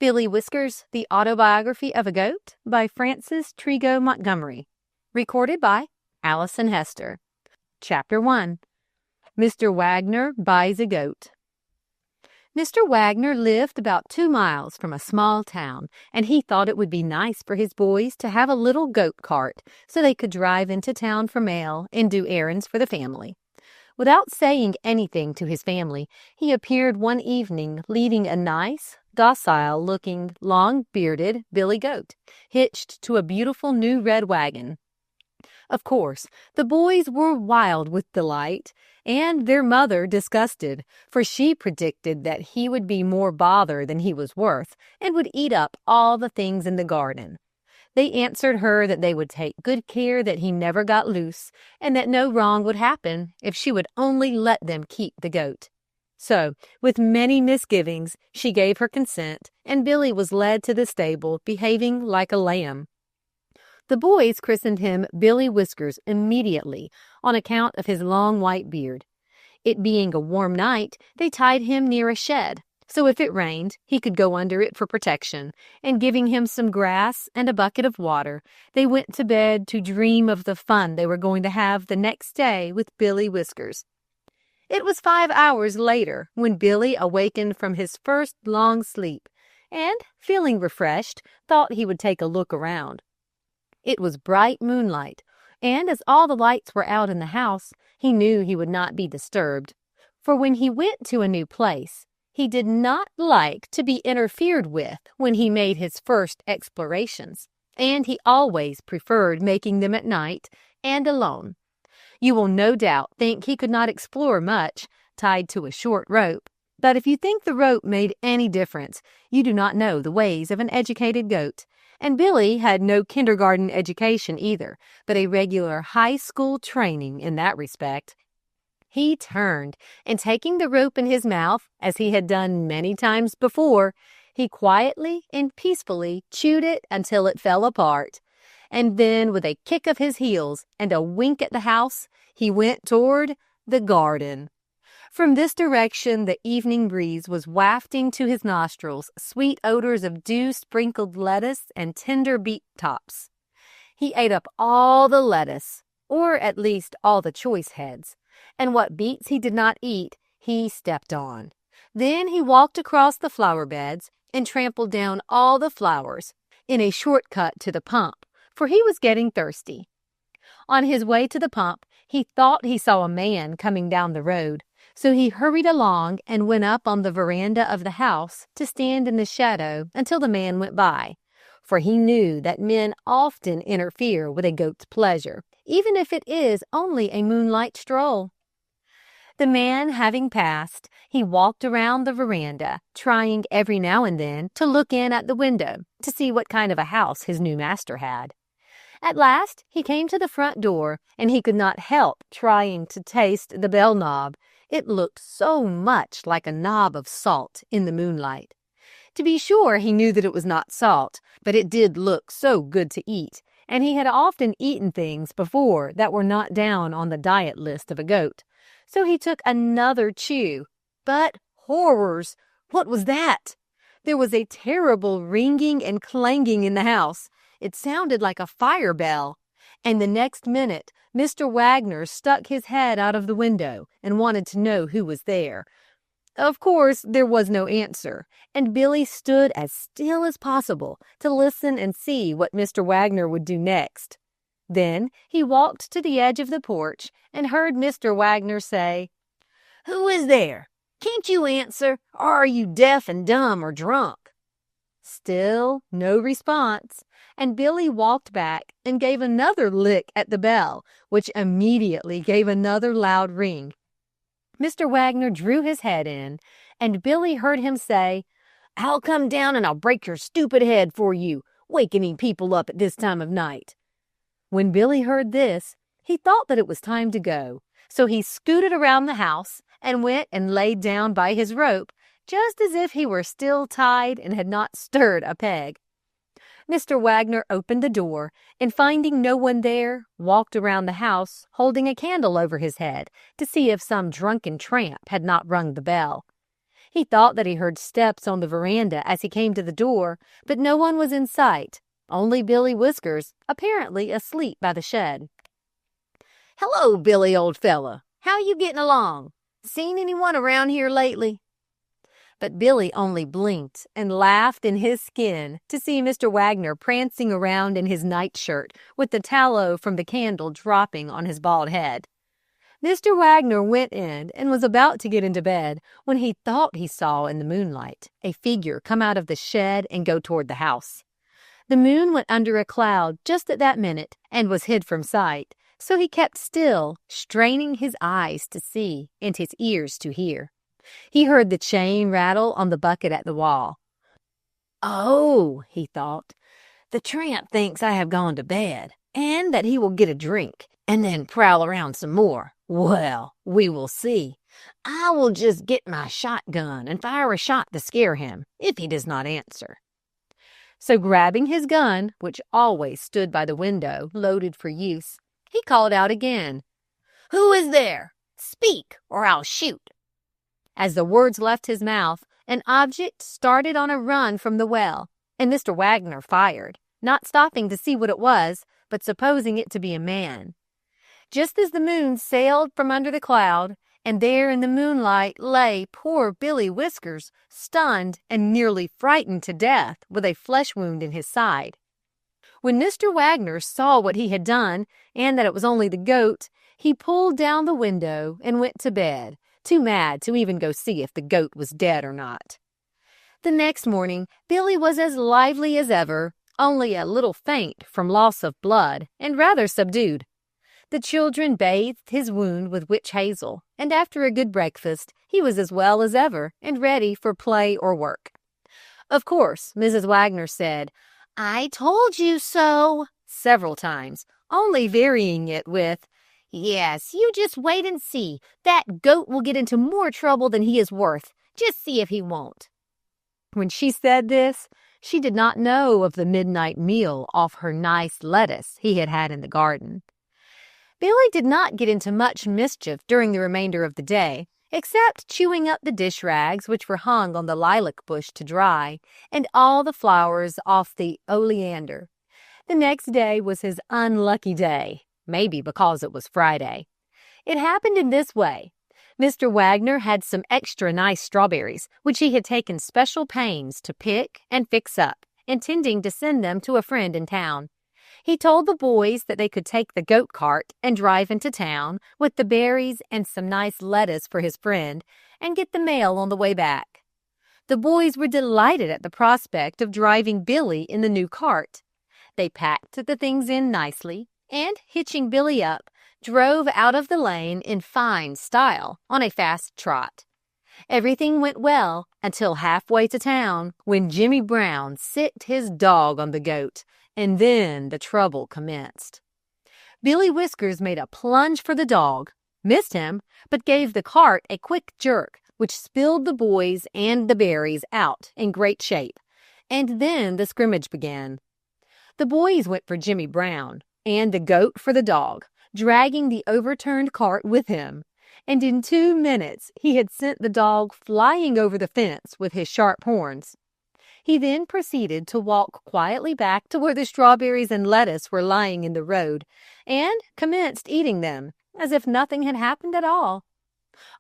Billy Whiskers, The Autobiography of a Goat by Frances Trego Montgomery. Recorded by Allison Hester. Chapter 1. Mr. Wagner Buys a Goat. Mr. Wagner lived about 2 miles from a small town, and he thought it would be nice for his boys to have a little goat cart so they could drive into town for mail and do errands for the family. Without saying anything to his family, he appeared one evening leading a nice, docile-looking, long-bearded billy goat, hitched to a beautiful new red wagon. Of course, the boys were wild with delight, and their mother disgusted, for she predicted that he would be more bother than he was worth, and would eat up all the things in the garden. They answered her that they would take good care that he never got loose, and that no wrong would happen if she would only let them keep the goat. So, with many misgivings, she gave her consent, and Billy was led to the stable, behaving like a lamb. The boys christened him Billy Whiskers immediately, on account of his long white beard. It being a warm night, they tied him near a shed, so if it rained, he could go under it for protection, and giving him some grass and a bucket of water, they went to bed to dream of the fun they were going to have the next day with Billy Whiskers. It was 5 hours later when Billy awakened from his first long sleep, and, feeling refreshed, thought he would take a look around. It was bright moonlight, and as all the lights were out in the house, he knew he would not be disturbed. For when he went to a new place, he did not like to be interfered with when he made his first explorations, and he always preferred making them at night and alone. You will no doubt think he could not explore much, tied to a short rope, but if you think the rope made any difference, you do not know the ways of an educated goat. And Billy had no kindergarten education either, but a regular high school training in that respect. He turned, and taking the rope in his mouth, as he had done many times before, he quietly and peacefully chewed it until it fell apart. And then, with a kick of his heels and a wink at the house, he went toward the garden. From this direction, the evening breeze was wafting to his nostrils sweet odors of dew-sprinkled lettuce and tender beet tops. He ate up all the lettuce, or at least all the choice heads, and what beets he did not eat, he stepped on. Then he walked across the flower beds and trampled down all the flowers in a shortcut to the pump, for he was getting thirsty. On his way to the pump, he thought he saw a man coming down the road, so he hurried along and went up on the veranda of the house to stand in the shadow until the man went by, for he knew that men often interfere with a goat's pleasure, even if it is only a moonlight stroll. The man having passed, he walked around the veranda, trying every now and then to look in at the window to see what kind of a house his new master had. At last he came to the front door, and he could not help trying to taste the bell knob. It looked so much like a knob of salt in the moonlight. To be sure, he knew that it was not salt, but it did look so good to eat, and he had often eaten things before that were not down on the diet list of a goat. So he took another chew. But, horrors! What was that? There was a terrible ringing and clanging in the house. It sounded like a fire bell. And the next minute, Mr. Wagner stuck his head out of the window and wanted to know who was there. Of course, there was no answer, and Billy stood as still as possible to listen and see what Mr. Wagner would do next. Then he walked to the edge of the porch and heard Mr. Wagner say, "Who is there? Can't you answer, or are you deaf and dumb or drunk?" Still no response, and Billy walked back and gave another lick at the bell, which immediately gave another loud ring. Mr. Wagner drew his head in, and Billy heard him say, "I'll come down and I'll break your stupid head for you, wakening people up at this time of night." When Billy heard this, he thought that it was time to go, so he scooted around the house and went and laid down by his rope, just as if he were still tied and had not stirred a peg. Mr. Wagner opened the door, and finding no one there, walked around the house, holding a candle over his head to see if some drunken tramp had not rung the bell. He thought that he heard steps on the veranda as he came to the door, but no one was in sight, only Billy Whiskers, apparently asleep by the shed. "Hello, Billy, old fella. How you getting along? Seen anyone around here lately?" But Billy only blinked and laughed in his skin to see Mr. Wagner prancing around in his nightshirt with the tallow from the candle dropping on his bald head. Mr. Wagner went in and was about to get into bed when he thought he saw in the moonlight a figure come out of the shed and go toward the house. The moon went under a cloud just at that minute and was hid from sight, so he kept still, straining his eyes to see and his ears to hear. He heard the chain rattle on the bucket at the wall. "Oh," he thought, "the tramp thinks I have gone to bed, and that he will get a drink, and then prowl around some more. Well, we will see. I will just get my shotgun and fire a shot to scare him, if he does not answer." So grabbing his gun, which always stood by the window, loaded for use, he called out again, "Who is there? Speak, or I'll shoot." As the words left his mouth, an object started on a run from the well, and Mr. Wagner fired, not stopping to see what it was, but supposing it to be a man. Just as the moon sailed from under the cloud, and there in the moonlight lay poor Billy Whiskers, stunned and nearly frightened to death with a flesh wound in his side. When Mr. Wagner saw what he had done, and that it was only the goat, he pulled down the window and went to bed, too mad to even go see if the goat was dead or not. The next morning, Billy was as lively as ever, only a little faint from loss of blood and rather subdued. The children bathed his wound with witch hazel, and after a good breakfast, he was as well as ever and ready for play or work. Of course, Mrs. Wagner said, "I told you so," several times, only varying it with, "Yes, you just wait and see. That goat will get into more trouble than he is worth. Just see if he won't." When she said this, she did not know of the midnight meal off her nice lettuce he had had in the garden. Billy did not get into much mischief during the remainder of the day, except chewing up the dish rags which were hung on the lilac bush to dry, and all the flowers off the oleander. The next day was his unlucky day, maybe because it was Friday. It happened in this way. Mr. Wagner had some extra nice strawberries, which he had taken special pains to pick and fix up, intending to send them to a friend in town. He told the boys that they could take the goat cart and drive into town with the berries and some nice lettuce for his friend and get the mail on the way back. The boys were delighted at the prospect of driving Billy in the new cart. They packed the things in nicely and, hitching Billy up, drove out of the lane in fine style on a fast trot. Everything went well until halfway to town, when Jimmy Brown sicked his dog on the goat, and then the trouble commenced. Billy Whiskers made a plunge for the dog, missed him, but gave the cart a quick jerk, which spilled the boys and the berries out in great shape, and then the scrimmage began. The boys went for Jimmy Brown, and the goat for the dog, dragging the overturned cart with him, and in 2 minutes he had sent the dog flying over the fence with his sharp horns. He then proceeded to walk quietly back to where the strawberries and lettuce were lying in the road, and commenced eating them, as if nothing had happened at all.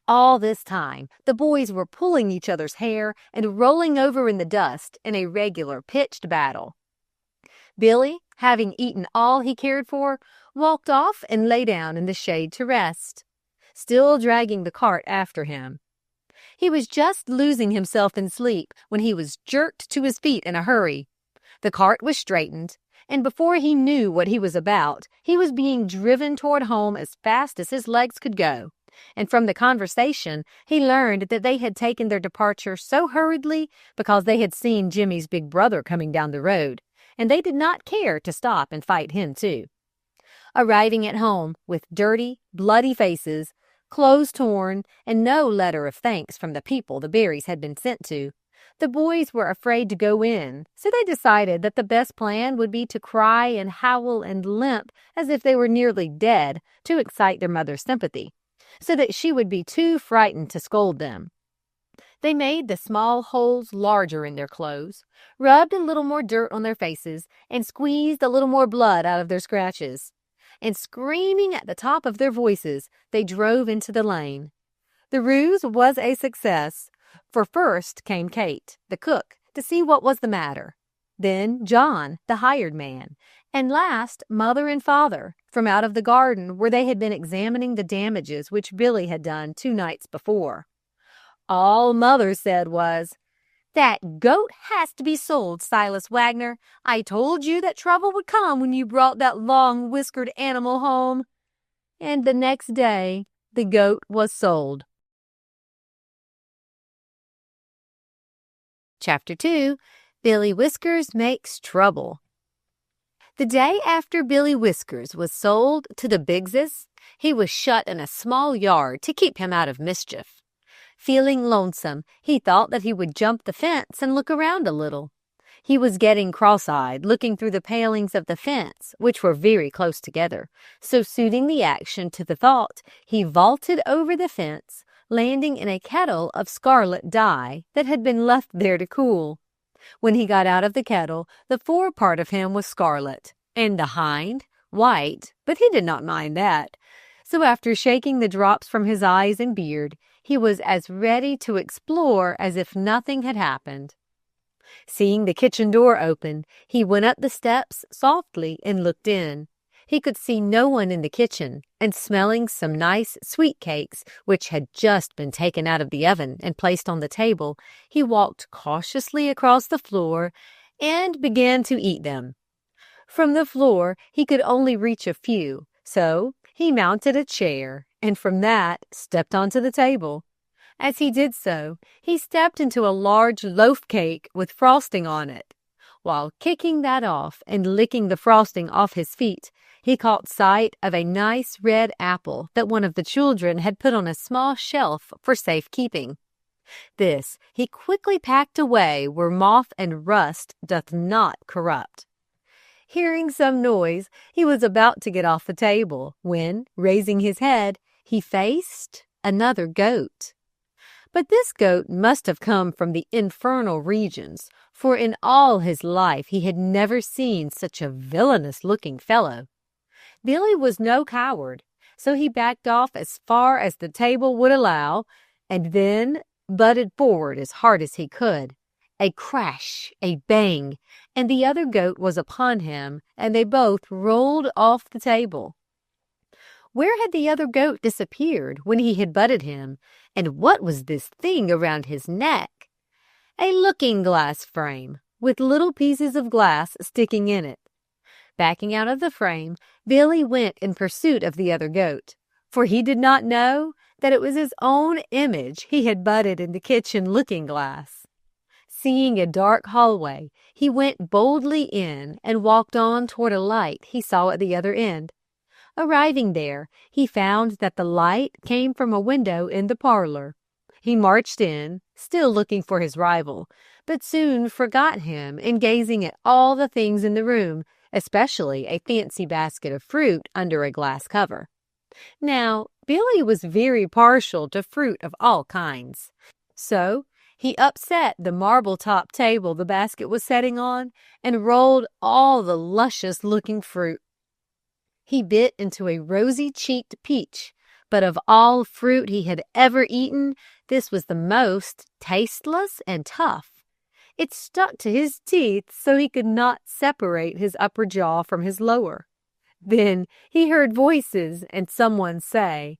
All this time, the boys were pulling each other's hair and rolling over in the dust in a regular pitched battle. Billy, having eaten all he cared for, walked off and lay down in the shade to rest, still dragging the cart after him. He was just losing himself in sleep when he was jerked to his feet in a hurry. The cart was straightened, and before he knew what he was about, he was being driven toward home as fast as his legs could go. And from the conversation, he learned that they had taken their departure so hurriedly because they had seen Jimmy's big brother coming down the road, and they did not care to stop and fight him too. Arriving at home with dirty, bloody faces, clothes torn, and no letter of thanks from the people the berries had been sent to, the boys were afraid to go in, so they decided that the best plan would be to cry and howl and limp as if they were nearly dead to excite their mother's sympathy, so that she would be too frightened to scold them. They made the small holes larger in their clothes, rubbed a little more dirt on their faces, and squeezed a little more blood out of their scratches. And screaming at the top of their voices, they drove into the lane. The ruse was a success, for first came Kate, the cook, to see what was the matter. Then John, the hired man, and last Mother and Father, from out of the garden where they had been examining the damages which Billy had done 2 nights before. All Mother said was, "That goat has to be sold, Silas Wagner. I told you that trouble would come when you brought that long-whiskered animal home." And the next day the goat was sold. Chapter 2, Billy Whiskers Makes Trouble. The day after Billy Whiskers was sold to the Biggses, he was shut in a small yard to keep him out of mischief. Feeling lonesome, he thought that he would jump the fence and look around a little. He was getting cross-eyed, looking through the palings of the fence, which were very close together. So suiting the action to the thought, he vaulted over the fence, landing in a kettle of scarlet dye that had been left there to cool. When he got out of the kettle, the fore part of him was scarlet, and the hind white, but he did not mind that. So after shaking the drops from his eyes and beard, he was as ready to explore as if nothing had happened. Seeing the kitchen door open, he went up the steps softly and looked in. He could see no one in the kitchen, and smelling some nice sweet cakes which had just been taken out of the oven and placed on the table, he walked cautiously across the floor and began to eat them. From the floor he could only reach a few, so he mounted a chair, and from that stepped onto the table. As he did so, he stepped into a large loaf cake with frosting on it. While kicking that off and licking the frosting off his feet, he caught sight of a nice red apple that one of the children had put on a small shelf for safekeeping. This he quickly packed away where moth and rust doth not corrupt. Hearing some noise, he was about to get off the table when, raising his head, he faced another goat. But this goat must have come from the infernal regions, for in all his life he had never seen such a villainous-looking fellow. Billy was no coward, so he backed off as far as the table would allow, and then butted forward as hard as he could. A crash, a bang, and the other goat was upon him, and they both rolled off the table. Where had the other goat disappeared when he had butted him, and what was this thing around his neck? A looking-glass frame, with little pieces of glass sticking in it. Backing out of the frame, Billy went in pursuit of the other goat, for he did not know that it was his own image he had butted in the kitchen looking-glass. Seeing a dark hallway, he went boldly in and walked on toward a light he saw at the other end. Arriving there, he found that the light came from a window in the parlor. He marched in, still looking for his rival, but soon forgot him in gazing at all the things in the room, especially a fancy basket of fruit under a glass cover. Now, Billy was very partial to fruit of all kinds, so he upset the marble-top table the basket was setting on and rolled all the luscious-looking fruit. He bit into a rosy-cheeked peach, but of all fruit he had ever eaten, this was the most tasteless and tough. It stuck to his teeth so he could not separate his upper jaw from his lower. Then he heard voices and someone say,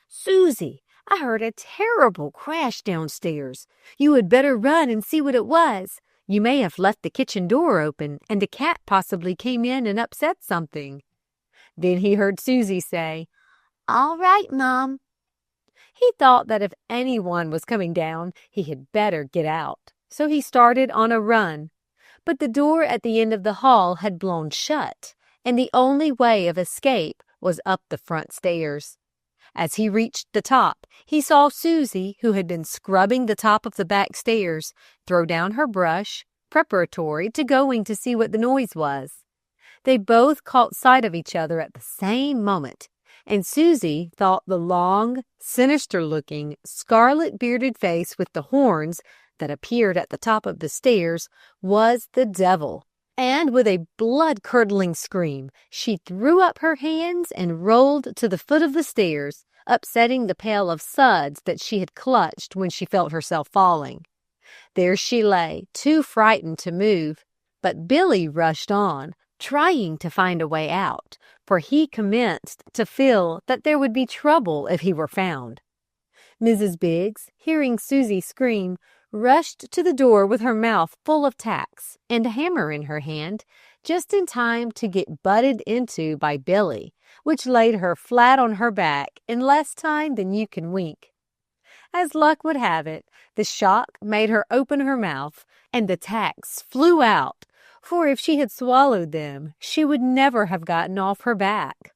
"Susie, I heard a terrible crash downstairs. You had better run and see what it was. You may have left the kitchen door open, and a cat possibly came in and upset something." Then he heard Susie say, "All right, Mom." He thought that if anyone was coming down, he had better get out, so he started on a run. But the door at the end of the hall had blown shut, and the only way of escape was up the front stairs. As he reached the top, he saw Susie, who had been scrubbing the top of the back stairs, throw down her brush, preparatory to going to see what the noise was. They both caught sight of each other at the same moment, and Susie thought the long, sinister-looking, scarlet-bearded face with the horns that appeared at the top of the stairs was the devil. And with a blood-curdling scream, she threw up her hands and rolled to the foot of the stairs, upsetting the pail of suds that she had clutched when she felt herself falling. There she lay, too frightened to move, but Billy rushed on, trying to find a way out, for he commenced to feel that there would be trouble if he were found. Mrs. Biggs, hearing Susie scream, rushed to the door with her mouth full of tacks and a hammer in her hand, just in time to get butted into by Billy, which laid her flat on her back in less time than you can wink. As luck would have it, the shock made her open her mouth, and the tacks flew out, for if she had swallowed them, she would never have gotten off her back.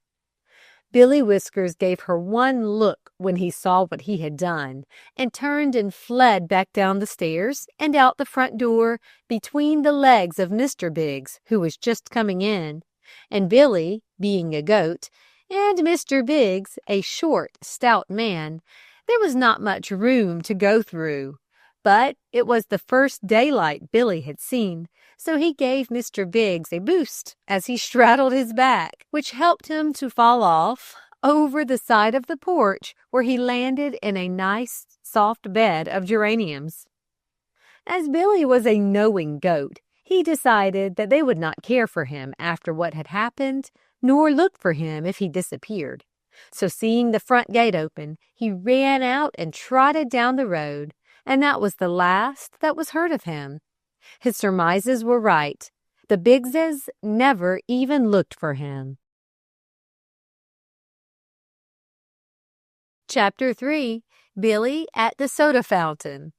Billy Whiskers gave her one look when he saw what he had done, and turned and fled back down the stairs and out the front door between the legs of Mr. Biggs, who was just coming in, and Billy, being a goat, and Mr. Biggs, a short, stout man, there was not much room to go through. But it was the first daylight Billy had seen, so he gave Mr. Biggs a boost as he straddled his back, which helped him to fall off over the side of the porch, where he landed in a nice, soft bed of geraniums. As Billy was a knowing goat, he decided that they would not care for him after what had happened, nor look for him if he disappeared. So seeing the front gate open, he ran out and trotted down the road, and that was the last that was heard of him. His surmises were right. The Biggses never even looked for him. Chapter 3. Billy at the Soda Fountain.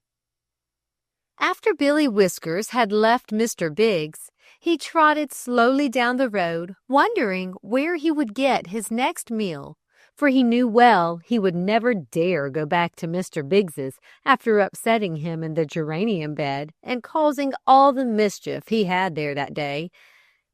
After Billy Whiskers had left Mr. Biggs, he trotted slowly down the road, wondering where he would get his next meal, for he knew well he would never dare go back to Mr. Biggs's after upsetting him in the geranium bed and causing all the mischief he had there that day.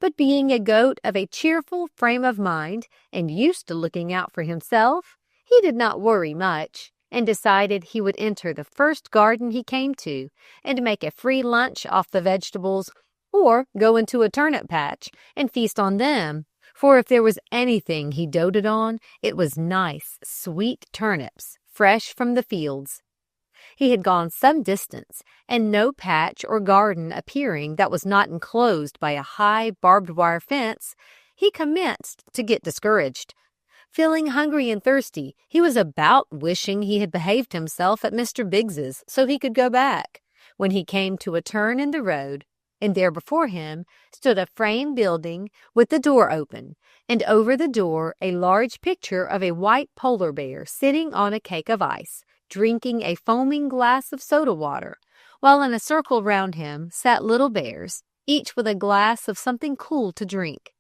But being a goat of a cheerful frame of mind and used to looking out for himself, he did not worry much, and decided he would enter the first garden he came to and make a free lunch off the vegetables, or go into a turnip patch and feast on them. For if there was anything he doted on, it was nice, sweet turnips, fresh from the fields. He had gone some distance, and no patch or garden appearing that was not enclosed by a high barbed wire fence, he commenced to get discouraged. Feeling hungry and thirsty, he was about wishing he had behaved himself at Mr. Biggs's so he could go back, when he came to a turn in the road, and there before him stood a frame building with the door open, and over the door a large picture of a white polar bear sitting on a cake of ice, drinking a foaming glass of soda water, while in a circle round him sat little bears, each with a glass of something cool to drink.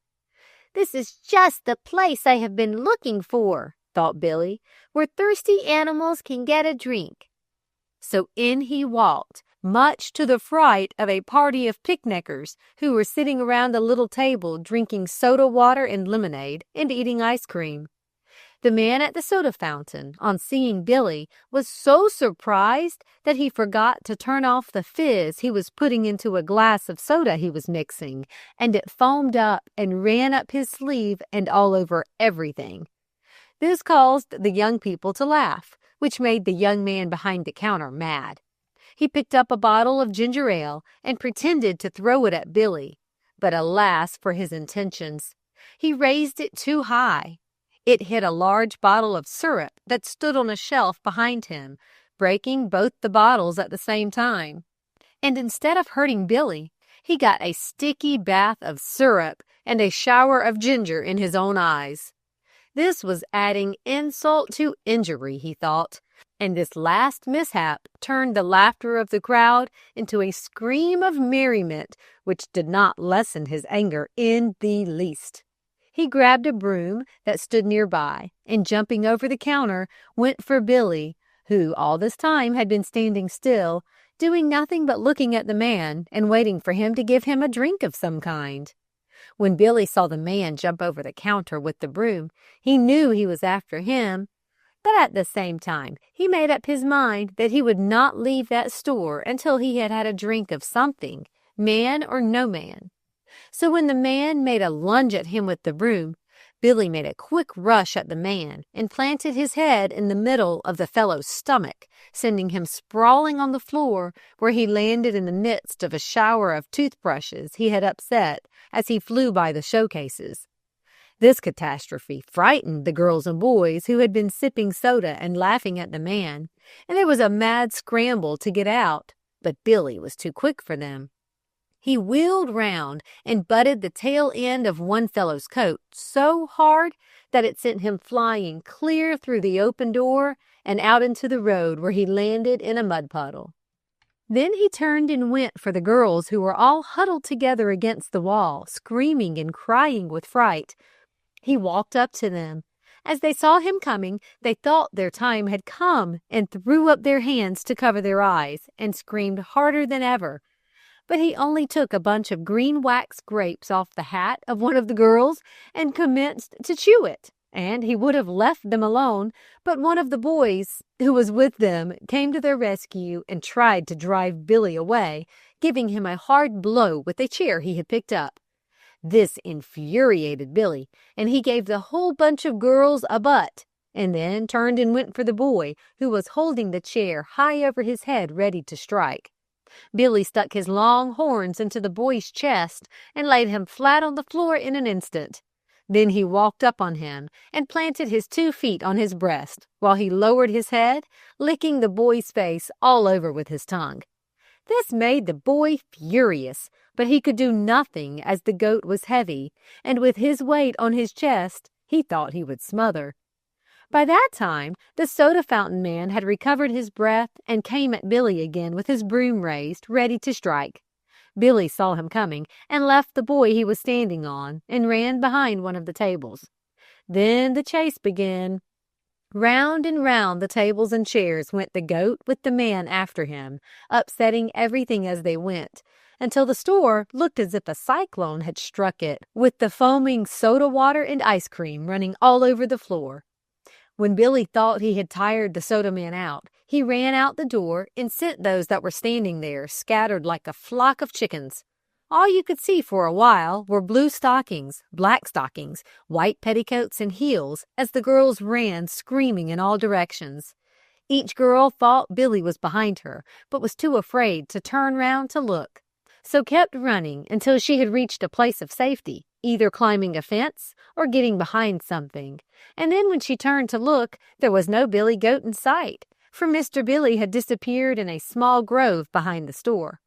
"This is just the place I have been looking for," thought Billy, "where thirsty animals can get a drink." So in he walked, much to the fright of a party of picnickers who were sitting around the little table drinking soda water and lemonade and eating ice cream. The man at the soda fountain, on seeing Billy, was so surprised that he forgot to turn off the fizz he was putting into a glass of soda he was mixing, and it foamed up and ran up his sleeve and all over everything. This caused the young people to laugh, which made the young man behind the counter mad. He picked up a bottle of ginger ale and pretended to throw it at Billy, but alas for his intentions. He raised it too high. It hit a large bottle of syrup that stood on a shelf behind him, breaking both the bottles at the same time. And instead of hurting Billy, he got a sticky bath of syrup and a shower of ginger in his own eyes. This was adding insult to injury, he thought, and this last mishap turned the laughter of the crowd into a scream of merriment which did not lessen his anger in the least. He grabbed a broom that stood nearby, and jumping over the counter, went for Billy, who all this time had been standing still, doing nothing but looking at the man and waiting for him to give him a drink of some kind. When Billy saw the man jump over the counter with the broom, he knew he was after him, but at the same time, he made up his mind that he would not leave that store until he had had a drink of something, man or no man. So when the man made a lunge at him with the broom, Billy made a quick rush at the man and planted his head in the middle of the fellow's stomach, sending him sprawling on the floor, where he landed in the midst of a shower of toothbrushes he had upset as he flew by the showcases. This catastrophe frightened the girls and boys who had been sipping soda and laughing at the man, and there was a mad scramble to get out, but Billy was too quick for them. He wheeled round and butted the tail end of one fellow's coat so hard that it sent him flying clear through the open door and out into the road, where he landed in a mud puddle. Then he turned and went for the girls, who were all huddled together against the wall, screaming and crying with fright. He walked up to them. As they saw him coming, they thought their time had come and threw up their hands to cover their eyes and screamed harder than ever. But he only took a bunch of green wax grapes off the hat of one of the girls and commenced to chew it, and he would have left them alone, but one of the boys who was with them came to their rescue and tried to drive Billy away, giving him a hard blow with a chair he had picked up. This infuriated Billy, and he gave the whole bunch of girls a butt, and then turned and went for the boy who was holding the chair high over his head ready to strike. Billy stuck his long horns into the boy's chest and laid him flat on the floor in an instant. Then he walked up on him and planted his 2 feet on his breast, while he lowered his head, licking the boy's face all over with his tongue. This made the boy furious, but he could do nothing, as the goat was heavy, and with his weight on his chest, he thought he would smother. By that time, the soda fountain man had recovered his breath and came at Billy again with his broom raised, ready to strike. Billy saw him coming and left the boy he was standing on and ran behind one of the tables. Then the chase began. Round and round the tables and chairs went the goat with the man after him, upsetting everything as they went, until the store looked as if a cyclone had struck it, with the foaming soda water and ice cream running all over the floor. When Billy thought he had tired the soda man out, he ran out the door and sent those that were standing there scattered like a flock of chickens. All you could see for a while were blue stockings, black stockings, white petticoats, and heels, as the girls ran screaming in all directions. Each girl thought Billy was behind her, but was too afraid to turn round to look, so kept running until she had reached a place of safety, either climbing a fence or getting behind something. And then when she turned to look, there was no Billy Goat in sight, for Mr. Billy had disappeared in a small grove behind the store.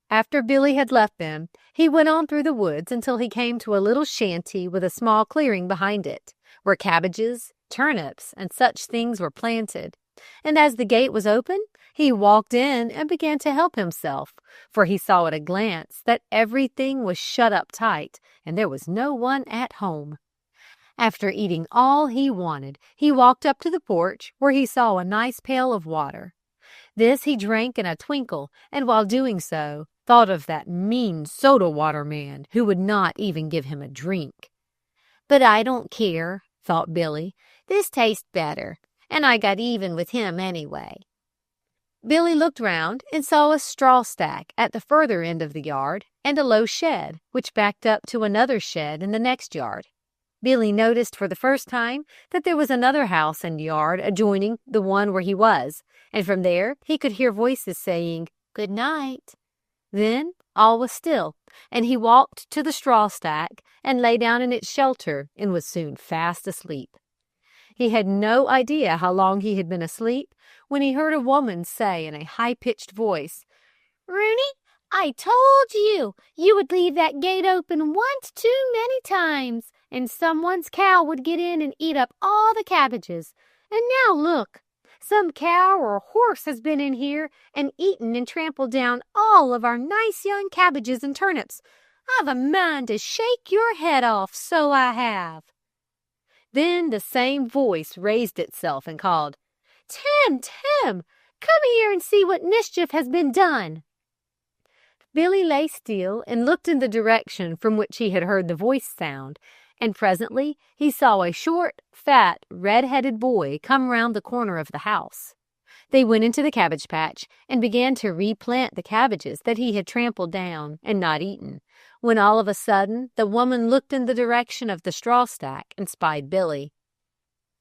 After Billy had left them, he went on through the woods until he came to a little shanty with a small clearing behind it, where cabbages, turnips, and such things were planted. And as the gate was open, he walked in and began to help himself, for he saw at a glance that everything was shut up tight and there was no one at home. After eating all he wanted, he walked up to the porch, where he saw a nice pail of water. This he drank in a twinkle, and while doing so, thought of that mean soda water man who would not even give him a drink. "But I don't care," thought Billy. "This tastes better, and I got even with him anyway." Billy looked round and saw a straw stack at the further end of the yard and a low shed, which backed up to another shed in the next yard. Billy noticed for the first time that there was another house and yard adjoining the one where he was, and from there he could hear voices saying, "Good night." Then all was still, and he walked to the straw stack and lay down in its shelter and was soon fast asleep. He had no idea how long he had been asleep when he heard a woman say in a high-pitched voice, "Rooney, I told you would leave that gate open once too many times, and someone's cow would get in and eat up all the cabbages. And now look, some cow or horse has been in here and eaten and trampled down all of our nice young cabbages and turnips. I've a mind to shake your head off, so I have." Then the same voice raised itself and called, "Tim, Tim, come here and see what mischief has been done." Billy lay still and looked in the direction from which he had heard the voice sound, and presently he saw a short, fat, red-headed boy come round the corner of the house. They went into the cabbage patch and began to replant the cabbages that he had trampled down and not eaten, when all of a sudden the woman looked in the direction of the straw stack and spied Billy.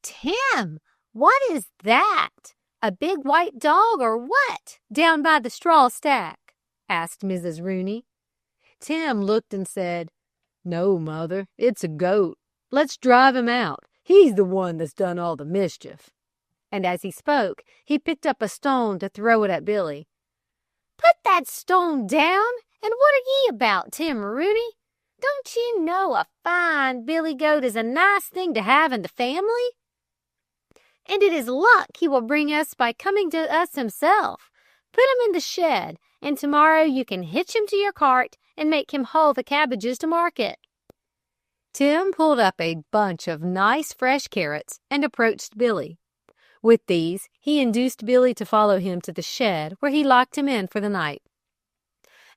"Tim, what is that? A big white dog or what, down by the straw stack?" asked Mrs. Rooney. Tim looked and said, "No, Mother, it's a goat. Let's drive him out. He's the one that's done all the mischief." And as he spoke, he picked up a stone to throw it at Billy. "Put that stone down, and what are ye about, Tim Rooney? Don't you know a fine billy goat is a nice thing to have in the family? And it is luck he will bring us by coming to us himself. Put him in the shed, and tomorrow you can hitch him to your cart and make him haul the cabbages to market." Tim pulled up a bunch of nice fresh carrots and approached Billy. With these, he induced Billy to follow him to the shed, where he locked him in for the night.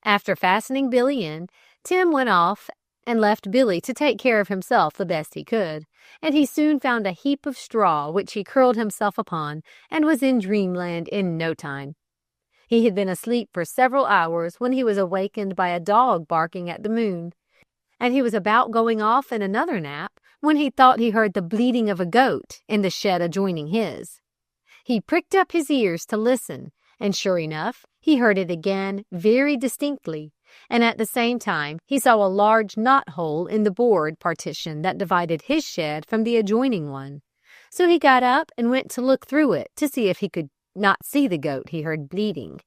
After fastening Billy in, Tim went off and left Billy to take care of himself the best he could, and he soon found a heap of straw which he curled himself upon and was in dreamland in no time. He had been asleep for several hours when he was awakened by a dog barking at the moon, and he was about going off in another nap when he thought he heard the bleating of a goat in the shed adjoining his. He pricked up his ears to listen, and sure enough, he heard it again very distinctly, and at the same time he saw a large knot-hole in the board partition that divided his shed from the adjoining one. So he got up and went to look through it to see if he could not see the goat he heard bleating.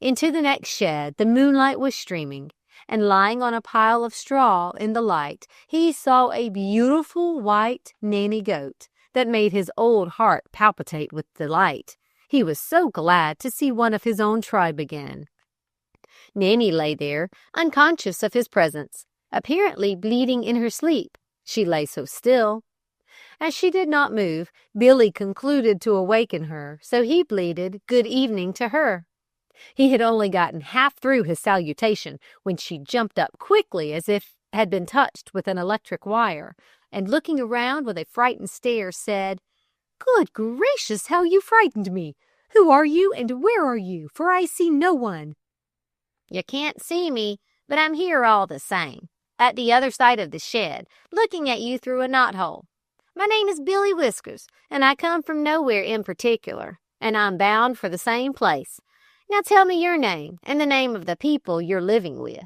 Into the next shed the moonlight was streaming, and lying on a pile of straw in the light, he saw a beautiful white Nanny goat that made his old heart palpitate with delight. He was so glad to see one of his own tribe again. Nanny lay there, unconscious of his presence, apparently bleating in her sleep. She lay so still. As she did not move, Billy concluded to awaken her, so he bleated good evening to her. He had only gotten half through his salutation when she jumped up quickly as if had been touched with an electric wire, and looking around with a frightened stare said, "Good gracious, how you frightened me! Who are you and where are you? For I see no one." "You can't see me, but I'm here all the same, at the other side of the shed, looking at you through a knothole. My name is Billy Whiskers, and I come from nowhere in particular, and I'm bound for the same place. Now tell me your name and the name of the people you're living with."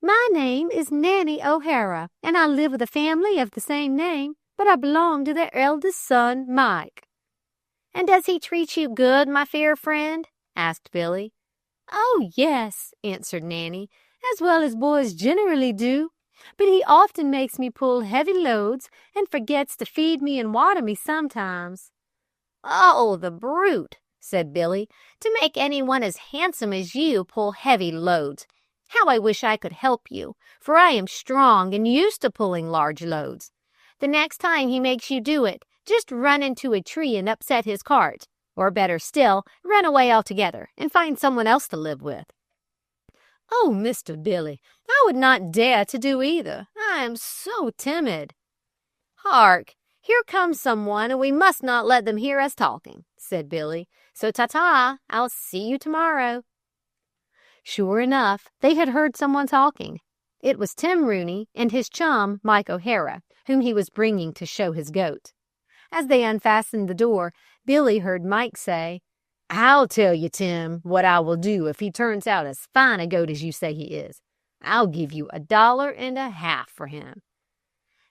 "My name is Nanny O'Hara, and I live with a family of the same name, but I belong to their eldest son, Mike." "And does he treat you good, my fair friend?" asked Billy. "Oh, yes," answered Nanny, "as well as boys generally do. But he often makes me pull heavy loads and forgets to feed me and water me sometimes." "Oh, the brute," said Billy, "to make anyone as handsome as you pull heavy loads. How I wish I could help you, for I am strong and used to pulling large loads. The next time he makes you do it, just run into a tree and upset his cart, or better still, run away altogether and find someone else to live with." "Oh, Mr. Billy, I would not dare to do either. I am so timid." "Hark! Here comes someone, and we must not let them hear us talking," said Billy. "So ta-ta, I'll see you tomorrow." Sure enough, they had heard someone talking. It was Tim Rooney and his chum, Mike O'Hara, whom he was bringing to show his goat. As they unfastened the door, Billy heard Mike say, "I'll tell you, Tim, what I will do if he turns out as fine a goat as you say he is. I'll give you $1.50 for him."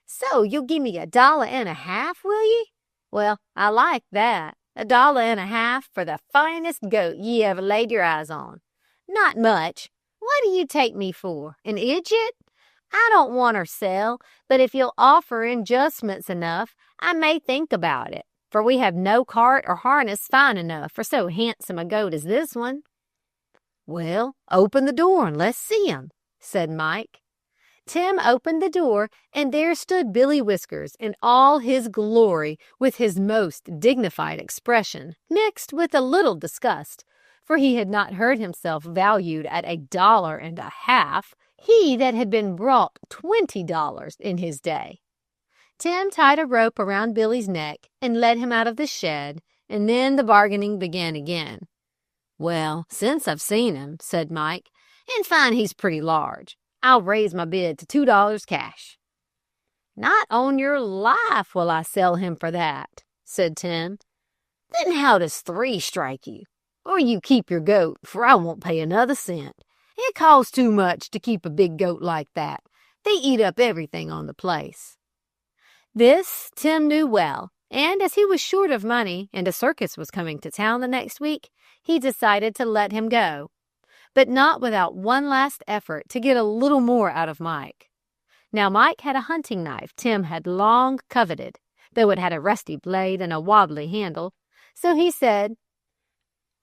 "So you'll give me $1.50, will ye? Well, I like that. $1.50 for the finest goat ye ever laid your eyes on. Not much. What do you take me for, an idiot? I don't want her sell, but if you'll offer adjustments enough, I may think about it, for we have no cart or harness fine enough for so handsome a goat as this one." "Well, open the door and let's see him," said Mike. Tim opened the door, and there stood Billy Whiskers in all his glory, with his most dignified expression, mixed with a little disgust, for he had not heard himself valued at $1.50, he that had been brought $20 in his day. Tim tied a rope around Billy's neck and led him out of the shed, and then the bargaining began again. "Well, since I've seen him," said Mike, "and find he's pretty large, I'll raise my bid to $2 cash." "Not on your life will I sell him for that," said Tim. "Then how does 3 strike you? Or you keep your goat, for I won't pay another cent. It costs too much to keep a big goat like that. They eat up everything on the place." This Tim knew well, and as he was short of money and a circus was coming to town the next week, he decided to let him go, but not without one last effort to get a little more out of Mike. Now Mike had a hunting knife Tim had long coveted, though it had a rusty blade and a wobbly handle, so he said,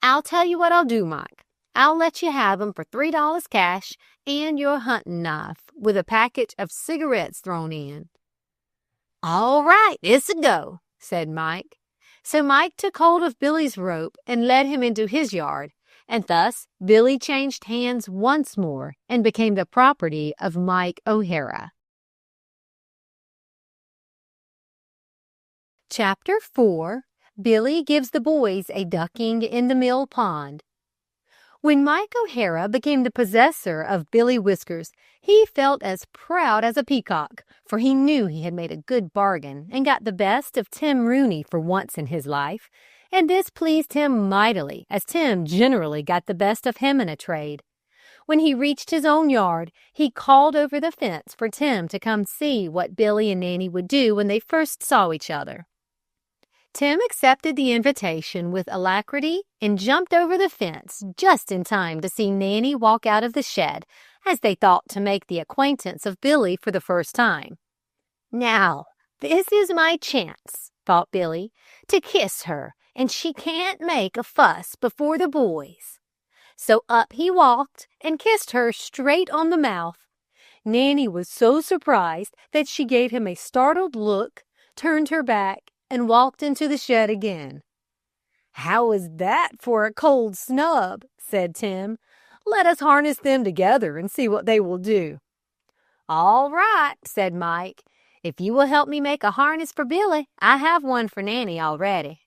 "I'll tell you what I'll do, Mike. I'll let you have 'em for $3 cash and your hunting knife with a package of cigarettes thrown in." "All right, it's a go," said Mike. So Mike took hold of Billy's rope and led him into his yard, and thus Billy changed hands once more and became the property of Mike O'Hara. Chapter 4. Billy Gives the Boys a Ducking in the Mill Pond. When Mike O'Hara became the possessor of Billy Whiskers, he felt as proud as a peacock, for he knew he had made a good bargain and got the best of Tim Rooney for once in his life, and this pleased him mightily, as Tim generally got the best of him in a trade. When he reached his own yard, he called over the fence for Tim to come see what Billy and Nanny would do when they first saw each other. Tim accepted the invitation with alacrity and jumped over the fence just in time to see Nanny walk out of the shed, as they thought to make the acquaintance of Billy for the first time. "Now, this is my chance," thought Billy, "to kiss her, and she can't make a fuss before the boys." So up he walked and kissed her straight on the mouth. Nanny was so surprised that she gave him a startled look, turned her back, and walked into the shed again. "How is that for a cold snub?" said Tim. "Let us harness them together and see what they will do." "All right," said Mike. "If you will help me make a harness for Billy, I have one for Nanny already."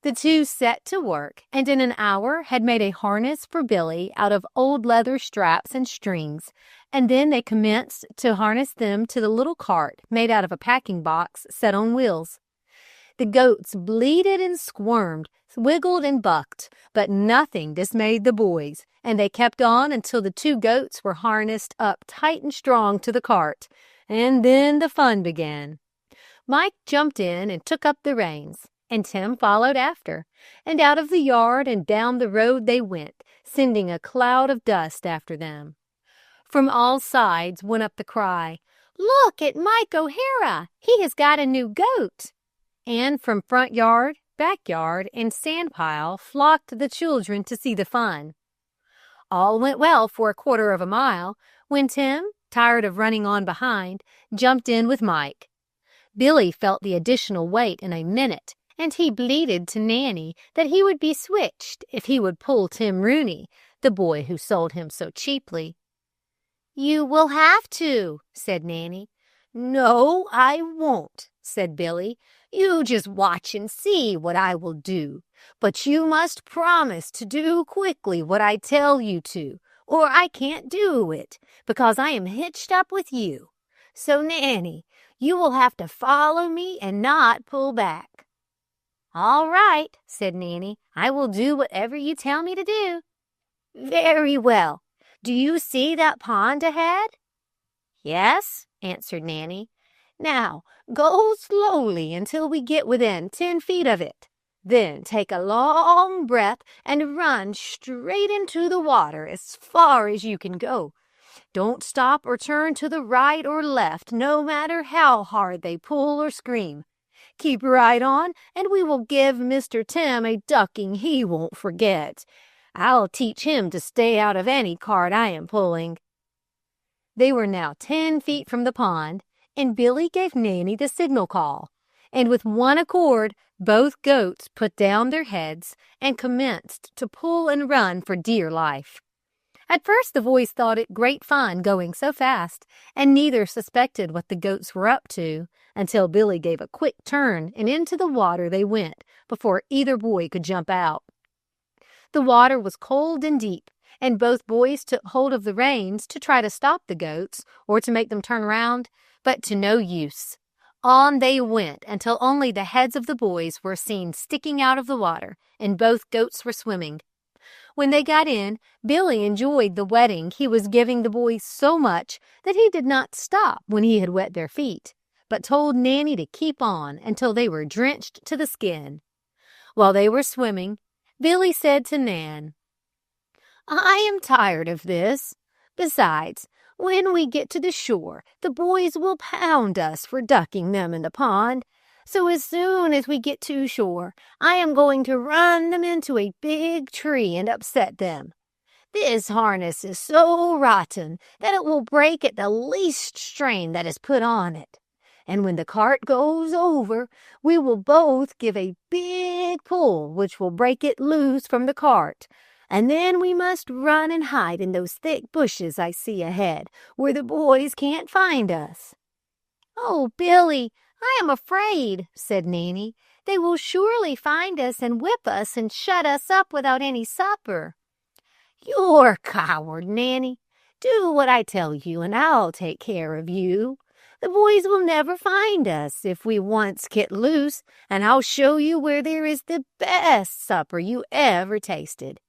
The two set to work, and in an hour had made a harness for Billy out of old leather straps and strings, and then they commenced to harness them to the little cart made out of a packing box set on wheels. The goats bleated and squirmed, wiggled and bucked, but nothing dismayed the boys, and they kept on until the 2 goats were harnessed up tight and strong to the cart, and then the fun began. Mike jumped in and took up the reins, and Tim followed after, and out of the yard and down the road they went, sending a cloud of dust after them. From all sides went up the cry, "Look at Mike O'Hara! He has got a new goat!" And from front yard, backyard, and sand pile flocked the children to see the fun. All went well for a quarter of a mile, when Tim, tired of running on behind, jumped in with Mike. Billy felt the additional weight in a minute, and he bleated to Nanny that he would be switched if he would pull Tim Rooney, the boy who sold him so cheaply. "You will have to," said Nanny. "No, I won't," said Billy. "You just watch and see what I will do. But you must promise to do quickly what I tell you to, or I can't do it, because I am hitched up with you. So, Nanny, you will have to follow me and not pull back." "All right," said Nanny. "I will do whatever you tell me to do." "Very well. Do you see that pond ahead?" "Yes," answered Nanny. "Now, go slowly until we get within 10 feet of it. Then take a long breath and run straight into the water as far as you can go. Don't stop or turn to the right or left, no matter how hard they pull or scream. Keep right on, and we will give Mr. Tim a ducking he won't forget. I'll teach him to stay out of any cart I am pulling." They were now 10 feet from the pond, and Billy gave Nanny the signal call. and with one accord both goats put down their heads and commenced to pull and run for dear life. At first the boys thought it great fun going so fast, and neither suspected what the goats were up to until Billy gave a quick turn and into the water they went before either boy could jump out. The water was cold and deep, and both boys took hold of the reins to try to stop the goats or to make them turn around, but to no use. On they went until only the heads of the boys were seen sticking out of the water, and both goats were swimming. When they got in, Billy enjoyed the wetting he was giving the boys so much that he did not stop when he had wet their feet, but told Nanny to keep on until they were drenched to the skin. While they were swimming, Billy said to Nan, "I am tired of this. Besides, when we get to the shore, the boys will pound us for ducking them in the pond. So as soon as we get to shore, I am going to run them into a big tree and upset them. This harness is so rotten that it will break at the least strain that is put on it. And when the cart goes over, we will both give a big pull, which will break it loose from the cart. And then we must run and hide in those thick bushes I see ahead, where the boys can't find us." "Oh, Billy, I am afraid," said Nanny. "They will surely find us and whip us and shut us up without any supper." "You're a coward, Nanny. Do what I tell you, and I'll take care of you. The boys will never find us if we once get loose, and I'll show you where there is the best supper you ever tasted."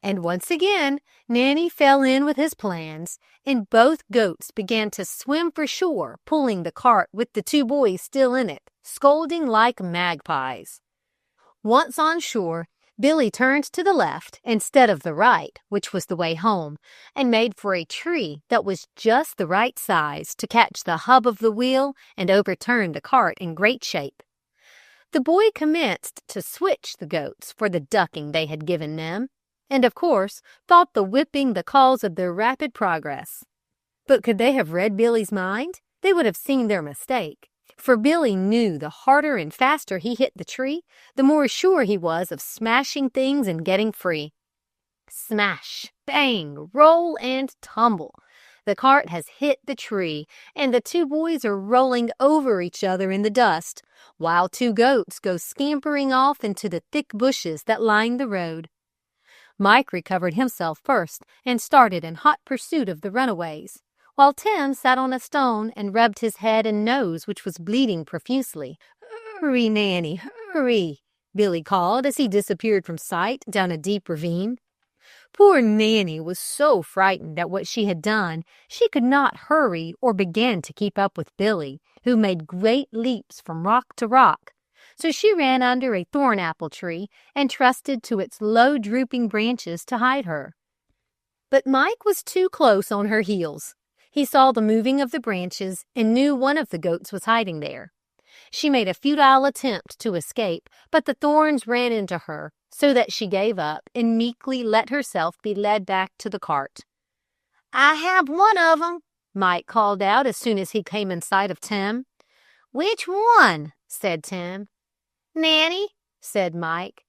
And once again, Nanny fell in with his plans, and both goats began to swim for shore, pulling the cart with the two boys still in it, scolding like magpies. Once on shore, Billy turned to the left instead of the right, which was the way home, and made for a tree that was just the right size to catch the hub of the wheel and overturn the cart in great shape. The boy commenced to switch the goats for the ducking they had given them, and of course thought the whipping the cause of their rapid progress. But could they have read Billy's mind? They would have seen their mistake. For Billy knew the harder and faster he hit the tree, the more sure he was of smashing things and getting free. Smash, bang, roll, and tumble. The cart has hit the tree, and the two boys are rolling over each other in the dust, while two goats go scampering off into the thick bushes that line the road. Mike recovered himself first and started in hot pursuit of the runaways, while Tim sat on a stone and rubbed his head and nose, which was bleeding profusely. "Hurry, Nanny, hurry," Billy called as he disappeared from sight down a deep ravine. Poor Nanny was so frightened at what she had done, she could not hurry or begin to keep up with Billy, who made great leaps from rock to rock. So she ran under a thorn-apple tree and trusted to its low drooping branches to hide her. But Mike was too close on her heels. He saw the moving of the branches and knew one of the goats was hiding there. She made a futile attempt to escape, but the thorns ran into her, so that she gave up and meekly let herself be led back to the cart. "I have one of 'em," Mike called out as soon as he came in sight of Tim. "Which one?" said Tim. "Nanny," said Mike.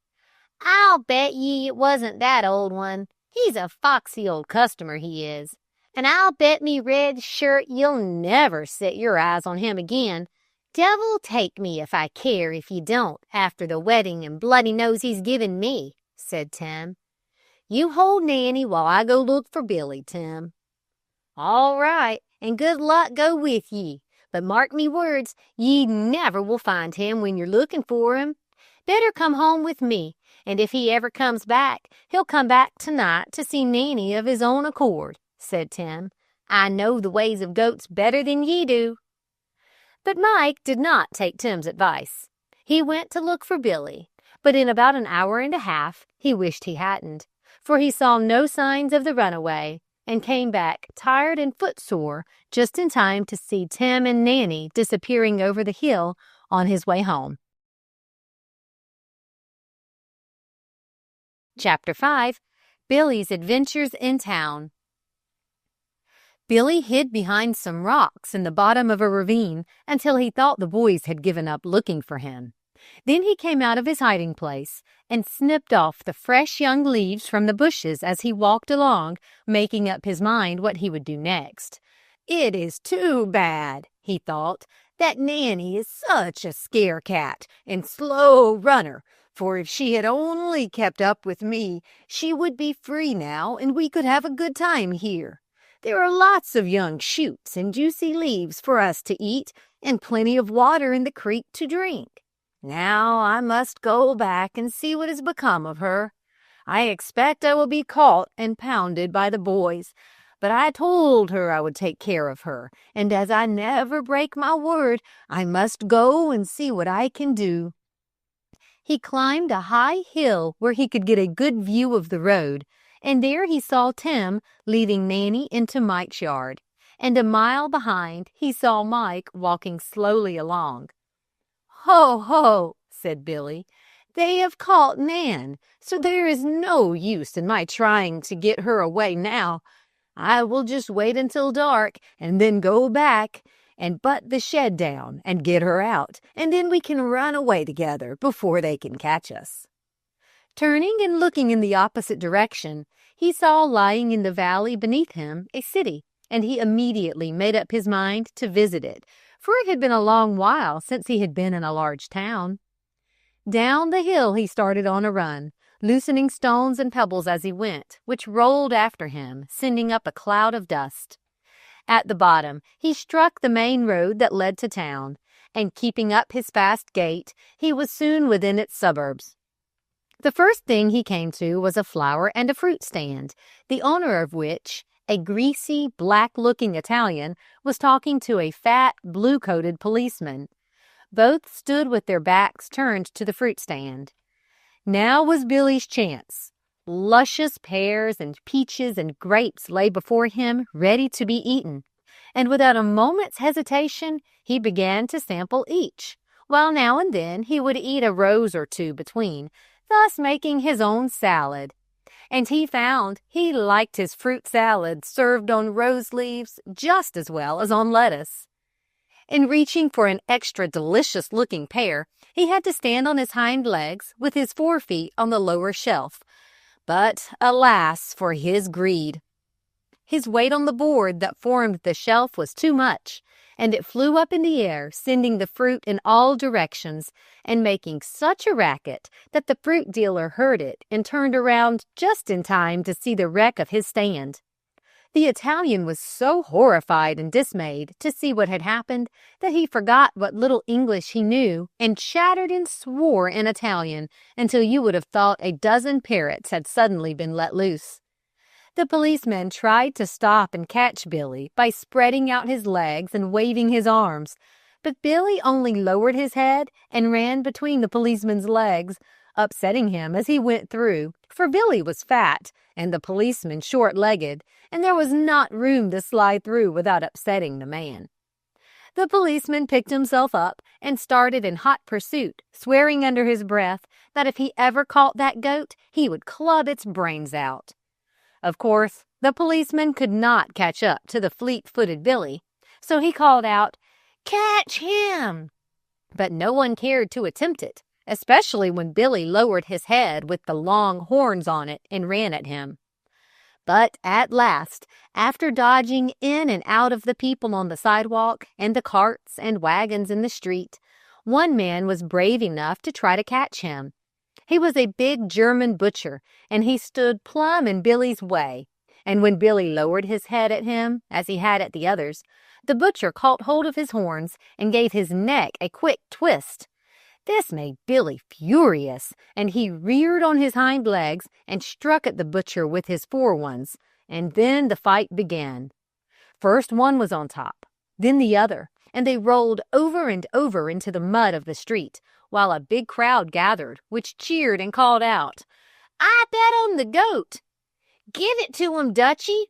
"I'll bet ye it wasn't that old one. He's a foxy old customer, he is. And I'll bet me red shirt you'll never set your eyes on him again. Devil take me if I care if you don't, after the wetting and bloody nose he's given me," said Tim. "You hold Nanny while I go look for Billy, Tim." "All right, and good luck go with ye. But mark me words, ye never will find him when you're looking for him. Better come home with me, and if he ever comes back, he'll come back tonight to see Nanny of his own accord," said Tim. "I know the ways of goats better than ye do." But Mike did not take Tim's advice. He went to look for Billy, but in about an hour and a half he wished he hadn't, for he saw no signs of the runaway, and came back tired and footsore just in time to see Tim and Nanny disappearing over the hill on his way home. Chapter 5. Billy's Adventures in Town. Billy hid behind some rocks in the bottom of a ravine until he thought the boys had given up looking for him. Then he came out of his hiding place and snipped off the fresh young leaves from the bushes as he walked along, making up his mind what he would do next. "It is too bad," he thought, "that Nanny is such a scare cat and slow runner, for if she had only kept up with me, she would be free now and we could have a good time here. There are lots of young shoots and juicy leaves for us to eat and plenty of water in the creek to drink. Now I must go back and see what has become of her. I expect I will be caught and pounded by the boys, but I told her I would take care of her, and as I never break my word, I must go and see what I can do." He climbed a high hill where he could get a good view of the road, and there he saw Tim leading Nanny into Mike's yard, and a mile behind he saw Mike walking slowly along. "Ho, ho," said Billy. "They have caught Nan, so there is no use in my trying to get her away now. I will just wait until dark and then go back and butt the shed down and get her out, and then we can run away together before they can catch us." Turning and looking in the opposite direction, he saw lying in the valley beneath him a city, and he immediately made up his mind to visit it, for it had been a long while since he had been in a large town. Down the hill he started on a run, loosening stones and pebbles as he went, which rolled after him, sending up a cloud of dust. At the bottom, he struck the main road that led to town, and keeping up his fast gait, he was soon within its suburbs. The first thing he came to was a flower and a fruit stand, the owner of which, a greasy, black-looking Italian, was talking to a fat, blue-coated policeman. Both stood with their backs turned to the fruit stand. Now was Billy's chance. Luscious pears and peaches and grapes lay before him, ready to be eaten, and without a moment's hesitation he began to sample each, while now and then he would eat a rose or two between, thus making his own salad. And he found he liked his fruit salad served on rose leaves just as well as on lettuce. In reaching for an extra delicious-looking pear, he had to stand on his hind legs with his forefeet on the lower shelf. But alas for his greed! His weight on the board that formed the shelf was too much, and it flew up in the air, sending the fruit in all directions and making such a racket that the fruit dealer heard it and turned around just in time to see the wreck of his stand. The Italian was so horrified and dismayed to see what had happened that he forgot what little English he knew and chattered and swore in Italian until you would have thought a dozen parrots had suddenly been let loose. The policeman tried to stop and catch Billy by spreading out his legs and waving his arms, but Billy only lowered his head and ran between the policeman's legs, upsetting him as he went through, for Billy was fat and the policeman short-legged, and there was not room to slide through without upsetting the man. The policeman picked himself up and started in hot pursuit, swearing under his breath that if he ever caught that goat, he would club its brains out. Of course, the policeman could not catch up to the fleet-footed Billy, so he called out, "Catch him!" But no one cared to attempt it, especially when Billy lowered his head with the long horns on it and ran at him. But at last, after dodging in and out of the people on the sidewalk and the carts and wagons in the street, one man was brave enough to try to catch him. He was a big German butcher, and he stood plumb in Billy's way. And when Billy lowered his head at him, as he had at the others, the butcher caught hold of his horns and gave his neck a quick twist. This made Billy furious, and he reared on his hind legs and struck at the butcher with his fore ones, and then the fight began. First one was on top, then the other, and they rolled over and over into the mud of the street, while a big crowd gathered, which cheered and called out, "I bet on the goat!" "Give it to him, Dutchy!"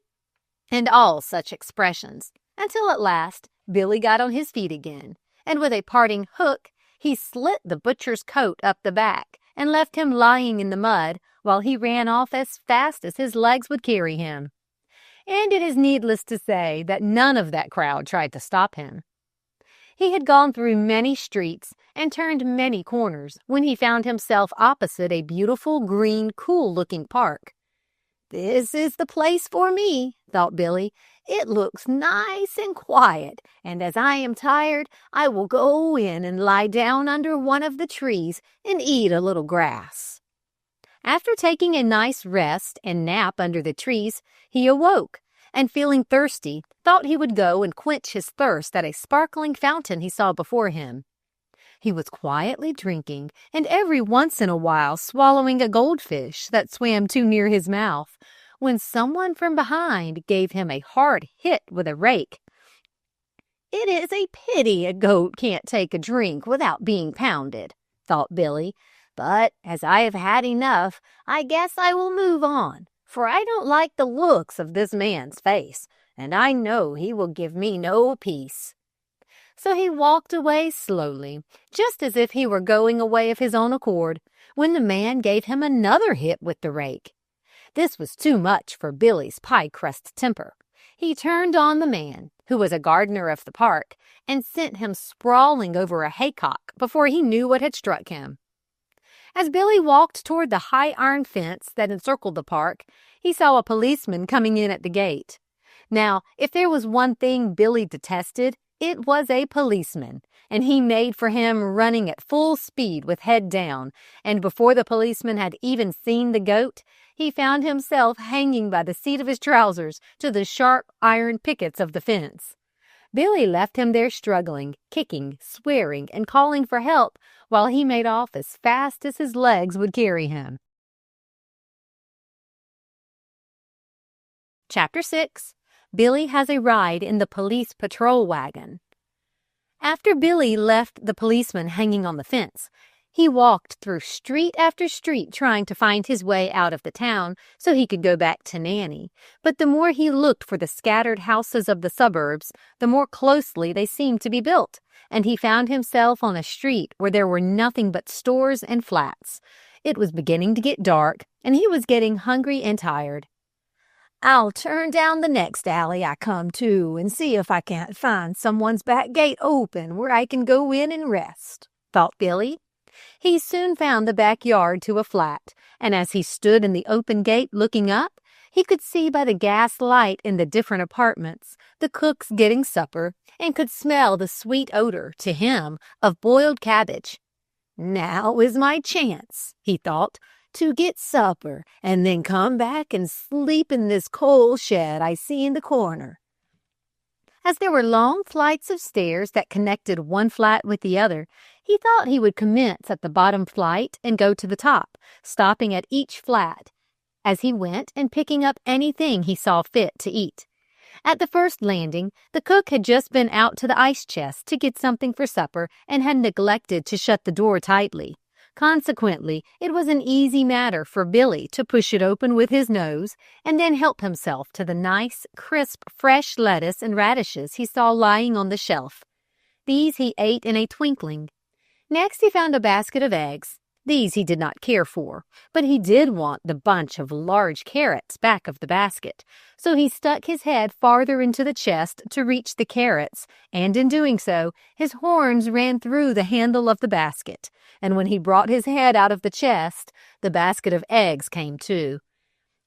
and all such expressions, until at last Billy got on his feet again, and with a parting hook, he slit the butcher's coat up the back and left him lying in the mud while he ran off as fast as his legs would carry him. and it is needless to say that none of that crowd tried to stop him. He had gone through many streets and turned many corners when he found himself opposite a beautiful, green, cool-looking park. "This is the place for me," thought Billy. "It looks nice and quiet, and as I am tired, I will go in and lie down under one of the trees and eat a little grass." After taking a nice rest and nap under the trees, he awoke, and feeling thirsty, thought he would go and quench his thirst at a sparkling fountain he saw before him. He was quietly drinking, and every once in a while swallowing a goldfish that swam too near his mouth, when someone from behind gave him a hard hit with a rake. "It is a pity a goat can't take a drink without being pounded," thought Billy. "But as I have had enough, I guess I will move on, for I don't like the looks of this man's face, and I know he will give me no peace." So he walked away slowly, just as if he were going away of his own accord, when the man gave him another hit with the rake. This was too much for Billy's pie-crust temper. He turned on the man, who was a gardener of the park, and sent him sprawling over a haycock before he knew what had struck him. As Billy walked toward the high iron fence that encircled the park, he saw a policeman coming in at the gate. Now, if there was one thing Billy detested, it was a policeman, and he made for him running at full speed with head down, and before the policeman had even seen the goat, he found himself hanging by the seat of his trousers to the sharp iron pickets of the fence. Billy left him there struggling, kicking, swearing, and calling for help, while he made off as fast as his legs would carry him. Chapter 6. Billy has a ride in the police patrol wagon. After Billy left the policeman hanging on the fence, he walked through street after street trying to find his way out of the town so he could go back to Nanny. But the more he looked for the scattered houses of the suburbs, the more closely they seemed to be built, and he found himself on a street where there were nothing but stores and flats. It was beginning to get dark, and he was getting hungry and tired. "I'll turn down the next alley I come to and see if I can't find someone's back gate open where I can go in and rest," thought Billy. He soon found the backyard to a flat, and as he stood in the open gate looking up, he could see by the gas light in the different apartments the cooks getting supper, and could smell the sweet odor, to him, of boiled cabbage. "Now is my chance," he thought, "to get supper and then come back and sleep in this coal shed I see in the corner." As there were long flights of stairs that connected one flat with the other, he thought he would commence at the bottom flight and go to the top, stopping at each flat as he went and picking up anything he saw fit to eat. At the first landing, the cook had just been out to the ice chest to get something for supper and had neglected to shut the door tightly. Consequently, it was an easy matter for Billy to push it open with his nose and then help himself to the nice, crisp, fresh lettuce and radishes he saw lying on the shelf. These he ate in a twinkling. Next he found a basket of eggs. These he did not care for, but he did want the bunch of large carrots back of the basket, so he stuck his head farther into the chest to reach the carrots, and in doing so, his horns ran through the handle of the basket, and when he brought his head out of the chest, the basket of eggs came too.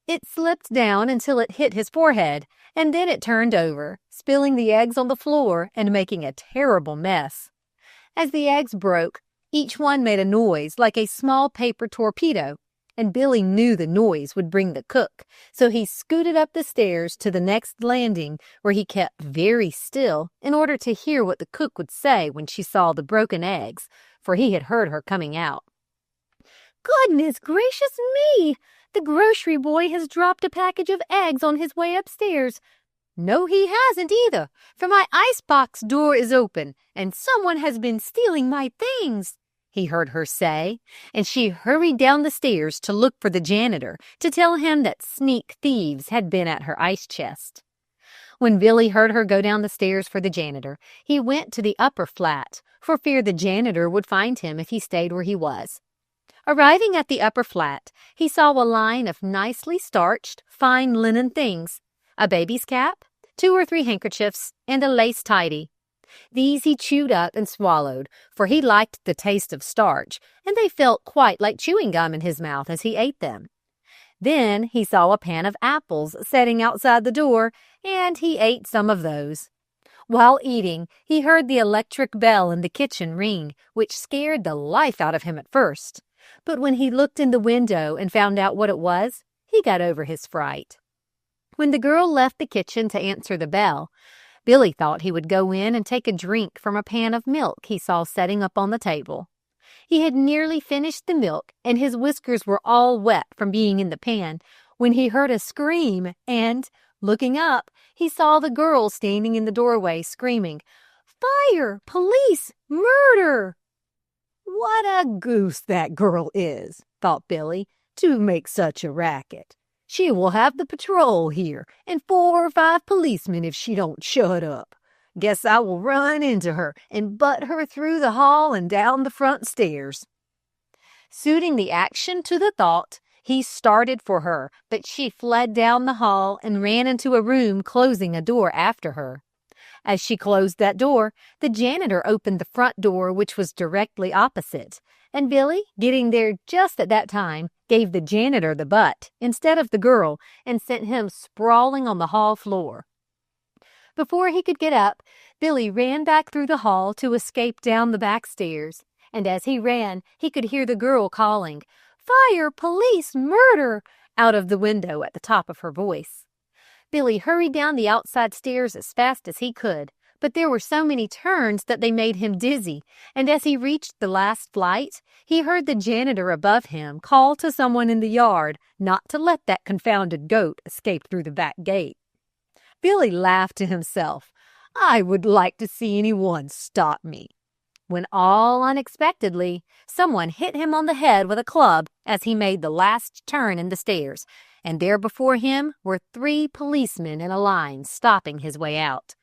It slipped down until it hit his forehead, and then it turned over, spilling the eggs on the floor and making a terrible mess. As the eggs broke, each one made a noise like a small paper torpedo, and Billy knew the noise would bring the cook, so he scooted up the stairs to the next landing, where he kept very still in order to hear what the cook would say when she saw the broken eggs, for he had heard her coming out. "Goodness gracious me! The grocery boy has dropped a package of eggs on his way upstairs. No, he hasn't either, for my icebox door is open, and someone has been stealing my things," he heard her say, and she hurried down the stairs to look for the janitor to tell him that sneak thieves had been at her ice chest. When Billy heard her go down the stairs for the janitor, he went to the upper flat, for fear the janitor would find him if he stayed where he was. Arriving at the upper flat, he saw a line of nicely starched, fine linen things. a baby's cap, 2 or 3 handkerchiefs, and a lace tidy. These he chewed up and swallowed, for he liked the taste of starch, and they felt quite like chewing gum in his mouth as he ate them. Then he saw a pan of apples setting outside the door, and he ate some of those. While eating, he heard the electric bell in the kitchen ring, which scared the life out of him at first. But when he looked in the window and found out what it was, he got over his fright. When the girl left the kitchen to answer the bell, Billy thought he would go in and take a drink from a pan of milk he saw setting up on the table. He had nearly finished the milk, and his whiskers were all wet from being in the pan, when he heard a scream, and, looking up, he saw the girl standing in the doorway screaming, "Fire! Police! Murder!" "What a goose that girl is," thought Billy, "to make such a racket. She will have the patrol here, and 4 or 5 policemen if she don't shut up. Guess I will run into her and butt her through the hall and down the front stairs." Suiting the action to the thought, he started for her, but she fled down the hall and ran into a room, closing a door after her. As she closed that door, the janitor opened the front door, which was directly opposite, and Billy, getting there just at that time, gave the janitor the butt instead of the girl and sent him sprawling on the hall floor. Before he could get up, Billy ran back through the hall to escape down the back stairs, and as he ran, he could hear the girl calling, "Fire! Police! Murder!" out of the window at the top of her voice. Billy hurried down the outside stairs as fast as he could, but there were so many turns that they made him dizzy, and as he reached the last flight, he heard the janitor above him call to someone in the yard not to let that confounded goat escape through the back gate. Billy laughed to himself. "I would like to see anyone stop me," when all unexpectedly, someone hit him on the head with a club as he made the last turn in the stairs, and there before him were 3 policemen in a line stopping his way out.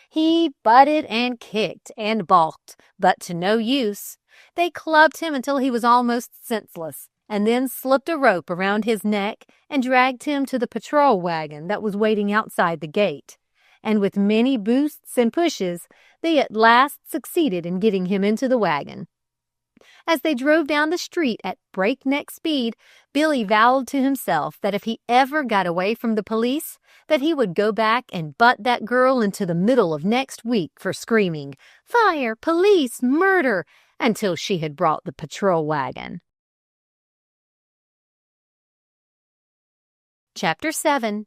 He butted and kicked and balked, but to no use. They clubbed him until he was almost senseless, and then slipped a rope around his neck and dragged him to the patrol wagon that was waiting outside the gate. And with many boosts and pushes, they at last succeeded in getting him into the wagon. As they drove down the street at breakneck speed, Billy vowed to himself that if he ever got away from the police, that he would go back and butt that girl into the middle of next week for screaming, "Fire! Police! Murder!" until she had brought the patrol wagon. Chapter 7.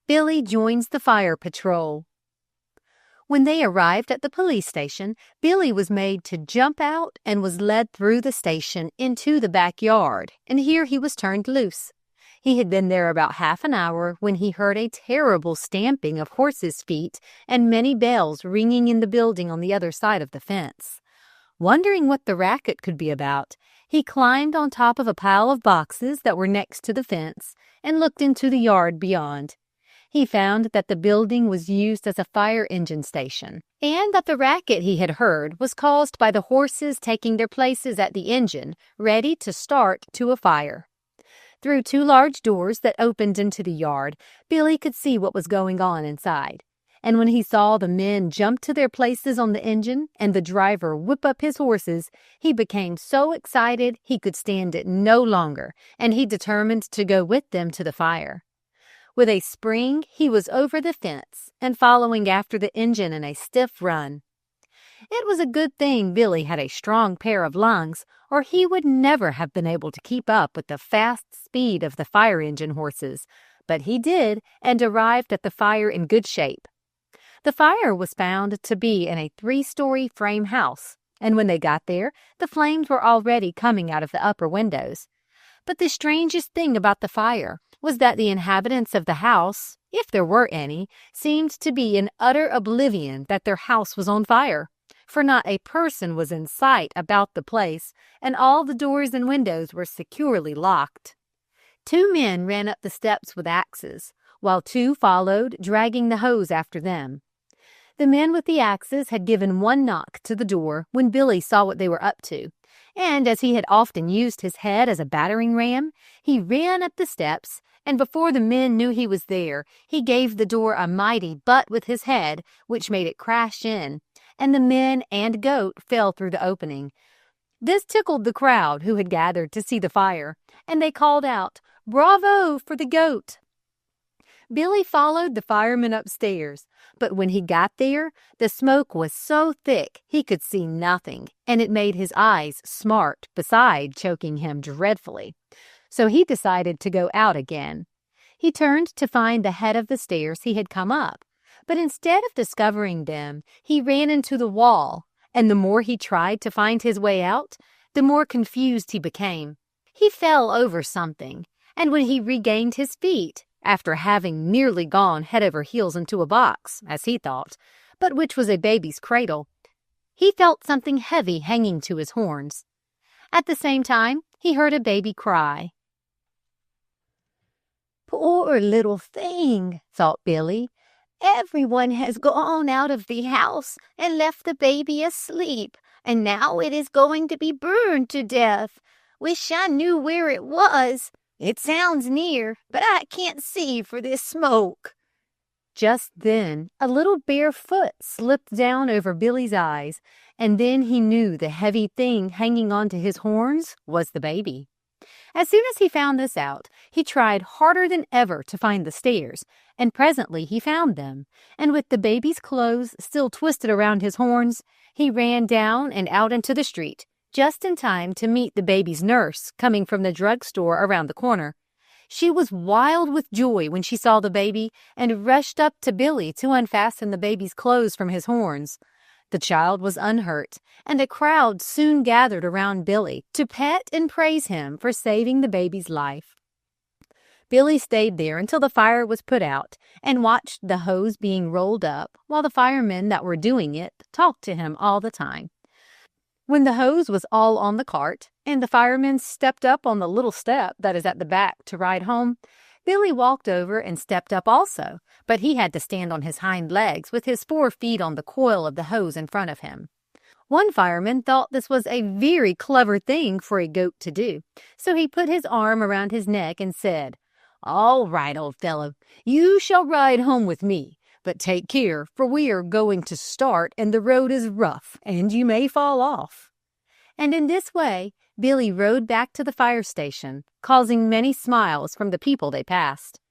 Billy joins the fire patrol. When they arrived at the police station, Billy was made to jump out and was led through the station into the backyard, and here he was turned loose. He had been there about half an hour when he heard a terrible stamping of horses' feet and many bells ringing in the building on the other side of the fence. Wondering what the racket could be about, he climbed on top of a pile of boxes that were next to the fence and looked into the yard beyond. He found that the building was used as a fire engine station, and that the racket he had heard was caused by the horses taking their places at the engine, ready to start to a fire. Through 2 large doors that opened into the yard, Billy could see what was going on inside. And when he saw the men jump to their places on the engine and the driver whip up his horses, he became so excited he could stand it no longer, and he determined to go with them to the fire. With a spring, he was over the fence and following after the engine in a stiff run. It was a good thing Billy had a strong pair of lungs, or he would never have been able to keep up with the fast speed of the fire engine horses. But he did, and arrived at the fire in good shape. The fire was found to be in a 3-story frame house, and when they got there, the flames were already coming out of the upper windows. But the strangest thing about the fire was that the inhabitants of the house, if there were any, seemed to be in utter oblivion that their house was on fire, for not a person was in sight about the place, and all the doors and windows were securely locked. 2 men ran up the steps with axes, while 2 followed, dragging the hose after them. The men with the axes had given 1 knock to the door when Billy saw what they were up to, and as he had often used his head as a battering ram, he ran up the steps, and before the men knew he was there, he gave the door a mighty butt with his head, which made it crash in, and the men and goat fell through the opening. This tickled the crowd who had gathered to see the fire, and they called out, "Bravo for the goat!" Billy followed the firemen upstairs, but when he got there, the smoke was so thick he could see nothing, and it made his eyes smart, beside choking him dreadfully. So he decided to go out again. He turned to find the head of the stairs he had come up, but instead of discovering them, he ran into the wall, and the more he tried to find his way out, the more confused he became. He fell over something, and when he regained his feet, after having nearly gone head over heels into a box, as he thought, but which was a baby's cradle, he felt something heavy hanging to his horns. At the same time, he heard a baby cry. "Poor little thing," thought Billy. "Everyone has gone out of the house and left the baby asleep, and now it is going to be burned to death. Wish I knew where it was. It sounds near, but I can't see for this smoke." Just then, a little bare foot slipped down over Billy's eyes, and then he knew the heavy thing hanging onto his horns was the baby. As soon as he found this out, he tried harder than ever to find the stairs, and presently he found them, and with the baby's clothes still twisted around his horns, he ran down and out into the street, just in time to meet the baby's nurse coming from the drugstore around the corner. She was wild with joy when she saw the baby and rushed up to Billy to unfasten the baby's clothes from his horns. The child was unhurt, and a crowd soon gathered around Billy to pet and praise him for saving the baby's life. Billy stayed there until the fire was put out and watched the hose being rolled up while the firemen that were doing it talked to him all the time. When the hose was all on the cart and the firemen stepped up on the little step that is at the back to ride home, Billy walked over and stepped up also, but he had to stand on his hind legs with his 4 feet on the coil of the hose in front of him. One fireman thought this was a very clever thing for a goat to do, so he put his arm around his neck and said, "All right, old fellow, you shall ride home with me, but take care, for we are going to start and the road is rough, and you may fall off." And in this way, Billy rode back to the fire station, causing many smiles from the people they passed.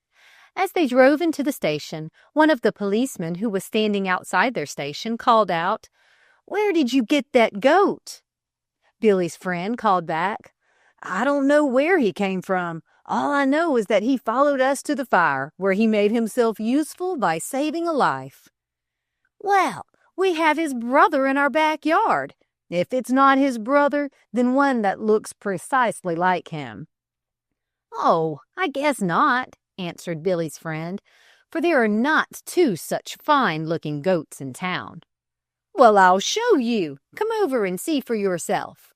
As they drove into the station, one of the policemen who was standing outside their station called out, "Where did you get that goat?" Billy's friend called back, "I don't know where he came from. All I know is that he followed us to the fire, where he made himself useful by saving a life." "Well, we have his brother in our backyard. If it's not his brother, then one that looks precisely like him." "Oh, I guess not," answered Billy's friend, "for there are not 2 such fine-looking goats in town." "Well, I'll show you. Come over and see for yourself."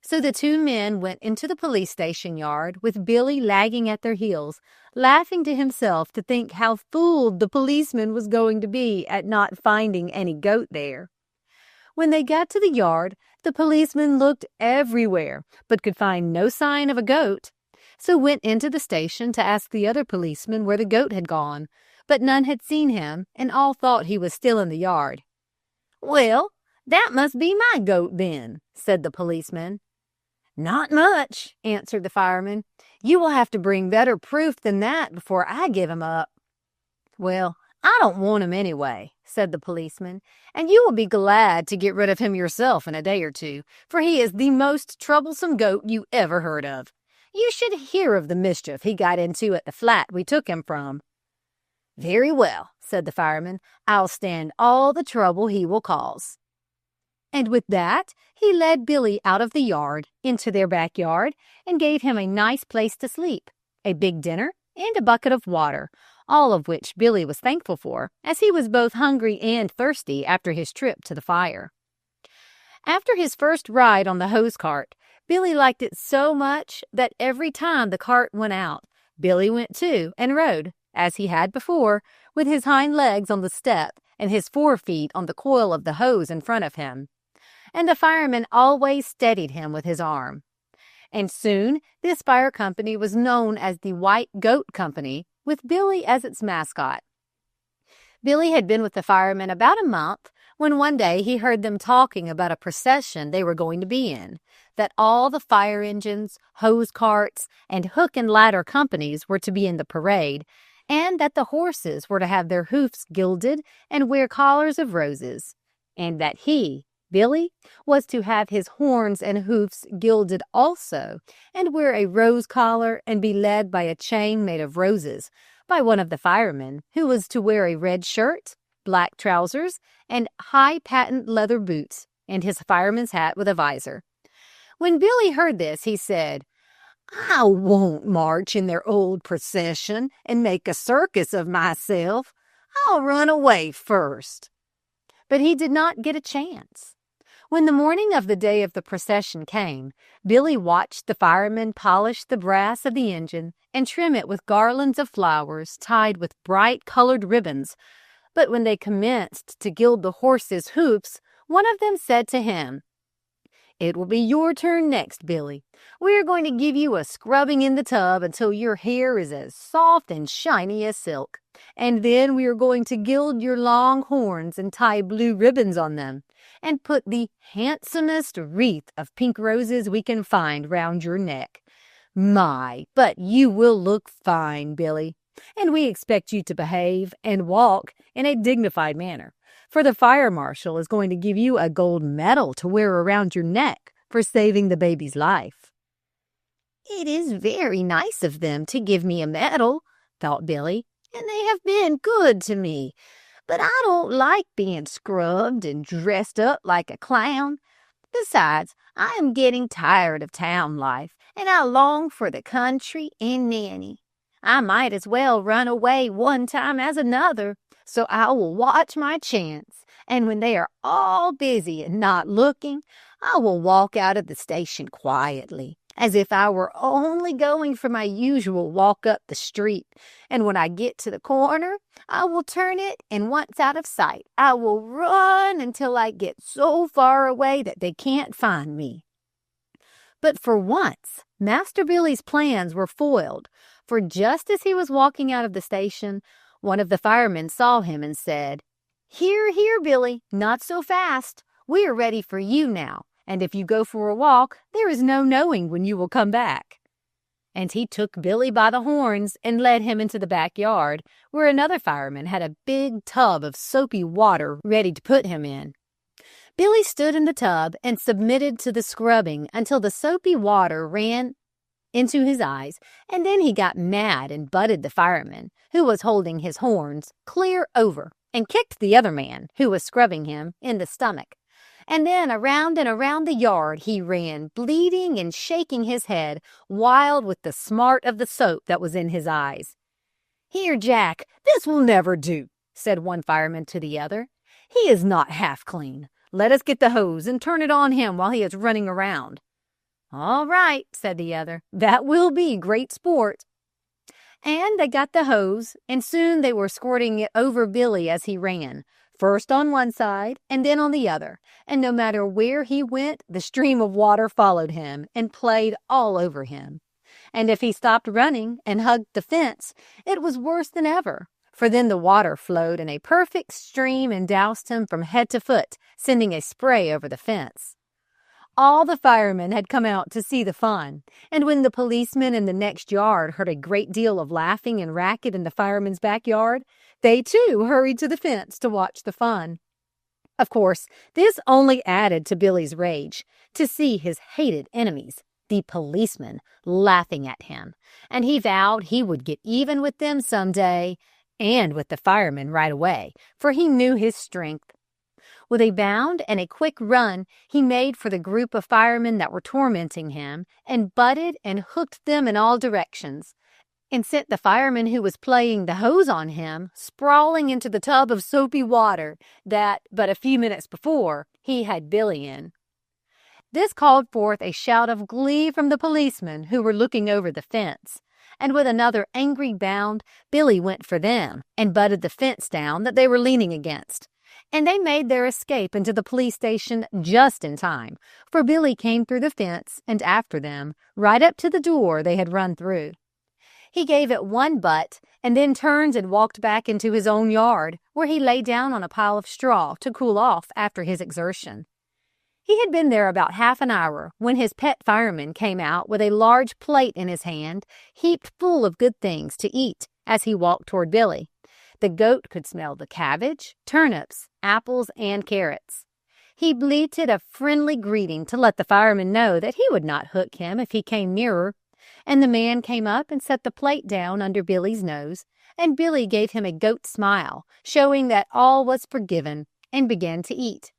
So the 2 men went into the police station yard with Billy lagging at their heels, laughing to himself to think how fooled the policeman was going to be at not finding any goat there. When they got to the yard, the policeman looked everywhere, but could find no sign of a goat, so went into the station to ask the other policeman where the goat had gone, but none had seen him, and all thought he was still in the yard. "Well, that must be my goat then," said the policeman. "Not much," answered the fireman. "You will have to bring better proof than that before I give him up." "Well, I don't want him anyway," said the policeman, "and you will be glad to get rid of him yourself in a day or 2, for he is the most troublesome goat you ever heard of. You should hear of the mischief he got into at the flat we took him from." "Very well," said the fireman. "I'll stand all the trouble he will cause." And with that, he led Billy out of the yard, into their backyard, and gave him a nice place to sleep, a big dinner, and a bucket of water, all of which Billy was thankful for, as he was both hungry and thirsty after his trip to the fire. After his first ride on the hose cart, Billy liked it so much that every time the cart went out, Billy went too and rode, as he had before, with his hind legs on the step and his 4 feet on the coil of the hose in front of him. and the fireman always steadied him with his arm. And soon this fire company was known as the White Goat Company, with Billy as its mascot. Billy had been with the firemen about a month when one day he heard them talking about a procession they were going to be in, that all the fire engines, hose carts, and hook and ladder companies were to be in the parade, and that the horses were to have their hoofs gilded and wear collars of roses, and that he, Billy, was to have his horns and hoofs gilded also, and wear a rose collar and be led by a chain made of roses, by one of the firemen, who was to wear a red shirt, black trousers, and high patent leather boots, and his fireman's hat with a visor. When Billy heard this, he said, "I won't march in their old procession and make a circus of myself. I'll run away first." But he did not get a chance. When the morning of the day of the procession came, Billy watched the firemen polish the brass of the engine and trim it with garlands of flowers tied with bright-colored ribbons. But when they commenced to gild the horses' hoofs, one of them said to him, "It will be your turn next, Billy. We are going to give you a scrubbing in the tub until your hair is as soft and shiny as silk. And then we are going to gild your long horns and tie blue ribbons on them, and put the handsomest wreath of pink roses we can find round your neck. My, but you will look fine, Billy, and we expect you to behave and walk in a dignified manner, for the fire marshal is going to give you a gold medal to wear around your neck for saving the baby's life." "It is very nice of them to give me a medal," thought Billy, "and they have been good to me. But I don't like being scrubbed and dressed up like a clown. Besides, I am getting tired of town life, and I long for the country and Nanny. I might as well run away one time as another, so I will watch my chance, and when they are all busy and not looking, I will walk out of the station quietly, as if I were only going for my usual walk up the street, and when I get to the corner, I will turn it, and once out of sight, I will run until I get so far away that they can't find me." But for once, Master Billy's plans were foiled, for just as he was walking out of the station, one of the firemen saw him and said, "Here, here, Billy, not so fast. We are ready for you now, and if you go for a walk, there is no knowing when you will come back." And he took Billy by the horns and led him into the backyard, where another fireman had a big tub of soapy water ready to put him in. Billy stood in the tub and submitted to the scrubbing until the soapy water ran into his eyes, and then he got mad and butted the fireman, who was holding his horns, clear over, and kicked the other man, who was scrubbing him, in the stomach. And then around and around the yard he ran, bleeding and shaking his head, wild with the smart of the soap that was in his eyes. "Here, Jack, this will never do," said one fireman to the other. "He is not half clean. Let us get the hose and turn it on him while he is running around." "All right," said the other. "That will be great sport." And they got the hose, and soon they were squirting it over Billy as he ran, first on one side and then on the other, and no matter where he went, the stream of water followed him and played all over him. And if he stopped running and hugged the fence, it was worse than ever, for then the water flowed in a perfect stream and doused him from head to foot, sending a spray over the fence. All the firemen had come out to see the fun, and when the policemen in the next yard heard a great deal of laughing and racket in the firemen's backyard, they too hurried to the fence to watch the fun. Of course, this only added to Billy's rage, to see his hated enemies, the policemen, laughing at him, and he vowed he would get even with them some day, and with the firemen right away, for he knew his strength. With a bound and a quick run, he made for the group of firemen that were tormenting him, and butted and hooked them in all directions, and sent the fireman who was playing the hose on him sprawling into the tub of soapy water that, but a few minutes before, he had Billy in. This called forth a shout of glee from the policemen who were looking over the fence, and with another angry bound, Billy went for them and butted the fence down that they were leaning against. and they made their escape into the police station just in time, for Billy came through the fence and after them, right up to the door they had run through. He gave it one butt and then turned and walked back into his own yard, where he lay down on a pile of straw to cool off after his exertion. He had been there about half an hour when his pet fireman came out with a large plate in his hand, heaped full of good things to eat as he walked toward Billy. The goat could smell the cabbage, turnips, apples, and carrots. He bleated a friendly greeting to let the fireman know that he would not hook him if he came nearer, and the man came up and set the plate down under Billy's nose, and Billy gave him a goat smile, showing that all was forgiven, and began to eat.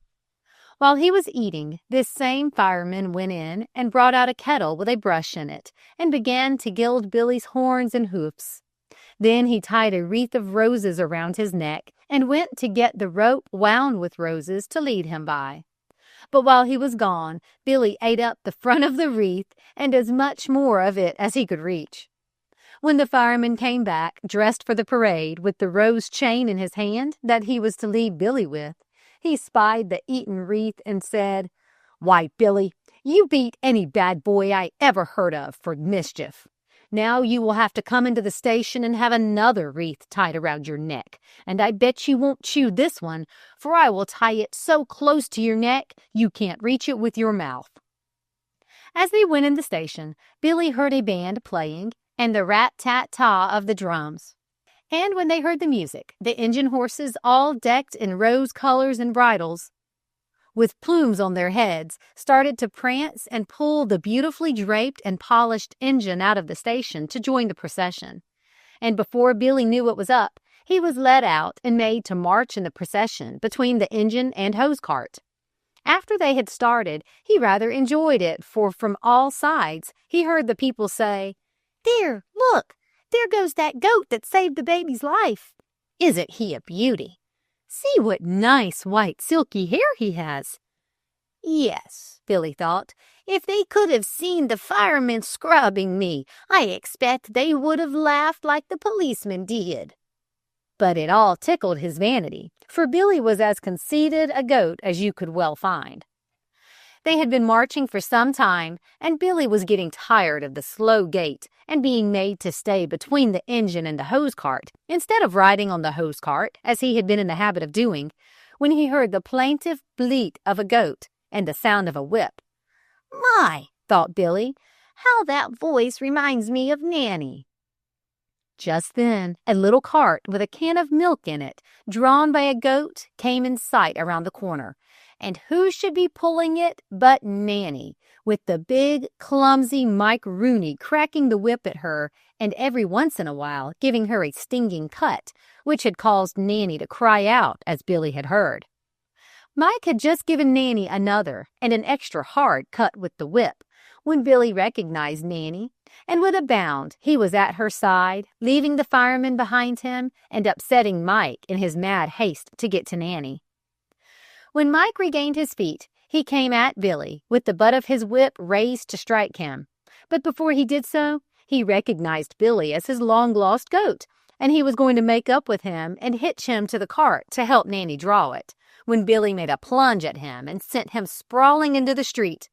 While he was eating, this same fireman went in and brought out a kettle with a brush in it, and began to gild Billy's horns and hoofs. Then he tied a wreath of roses around his neck and went to get the rope wound with roses to lead him by. But while he was gone, Billy ate up the front of the wreath and as much more of it as he could reach. When the fireman came back, dressed for the parade, with the rose chain in his hand that he was to leave Billy with, he spied the eaten wreath and said, "Why, Billy, you beat any bad boy I ever heard of for mischief. Now you will have to come into the station and have another wreath tied around your neck, and I bet you won't chew this one, for I will tie it so close to your neck you can't reach it with your mouth." As they went in the station, Billy heard a band playing and the rat-tat-ta of the drums. And when they heard the music, the engine horses, all decked in rose colors and bridles, with plumes on their heads, started to prance and pull the beautifully draped and polished engine out of the station to join the procession. And before Billy knew what was up, he was led out and made to march in the procession between the engine and hose cart. After they had started, he rather enjoyed it, for from all sides he heard the people say, "There, look! There goes that goat that saved the baby's life. Isn't he a beauty? See what nice white silky hair he has." Yes, Billy thought, if they could have seen the firemen scrubbing me, I expect they would have laughed like the policeman did. But it all tickled his vanity, for Billy was as conceited a goat as you could well find. They had been marching for some time, and Billy was getting tired of the slow gait and being made to stay between the engine and the hose cart, instead of riding on the hose cart, as he had been in the habit of doing, when he heard the plaintive bleat of a goat and the sound of a whip. "My," thought Billy, "how that voice reminds me of Nanny." Just then, a little cart with a can of milk in it, drawn by a goat, came in sight around the corner. And who should be pulling it but Nanny, with the big, clumsy Mike Rooney cracking the whip at her and every once in a while giving her a stinging cut, which had caused Nanny to cry out, as Billy had heard. Mike had just given Nanny another and an extra hard cut with the whip, when Billy recognized Nanny, and with a bound he was at her side, leaving the fireman behind him and upsetting Mike in his mad haste to get to Nanny. When Mike regained his feet, he came at Billy with the butt of his whip raised to strike him. But before he did so, he recognized Billy as his long-lost goat, and he was going to make up with him and hitch him to the cart to help Nanny draw it, when Billy made a plunge at him and sent him sprawling into the street.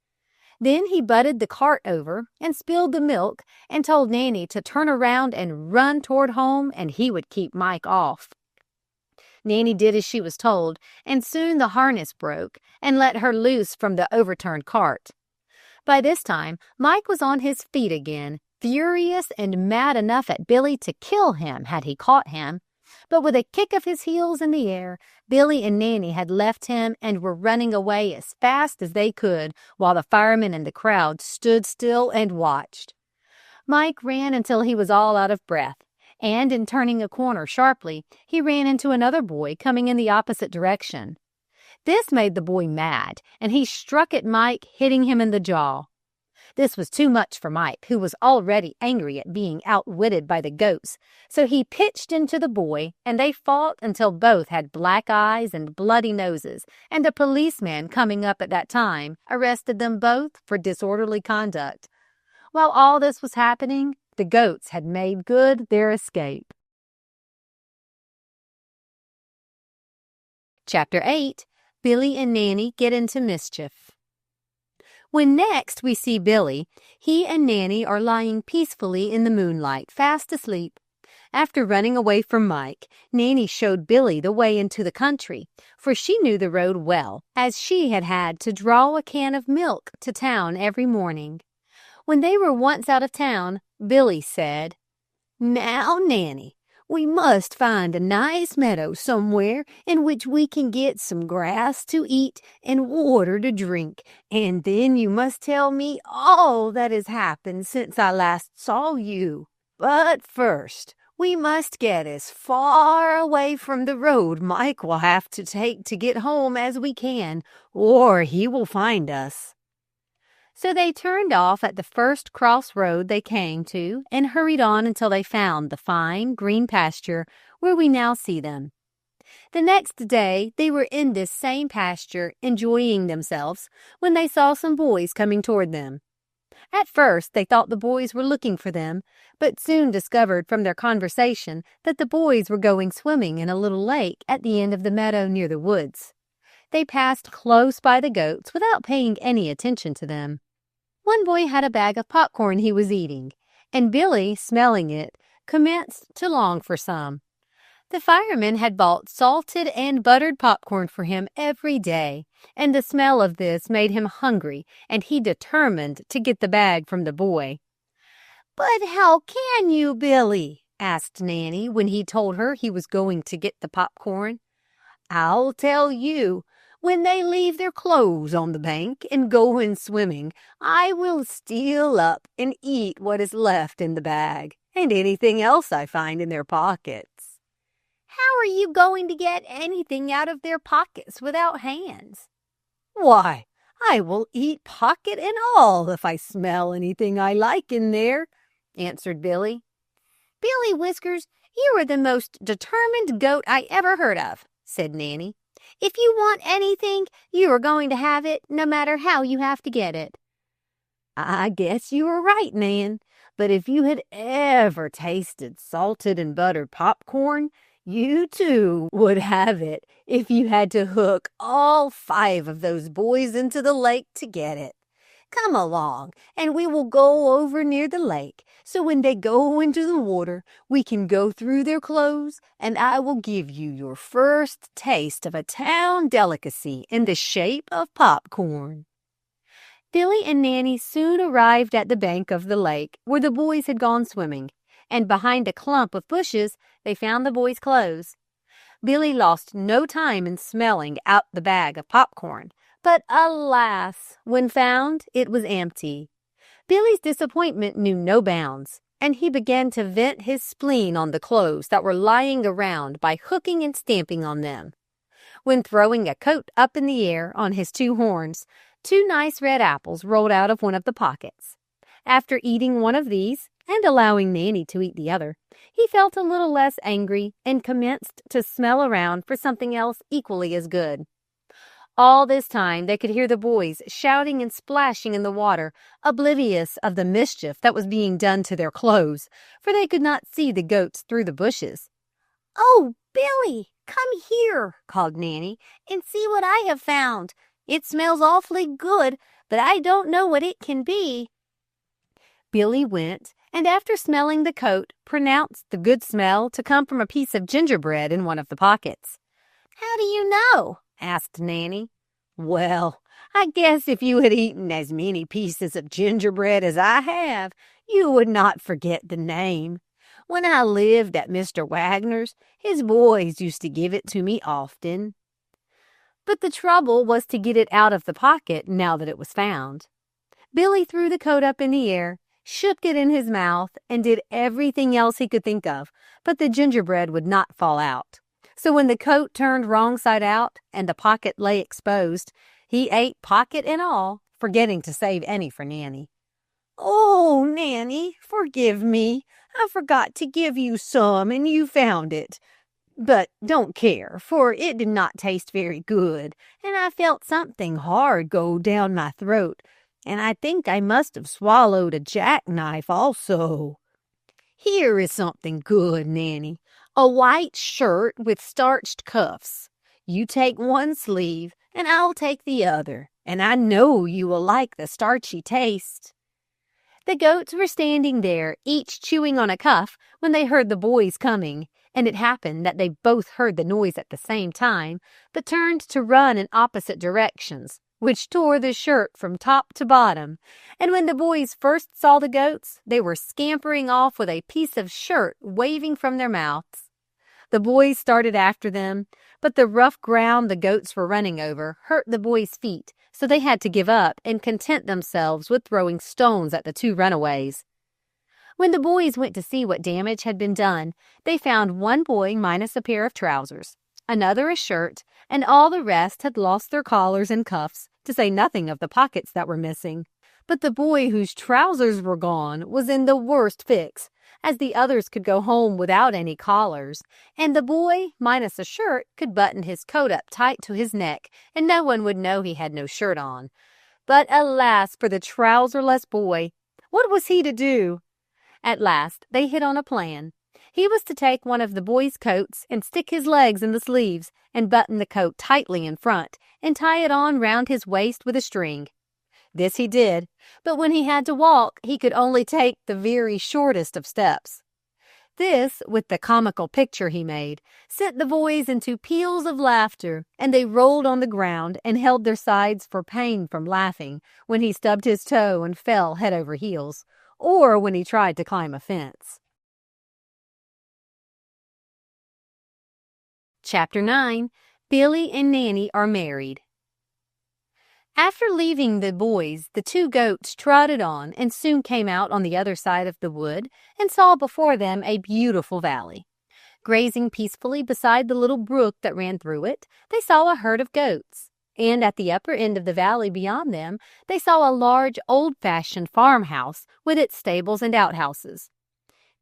Then he butted the cart over and spilled the milk and told Nanny to turn around and run toward home, and he would keep Mike off. Nanny did as she was told, and soon the harness broke and let her loose from the overturned cart. By this time, Mike was on his feet again, furious and mad enough at Billy to kill him had he caught him. But with a kick of his heels in the air, Billy and Nanny had left him and were running away as fast as they could, while the firemen and the crowd stood still and watched. Mike ran until he was all out of breath, and in turning a corner sharply, he ran into another boy coming in the opposite direction. This made the boy mad, and he struck at Mike, hitting him in the jaw. This was too much for Mike, who was already angry at being outwitted by the goats, so he pitched into the boy, and they fought until both had black eyes and bloody noses, and a policeman coming up at that time arrested them both for disorderly conduct. While all this was happening, the goats had made good their escape. Chapter 8, Billy and Nanny Get into Mischief. When next we see Billy, he and Nanny are lying peacefully in the moonlight, fast asleep. After running away from Mike, Nanny showed Billy the way into the country, for she knew the road well, as she had had to draw a can of milk to town every morning. When they were once out of town, Billy said, "Now, Nanny, we must find a nice meadow somewhere in which we can get some grass to eat and water to drink, and then you must tell me all that has happened since I last saw you. But first, we must get as far away from the road Mike will have to take to get home as we can, or he will find us." So they turned off at the first crossroad they came to and hurried on until they found the fine, green pasture where we now see them. The next day they were in this same pasture, enjoying themselves, when they saw some boys coming toward them. At first they thought the boys were looking for them, but soon discovered from their conversation that the boys were going swimming in a little lake at the end of the meadow near the woods. They passed close by the goats without paying any attention to them. One boy had a bag of popcorn he was eating, and Billy, smelling it, commenced to long for some. The fireman had bought salted and buttered popcorn for him every day, and the smell of this made him hungry, and he determined to get the bag from the boy. "But how can you, Billy?" asked Nanny when he told her he was going to get the popcorn. "I'll tell you. When they leave their clothes on the bank and go in swimming, I will steal up and eat what is left in the bag, and anything else I find in their pockets." "How are you going to get anything out of their pockets without hands?" "Why, I will eat pocket and all if I smell anything I like in there," answered Billy. "Billy Whiskers, you are the most determined goat I ever heard of," said Nanny. "If you want anything, you are going to have it, no matter how you have to get it." "I guess you are right, Nan. But if you had ever tasted salted and buttered popcorn, you too would have it if you had to hook all 5 of those boys into the lake to get it. Come along, and we will go over near the lake, so when they go into the water, we can go through their clothes, and I will give you your first taste of a town delicacy in the shape of popcorn." Billy and Nanny soon arrived at the bank of the lake where the boys had gone swimming, and behind a clump of bushes they found the boys' clothes. Billy lost no time in smelling out the bag of popcorn, but alas, when found, it was empty. Billy's disappointment knew no bounds, and he began to vent his spleen on the clothes that were lying around by hooking and stamping on them. When throwing a coat up in the air on his 2 horns, 2 nice red apples rolled out of one of the pockets. After eating one of these, and allowing Nanny to eat the other, he felt a little less angry and commenced to smell around for something else equally as good. All this time they could hear the boys shouting and splashing in the water, oblivious of the mischief that was being done to their clothes, for they could not see the goats through the bushes. "Oh, Billy, come here," called Nanny, "and see what I have found. It smells awfully good, but I don't know what it can be." Billy went, and after smelling the coat, pronounced the good smell to come from a piece of gingerbread in one of the pockets. "How do you know?" asked Nanny. "Well, I guess if you had eaten as many pieces of gingerbread as I have, you would not forget the name. When I lived at Mr. Wagner's, his boys used to give it to me often." But the trouble was to get it out of the pocket now that it was found. Billy threw the coat up in the air, shook it in his mouth, and did everything else he could think of, but the gingerbread would not fall out. So when the coat turned wrong side out and the pocket lay exposed, he ate pocket and all, forgetting to save any for Nanny. "Oh, Nanny, forgive me. I forgot to give you some and you found it. But don't care, for it did not taste very good, and I felt something hard go down my throat, and I think I must have swallowed a jackknife also. Here is something good, Nanny. A white shirt with starched cuffs. You take one sleeve, and I'll take the other, and I know you will like the starchy taste." The goats were standing there, each chewing on a cuff, when they heard the boys coming, and it happened that they both heard the noise at the same time, but turned to run in opposite directions, which tore the shirt from top to bottom. And when the boys first saw the goats, they were scampering off with a piece of shirt waving from their mouths. The boys started after them, but the rough ground the goats were running over hurt the boys' feet, so they had to give up and content themselves with throwing stones at the two runaways. When the boys went to see what damage had been done, they found one boy minus a pair of trousers, another a shirt, and all the rest had lost their collars and cuffs, to say nothing of the pockets that were missing. But the boy whose trousers were gone was in the worst fix, as the others could go home without any collars, and the boy minus a shirt could button his coat up tight to his neck, and no one would know he had no shirt on. But alas for the trouserless boy! What was he to do? At last they hit on a plan. He was to take one of the boys' coats and stick his legs in the sleeves and button the coat tightly in front and tie it on round his waist with a string. This he did, but when he had to walk, he could only take the very shortest of steps. This, with the comical picture he made, sent the boys into peals of laughter, and they rolled on the ground and held their sides for pain from laughing when he stubbed his toe and fell head over heels, or when he tried to climb a fence. Chapter 9. Billy and Nanny Are Married. After leaving the boys, the two goats trotted on and soon came out on the other side of the wood and saw before them a beautiful valley. Grazing peacefully beside the little brook that ran through it, they saw a herd of goats, and at the upper end of the valley beyond them, they saw a large, old-fashioned farmhouse with its stables and outhouses.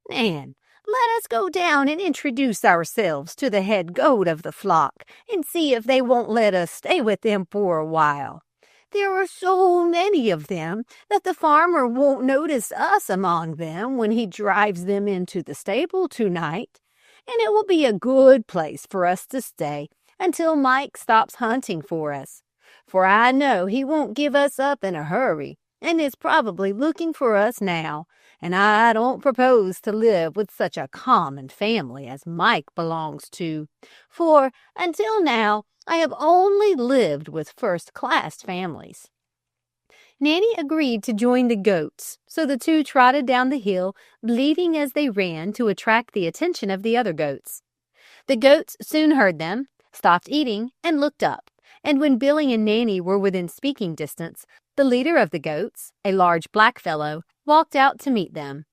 "Nan, let us go down and introduce ourselves to the head goat of the flock and see if they won't let us stay with them for a while. There are so many of them that the farmer won't notice us among them when he drives them into the stable tonight, and it will be a good place for us to stay until Mike stops hunting for us, for I know he won't give us up in a hurry and is probably looking for us now, and I don't propose to live with such a common family as Mike belongs to, for until now I have only lived with first-class families." Nanny agreed to join the goats, so the two trotted down the hill, bleating as they ran to attract the attention of the other goats. The goats soon heard them, stopped eating, and looked up, and when Billy and Nanny were within speaking distance, the leader of the goats, a large black fellow, walked out to meet them.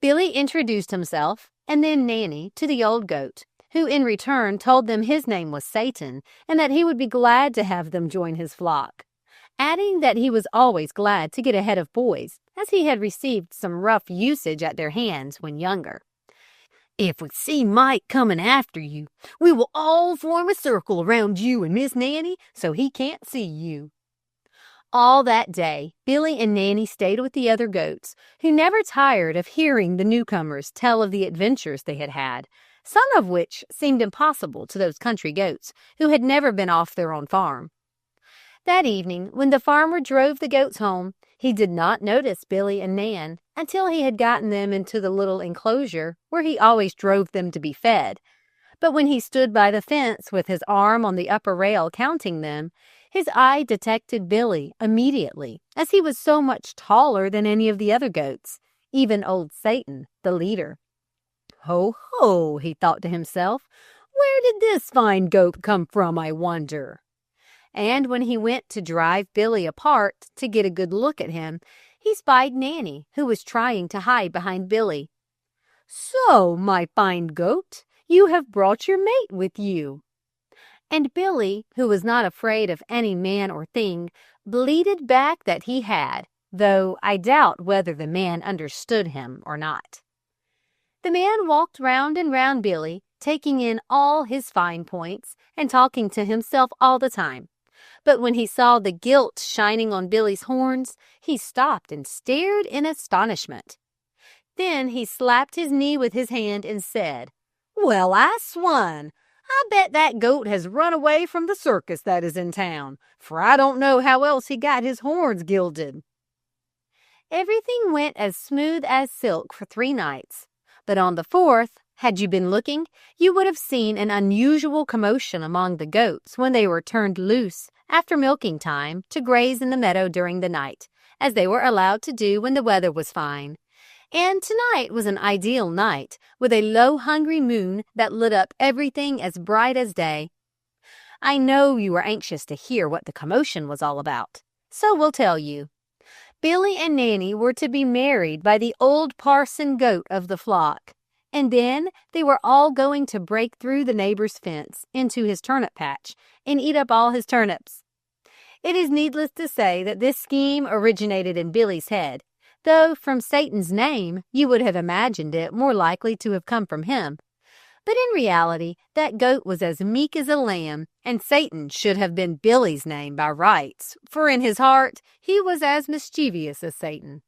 Billy introduced himself, and then Nanny, to the old goat, who in return told them his name was Satan and that he would be glad to have them join his flock, adding that he was always glad to get ahead of boys, as he had received some rough usage at their hands when younger. "If we see Mike coming after you, we will all form a circle around you and Miss Nanny so he can't see you." All that day, Billy and Nanny stayed with the other goats, who never tired of hearing the newcomers tell of the adventures they had had, some of which seemed impossible to those country goats who had never been off their own farm. That evening, when the farmer drove the goats home, he did not notice Billy and Nan until he had gotten them into the little enclosure where he always drove them to be fed. But when he stood by the fence with his arm on the upper rail counting them, his eye detected Billy immediately, as he was so much taller than any of the other goats, even old Satan, the leader. "Ho, ho," he thought to himself, "where did this fine goat come from, I wonder?" And when he went to drive Billy apart to get a good look at him, he spied Nanny, who was trying to hide behind Billy. "So, my fine goat, you have brought your mate with you." And Billy, who was not afraid of any man or thing, bleated back that he had, though I doubt whether the man understood him or not. The man walked round and round Billy, taking in all his fine points and talking to himself all the time. But when he saw the gilt shining on Billy's horns, he stopped and stared in astonishment. Then he slapped his knee with his hand and said, "Well, I swan! I bet that goat has run away from the circus that is in town, for I don't know how else he got his horns gilded." Everything went as smooth as silk for 3 nights, but on the 4th, had you been looking, you would have seen an unusual commotion among the goats when they were turned loose after milking time to graze in the meadow during the night, as they were allowed to do when the weather was fine. And tonight was an ideal night, with a low, hungry moon that lit up everything as bright as day. I know you are anxious to hear what the commotion was all about, so we'll tell you. Billy and Nanny were to be married by the old parson goat of the flock, and then they were all going to break through the neighbor's fence into his turnip patch and eat up all his turnips. It is needless to say that this scheme originated in Billy's head, though from Satan's name you would have imagined it more likely to have come from him. But in reality, that goat was as meek as a lamb, and Satan should have been Billy's name by rights, for in his heart he was as mischievous as Satan.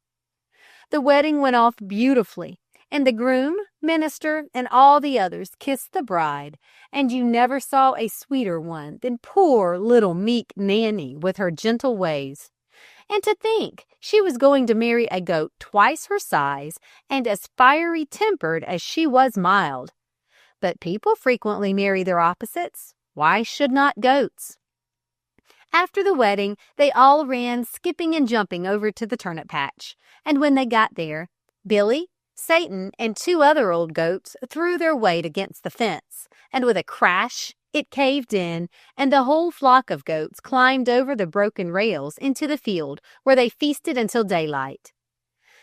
The wedding went off beautifully, and the groom, minister, and all the others kissed the bride, and you never saw a sweeter one than poor little meek Nanny with her gentle ways. And to think she was going to marry a goat twice her size and as fiery-tempered as she was mild. But people frequently marry their opposites. Why should not goats? After the wedding, they all ran skipping and jumping over to the turnip patch, and when they got there, Billy, Satan, and 2 other old goats threw their weight against the fence, and with a crash, it caved in, and the whole flock of goats climbed over the broken rails into the field, where they feasted until daylight.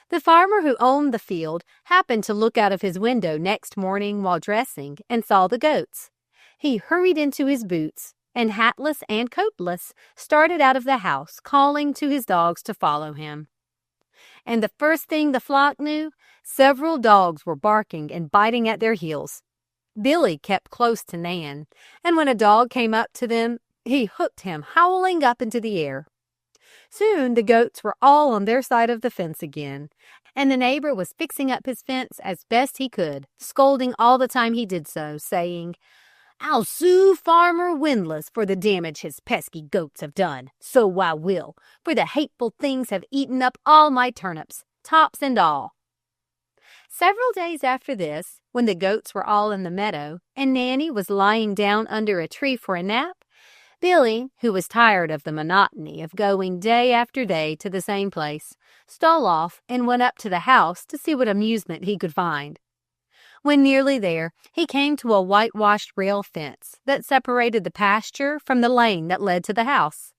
The farmer who owned the field happened to look out of his window next morning while dressing and saw the goats. He hurried into his boots and, hatless and coatless, started out of the house, calling to his dogs to follow him. And the first thing the flock knew, several dogs were barking and biting at their heels. Billy kept close to Nan, and when a dog came up to them, he hooked him howling up into the air. Soon the goats were all on their side of the fence again, and the neighbor was fixing up his fence as best he could, scolding all the time he did so, saying, "I'll sue Farmer Windlass for the damage his pesky goats have done. So I will, for the hateful things have eaten up all my turnips, tops and all." Several days after this, when the goats were all in the meadow, and Nanny was lying down under a tree for a nap, Billy, who was tired of the monotony of going day after day to the same place, stole off and went up to the house to see what amusement he could find. When nearly there, he came to a whitewashed rail fence that separated the pasture from the lane that led to the house.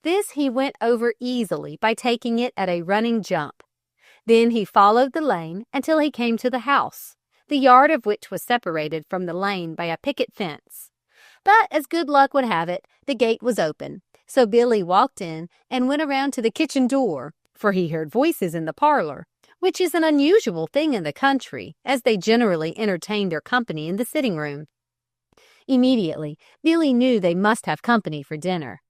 This he went over easily by taking it at a running jump. Then he followed the lane until he came to the house, the yard of which was separated from the lane by a picket fence. But as good luck would have it, the gate was open, so Billy walked in and went around to the kitchen door, for he heard voices in the parlor, which is an unusual thing in the country, as they generally entertained their company in the sitting room. Immediately, Billy knew they must have company for dinner.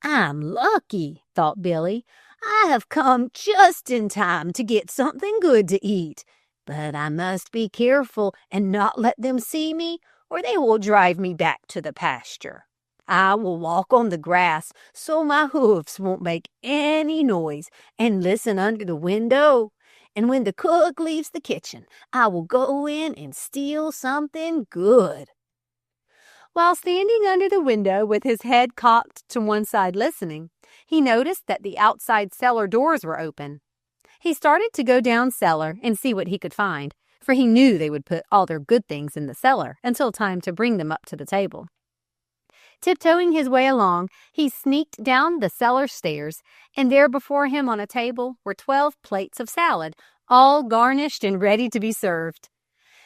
"I'm lucky," thought Billy. "I have come just in time to get something good to eat. But I must be careful and not let them see me, or they will drive me back to the pasture. I will walk on the grass so my hoofs won't make any noise, and listen under the window. And when the cook leaves the kitchen, I will go in and steal something good." While standing under the window with his head cocked to one side listening, he noticed that the outside cellar doors were open. He started to go down cellar and see what he could find, for he knew they would put all their good things in the cellar until time to bring them up to the table. Tiptoeing his way along, he sneaked down the cellar stairs, and there before him on a table were 12 plates of salad, all garnished and ready to be served.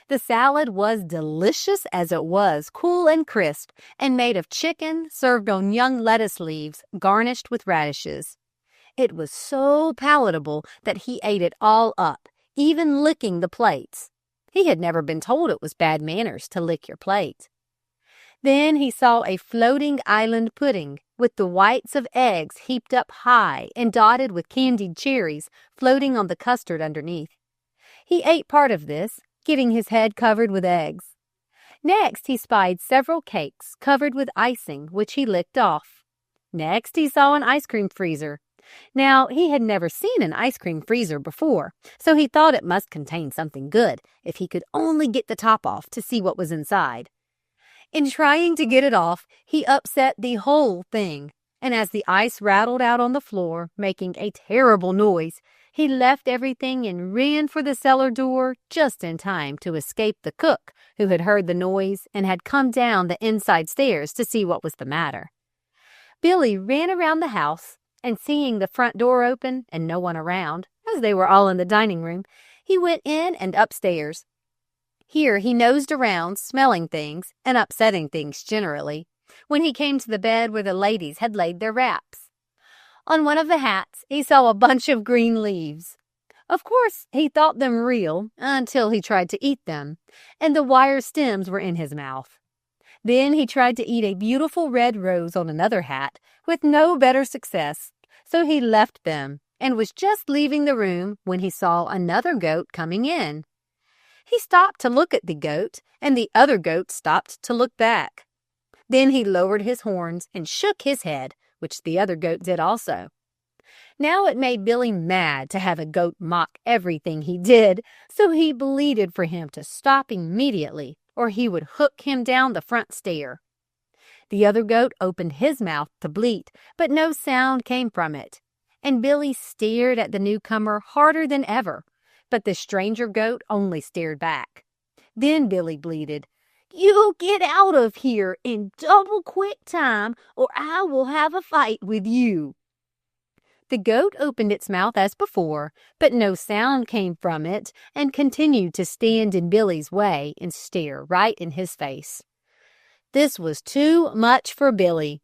The salad was delicious as it was cool and crisp, and made of chicken served on young lettuce leaves garnished with radishes. It was so palatable that he ate it all up, even licking the plates. He had never been told it was bad manners to lick your plate. Then he saw a floating island pudding with the whites of eggs heaped up high and dotted with candied cherries floating on the custard underneath. He ate part of this, getting his head covered with eggs. Next, he spied several cakes covered with icing, which he licked off. Next, he saw an ice cream freezer. Now, he had never seen an ice cream freezer before, so he thought it must contain something good if he could only get the top off to see what was inside. In trying to get it off, he upset the whole thing, and as the ice rattled out on the floor, making a terrible noise, he left everything and ran for the cellar door just in time to escape the cook, who had heard the noise and had come down the inside stairs to see what was the matter. Billy ran around the house, and seeing the front door open and no one around, as they were all in the dining room, he went in and upstairs. Here he nosed around, smelling things and upsetting things generally, when he came to the bed where the ladies had laid their wraps. On one of the hats he saw a bunch of green leaves. Of course, he thought them real until he tried to eat them, and the wire stems were in his mouth. Then he tried to eat a beautiful red rose on another hat with no better success, so he left them and was just leaving the room when he saw another goat coming in. He stopped to look at the goat, and the other goat stopped to look back. Then he lowered his horns and shook his head, which the other goat did also. Now it made Billy mad to have a goat mock everything he did, so he bleated for him to stop immediately, or he would hook him down the front stair. The other goat opened his mouth to bleat, but no sound came from it, and Billy stared at the newcomer harder than ever, but the stranger goat only stared back. Then Billy bleated, "You get out of here in double quick time, or I will have a fight with you." The goat opened its mouth as before, but no sound came from it, and continued to stand in Billy's way and stare right in his face. This was too much for Billy.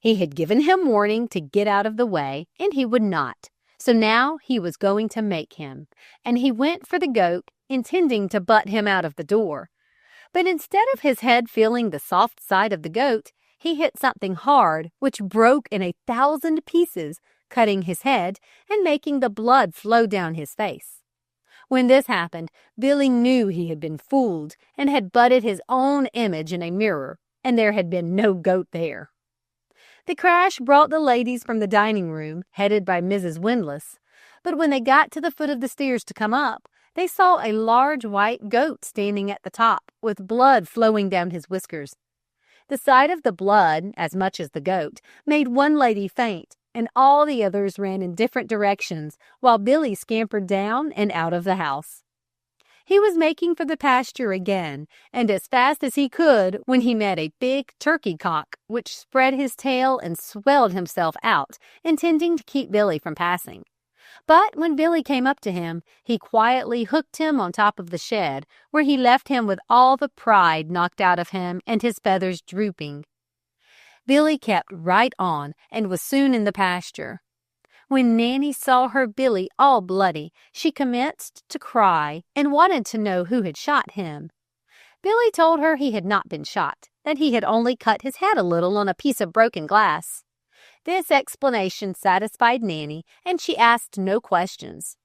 He had given him warning to get out of the way, and he would not. So now he was going to make him, and he went for the goat, intending to butt him out of the door. But instead of his head feeling the soft side of the goat, he hit something hard, which broke in 1,000 pieces, cutting his head and making the blood flow down his face. When this happened, Billy knew he had been fooled and had butted his own image in a mirror, and there had been no goat there. The crash brought the ladies from the dining room, headed by Mrs. Windlass, but when they got to the foot of the stairs to come up, they saw a large white goat standing at the top, with blood flowing down his whiskers. The sight of the blood, as much as the goat, made one lady faint, and all the others ran in different directions, while Billy scampered down and out of the house. He was making for the pasture again, and as fast as he could, when he met a big turkey cock, which spread his tail and swelled himself out, intending to keep Billy from passing. But when Billy came up to him, he quietly hooked him on top of the shed, where he left him with all the pride knocked out of him and his feathers drooping. Billy kept right on and was soon in the pasture. When Nanny saw her Billy all bloody, she commenced to cry and wanted to know who had shot him. Billy told her he had not been shot, that he had only cut his head a little on a piece of broken glass. This explanation satisfied Nanny, and she asked no questions.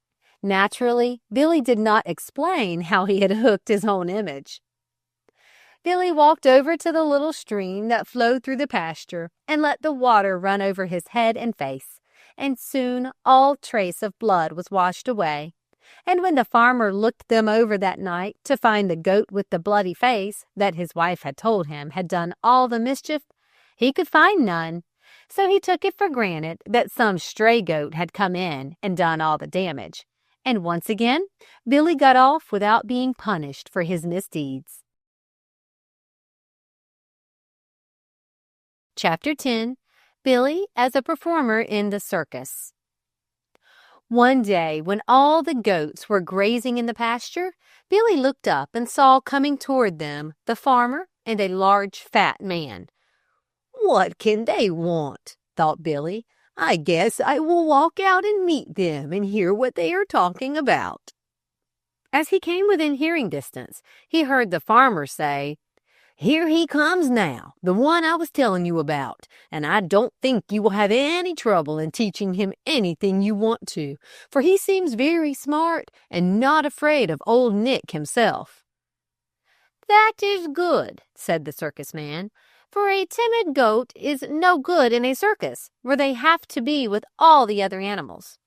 Naturally, Billy did not explain how he had hooked his own image. Billy walked over to the little stream that flowed through the pasture and let the water run over his head and face, and soon all trace of blood was washed away. And when the farmer looked them over that night to find the goat with the bloody face that his wife had told him had done all the mischief, he could find none. So he took it for granted that some stray goat had come in and done all the damage. And once again, Billy got off without being punished for his misdeeds. Chapter 10. Billy as a Performer in the Circus. One day, when all the goats were grazing in the pasture, Billy looked up and saw coming toward them the farmer and a large fat man. "What can they want?" thought Billy. "I guess I will walk out and meet them and hear what they are talking about." As he came within hearing distance, he heard the farmer say, "Here he comes now, the one I was telling you about, and I don't think you will have any trouble in teaching him anything you want to, for he seems very smart and not afraid of Old Nick himself." "That is good," said the circus man, "for a timid goat is no good in a circus, where they have to be with all the other animals."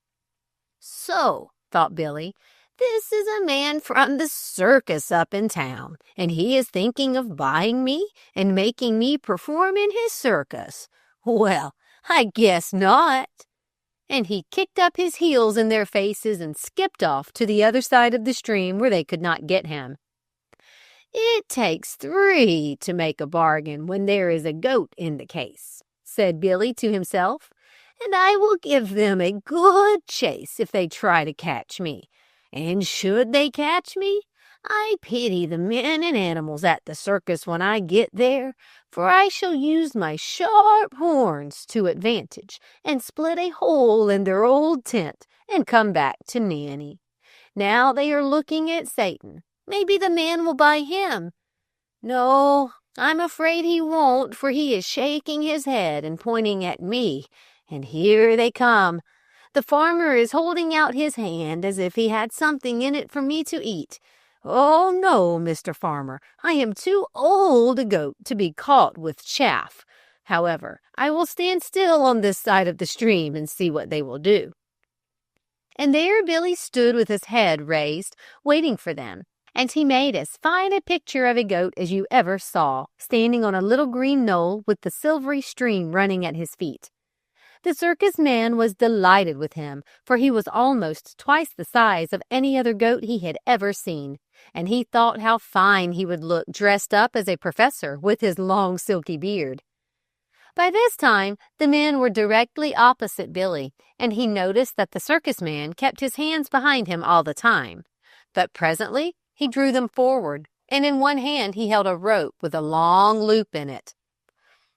"So," thought Billy, "this is a man from the circus up in town, and he is thinking of buying me and making me perform in his circus. Well, I guess not." And he kicked up his heels in their faces and skipped off to the other side of the stream where they could not get him. "It takes 3 to make a bargain when there is a goat in the case," said Billy to himself, "and I will give them a good chase if they try to catch me. And should they catch me, I pity the men and animals at the circus when I get there, for I shall use my sharp horns to advantage and split a hole in their old tent and come back to Nanny. Now they are looking at Satan. Maybe the man will buy him. No, I'm afraid he won't, for he is shaking his head and pointing at me, and here they come. The farmer is holding out his hand as if he had something in it for me to eat. Oh, no, Mr. Farmer, I am too old a goat to be caught with chaff. However, I will stand still on this side of the stream and see what they will do." And there Billy stood with his head raised, waiting for them. And he made as fine a picture of a goat as you ever saw, standing on a little green knoll with the silvery stream running at his feet. The circus man was delighted with him, for he was almost twice the size of any other goat he had ever seen, and he thought how fine he would look dressed up as a professor with his long silky beard. By this time, the men were directly opposite Billy, and he noticed that the circus man kept his hands behind him all the time. But presently, he drew them forward, and in one hand he held a rope with a long loop in it.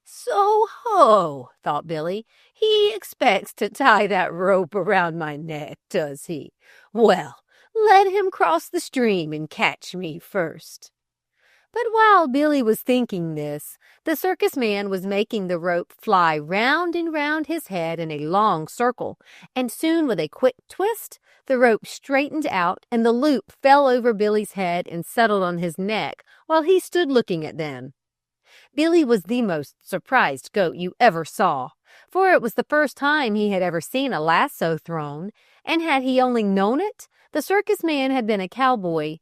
"So-ho," thought Billy, "he expects to tie that rope around my neck, does he? Well, let him cross the stream and catch me first." But while Billy was thinking this, the circus man was making the rope fly round and round his head in a long circle, and soon with a quick twist, the rope straightened out and the loop fell over Billy's head and settled on his neck while he stood looking at them. Billy was the most surprised goat you ever saw, for it was the first time he had ever seen a lasso thrown, and had he only known it, the circus man had been a cowboy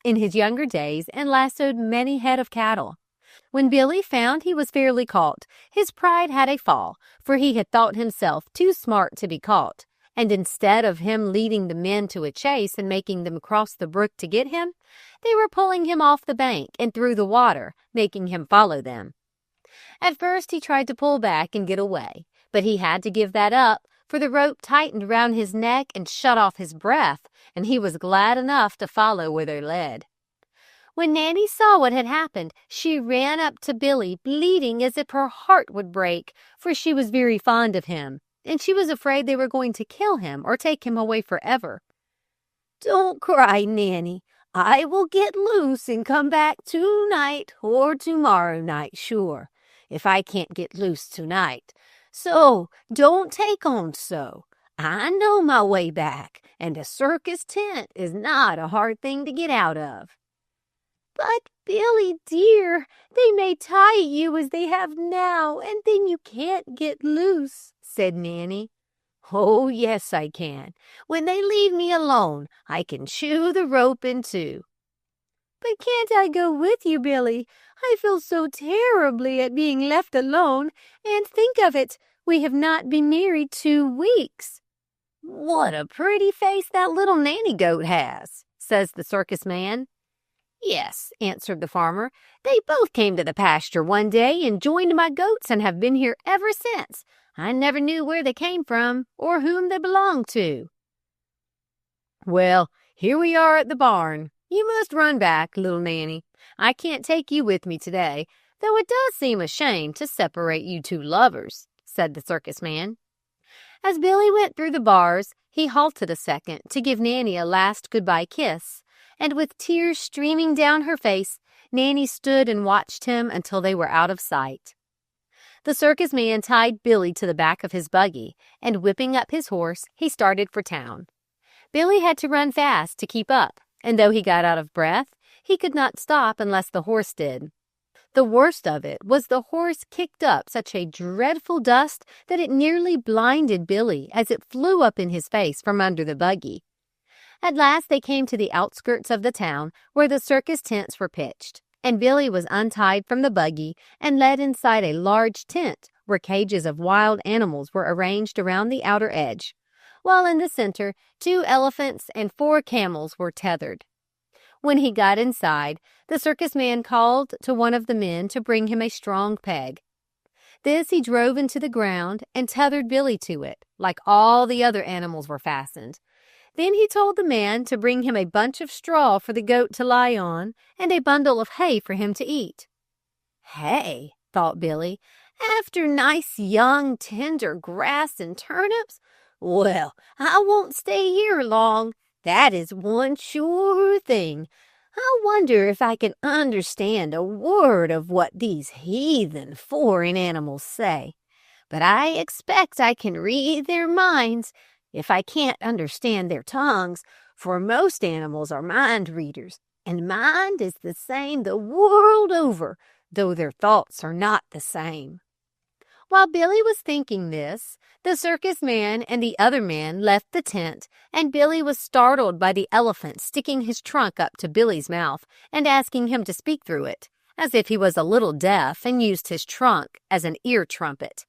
in his younger days and lassoed many head of cattle. When Billy found he was fairly caught, his pride had a fall, for he had thought himself too smart to be caught, and instead of him leading the men to a chase and making them cross the brook to get him, they were pulling him off the bank and through the water, making him follow them. At first he tried to pull back and get away, but he had to give that up, for the rope tightened round his neck and shut off his breath, and he was glad enough to follow where they led. When Nanny saw what had happened, she ran up to Billy, bleating as if her heart would break, for she was very fond of him, and she was afraid they were going to kill him or take him away forever. "Don't cry, Nanny. I will get loose and come back tonight or tomorrow night, sure, if I can't get loose tonight. So don't take on so. I know my way back, and a circus tent is not a hard thing to get out of." "But, Billy, dear, they may tie you as they have now, and then you can't get loose," said Nanny. "Oh, yes, I can. When they leave me alone, I can chew the rope in two." "But can't I go with you, Billy? I feel so terribly at being left alone, and think of it, we have not been married 2 weeks. "What a pretty face that little Nanny goat has," says the circus man. "Yes," answered the farmer, "they both came to the pasture one day and joined my goats and have been here ever since. I never knew where they came from or whom they belonged to." "Well, here we are at the barn. You must run back, little Nanny. I can't take you with me today, though it does seem a shame to separate you 2 lovers," said the circus man. As Billy went through the bars, he halted a second to give Nanny a last goodbye kiss, and with tears streaming down her face, Nanny stood and watched him until they were out of sight. The circus man tied Billy to the back of his buggy, and whipping up his horse, he started for town. Billy had to run fast to keep up, and though he got out of breath, He could not stop unless the horse did. The worst of it was the horse kicked up such a dreadful dust that it nearly blinded Billy as it flew up in his face from under the buggy. At last they came to the outskirts of the town where the circus tents were pitched, and Billy was untied from the buggy and led inside a large tent where cages of wild animals were arranged around the outer edge, while in the center 2 elephants and 4 camels were tethered. When he got inside, the circus man called to one of the men to bring him a strong peg. This he drove into the ground and tethered Billy to it, like all the other animals were fastened. Then he told the man to bring him a bunch of straw for the goat to lie on and a bundle of hay for him to eat. Hay, thought Billy, after nice young tender grass and turnips? Well, I won't stay here long. That is one sure thing. I wonder if I can understand a word of what these heathen foreign animals say. But I expect I can read their minds if I can't understand their tongues, for most animals are mind readers, and mind is the same the world over, though their thoughts are not the same. While Billy was thinking this, the circus man and the other man left the tent, and Billy was startled by the elephant sticking his trunk up to Billy's mouth and asking him to speak through it, as if he was a little deaf and used his trunk as an ear trumpet.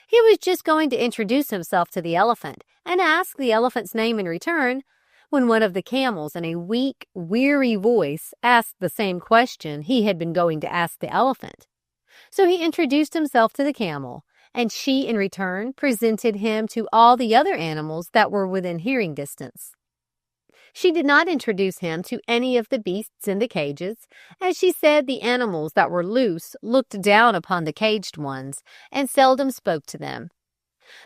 He was just going to introduce himself to the elephant and ask the elephant's name in return, when one of the camels in a weak, weary voice asked the same question he had been going to ask the elephant. So he introduced himself to the camel, and she in return presented him to all the other animals that were within hearing distance. She did not introduce him to any of the beasts in the cages, as she said the animals that were loose looked down upon the caged ones and seldom spoke to them.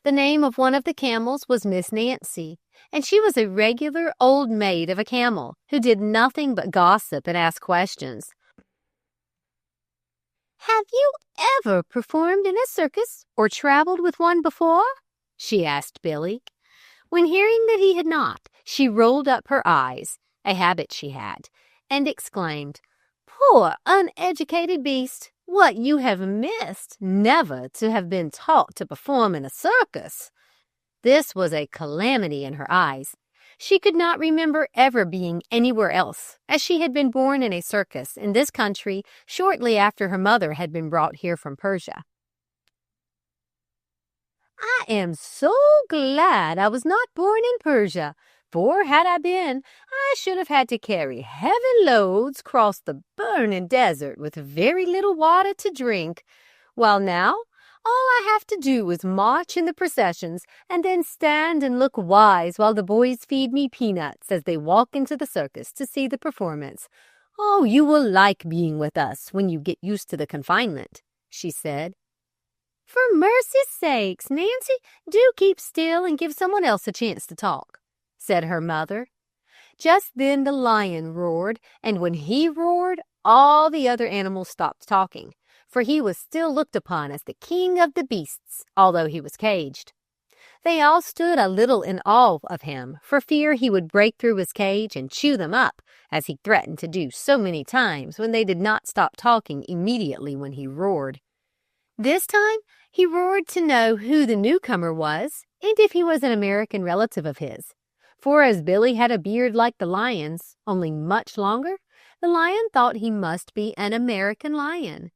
The name of one of the camels was Miss Nancy, and she was a regular old maid of a camel who did nothing but gossip and ask questions. "Have you ever performed in a circus or traveled with one before?" she asked Billy. When hearing that he had not, she rolled up her eyes, a habit she had, and exclaimed, "Poor uneducated beast, what you have missed, never to have been taught to perform in a circus." This was a calamity in her eyes. She could not remember ever being anywhere else, as she had been born in a circus in this country shortly after her mother had been brought here from Persia. "I am so glad I was not born in Persia, for had I been, I should have had to carry heavy loads across the burning desert with very little water to drink, while now all I have to do is march in the processions and then stand and look wise while the boys feed me peanuts as they walk into the circus to see the performance. Oh, you will like being with us when you get used to the confinement," she said. "For mercy's sakes, Nancy, do keep still and give someone else a chance to talk," said her mother. Just then the lion roared, and when he roared, all the other animals stopped talking, for he was still looked upon as the king of the beasts, although he was caged. They all stood a little in awe of him, for fear he would break through his cage and chew them up, as he threatened to do so many times when they did not stop talking immediately when he roared. This time, he roared to know who the newcomer was and if he was an American relative of his. For as Billy had a beard like the lion's, only much longer, the lion thought he must be an American lion.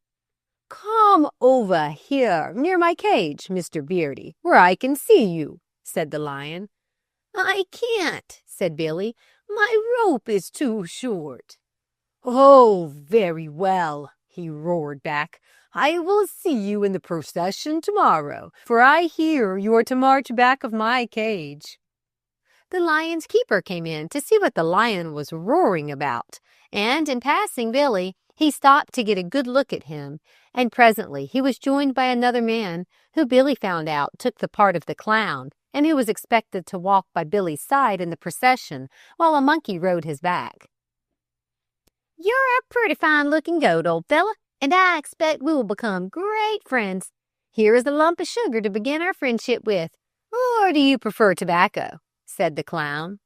"Come over here near my cage, Mr. Beardy, where I can see you," said the lion. "I can't," said Billy. "My rope is too short." "Oh, very well," he roared back. "I will see you in the procession tomorrow, for I hear you are to march back of my cage." The lion's keeper came in to see what the lion was roaring about, and in passing Billy, he stopped to get a good look at him, and presently he was joined by another man who Billy found out took the part of the clown and who was expected to walk by Billy's side in the procession while a monkey rode his back. "You're a pretty fine-looking goat, old fella, and I expect we will become great friends. Here is a lump of sugar to begin our friendship with. Or do you prefer tobacco?" said the clown.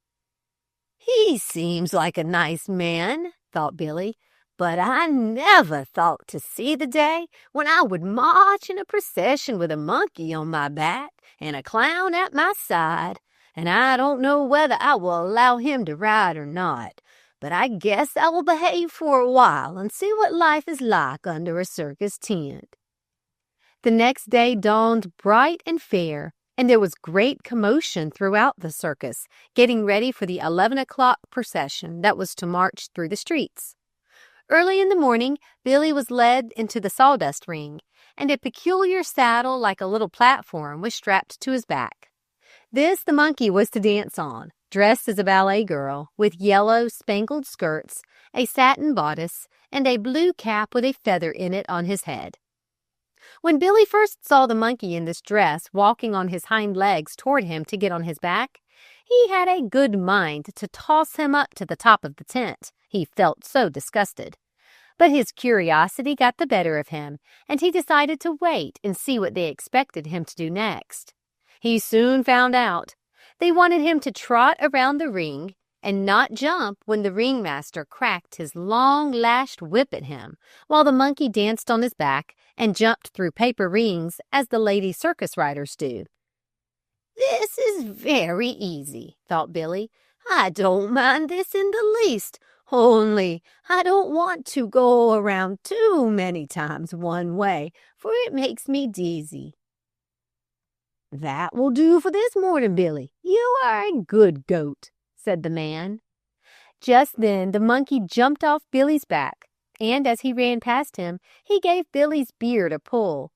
"He seems like a nice man," thought Billy, but I never thought to see the day when I would march in a procession with a monkey on my back and a clown at my side, and I don't know whether I will allow him to ride or not, but I guess I will behave for a while and see what life is like under a circus tent. The next day dawned bright and fair, and there was great commotion throughout the circus, getting ready for the 11 o'clock procession that was to march through the streets. Early in the morning, Billy was led into the sawdust ring, and a peculiar saddle like a little platform was strapped to his back. This the monkey was to dance on, dressed as a ballet girl, with yellow spangled skirts, a satin bodice, and a blue cap with a feather in it on his head. When Billy first saw the monkey in this dress walking on his hind legs toward him to get on his back, he had a good mind to toss him up to the top of the tent. He felt so disgusted. But his curiosity got the better of him, and he decided to wait and see what they expected him to do next. He soon found out. They wanted him to trot around the ring and not jump when the ringmaster cracked his long-lashed whip at him, while the monkey danced on his back and jumped through paper rings as the lady circus riders do. "This is very easy," thought Billy. "I don't mind this in the least, only I don't want to go around too many times one way, for it makes me dizzy." "That will do for this morning, Billy. You are a good goat," said the man. Just then the monkey jumped off Billy's back, and as he ran past him, he gave Billy's beard a pull.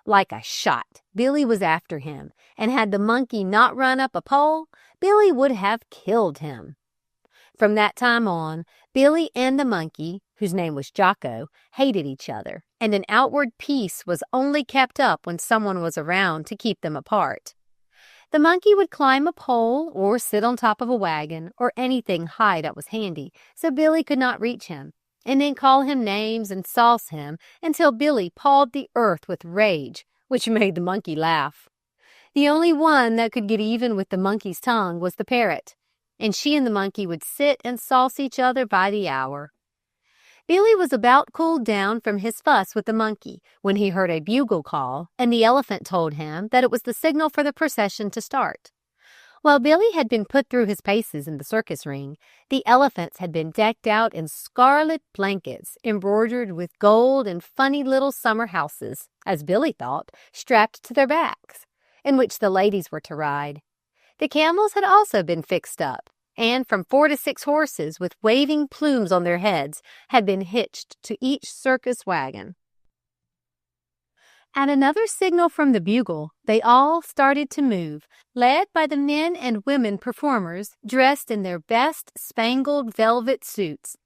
Like a shot, Billy was after him, and had the monkey not run up a pole, Billy would have killed him. From that time on, Billy and the monkey, whose name was Jocko, hated each other, and an outward peace was only kept up when someone was around to keep them apart. The monkey would climb a pole or sit on top of a wagon or anything high that was handy, so Billy could not reach him, and then call him names and sauce him until Billy pawed the earth with rage, which made the monkey laugh. The only one that could get even with the monkey's tongue was the parrot, and she and the monkey would sit and sauce each other by the hour. Billy was about cooled down from his fuss with the monkey when he heard a bugle call, and the elephant told him that it was the signal for the procession to start. While Billy had been put through his paces in the circus ring, the elephants had been decked out in scarlet blankets embroidered with gold and funny little summer houses, as Billy thought, strapped to their backs, in which the ladies were to ride. The camels had also been fixed up, and from 4 to 6 horses with waving plumes on their heads had been hitched to each circus wagon. At another signal from the bugle, they all started to move, led by the men and women performers dressed in their best spangled velvet suits.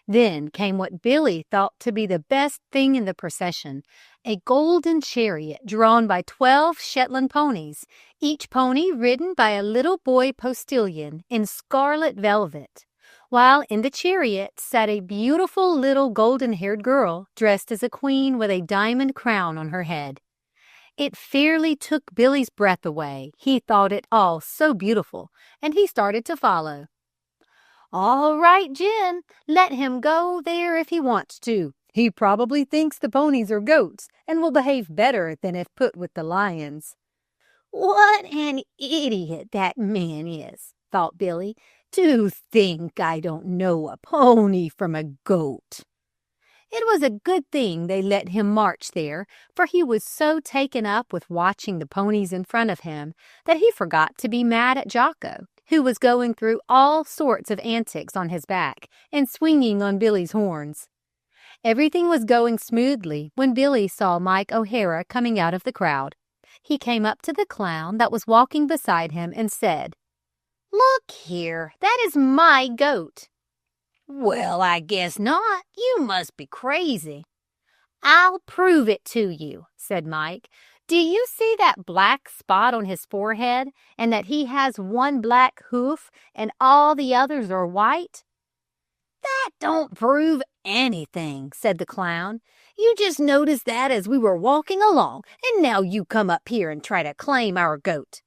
Then came what Billy thought to be the best thing in the procession, a golden chariot drawn by 12 Shetland ponies, each pony ridden by a little boy postilion in scarlet velvet, while in the chariot sat a beautiful little golden-haired girl dressed as a queen with a diamond crown on her head. It fairly took Billy's breath away. He thought it all so beautiful, and he started to follow. "All right, Jim, let him go there if he wants to. He probably thinks the ponies are goats and will behave better than if put with the lions." "What an idiot that man is," thought Billy. "To think I don't know a pony from a goat." It was a good thing they let him march there, for he was so taken up with watching the ponies in front of him that he forgot to be mad at Jocko, who was going through all sorts of antics on his back and swinging on Billy's horns. Everything was going smoothly when Billy saw Mike O'Hara coming out of the crowd. He came up to the clown that was walking beside him and said, "Look here, that is my goat." "Well, I guess not. You must be crazy." "I'll prove it to you," said Mike. "Do you see that black spot on his forehead, and that he has one black hoof and all the others are white?" "That don't prove anything," said the clown. "You just noticed that as we were walking along, and now you come up here and try to claim our goat."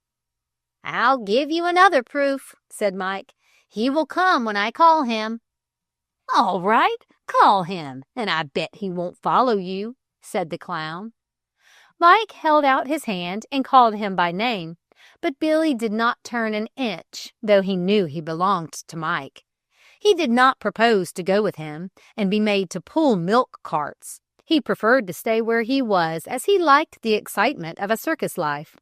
"I'll give you another proof," said Mike. "He will come when I call him." "All right, call him, and I bet he won't follow you," said the clown. Mike held out his hand and called him by name, but Billy did not turn an inch, though he knew he belonged to Mike. He did not propose to go with him and be made to pull milk carts. He preferred to stay where he was, as he liked the excitement of a circus life.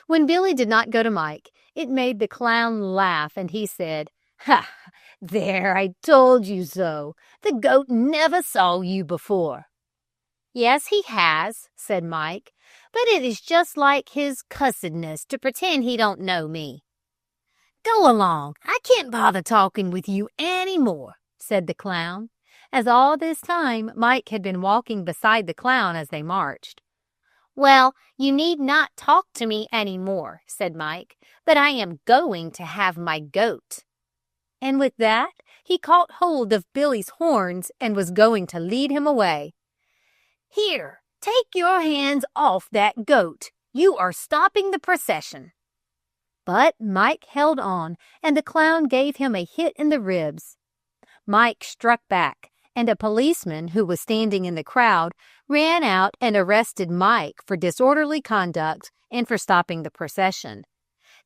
When Billy did not go to Mike, it made the clown laugh, and he said, "Ha! There, I told you so. The goat never saw you before." "Yes, he has," said Mike, "but it is just like his cussedness to pretend he don't know me." "Go along. I can't bother talking with you any more," said the clown, as all this time Mike had been walking beside the clown as they marched. "Well, you need not talk to me any more," said Mike, "but I am going to have my goat." And with that, he caught hold of Billy's horns and was going to lead him away. "Here, take your hands off that goat. You are stopping the procession." But Mike held on, and the clown gave him a hit in the ribs. Mike struck back, and a policeman who was standing in the crowd ran out and arrested Mike for disorderly conduct and for stopping the procession.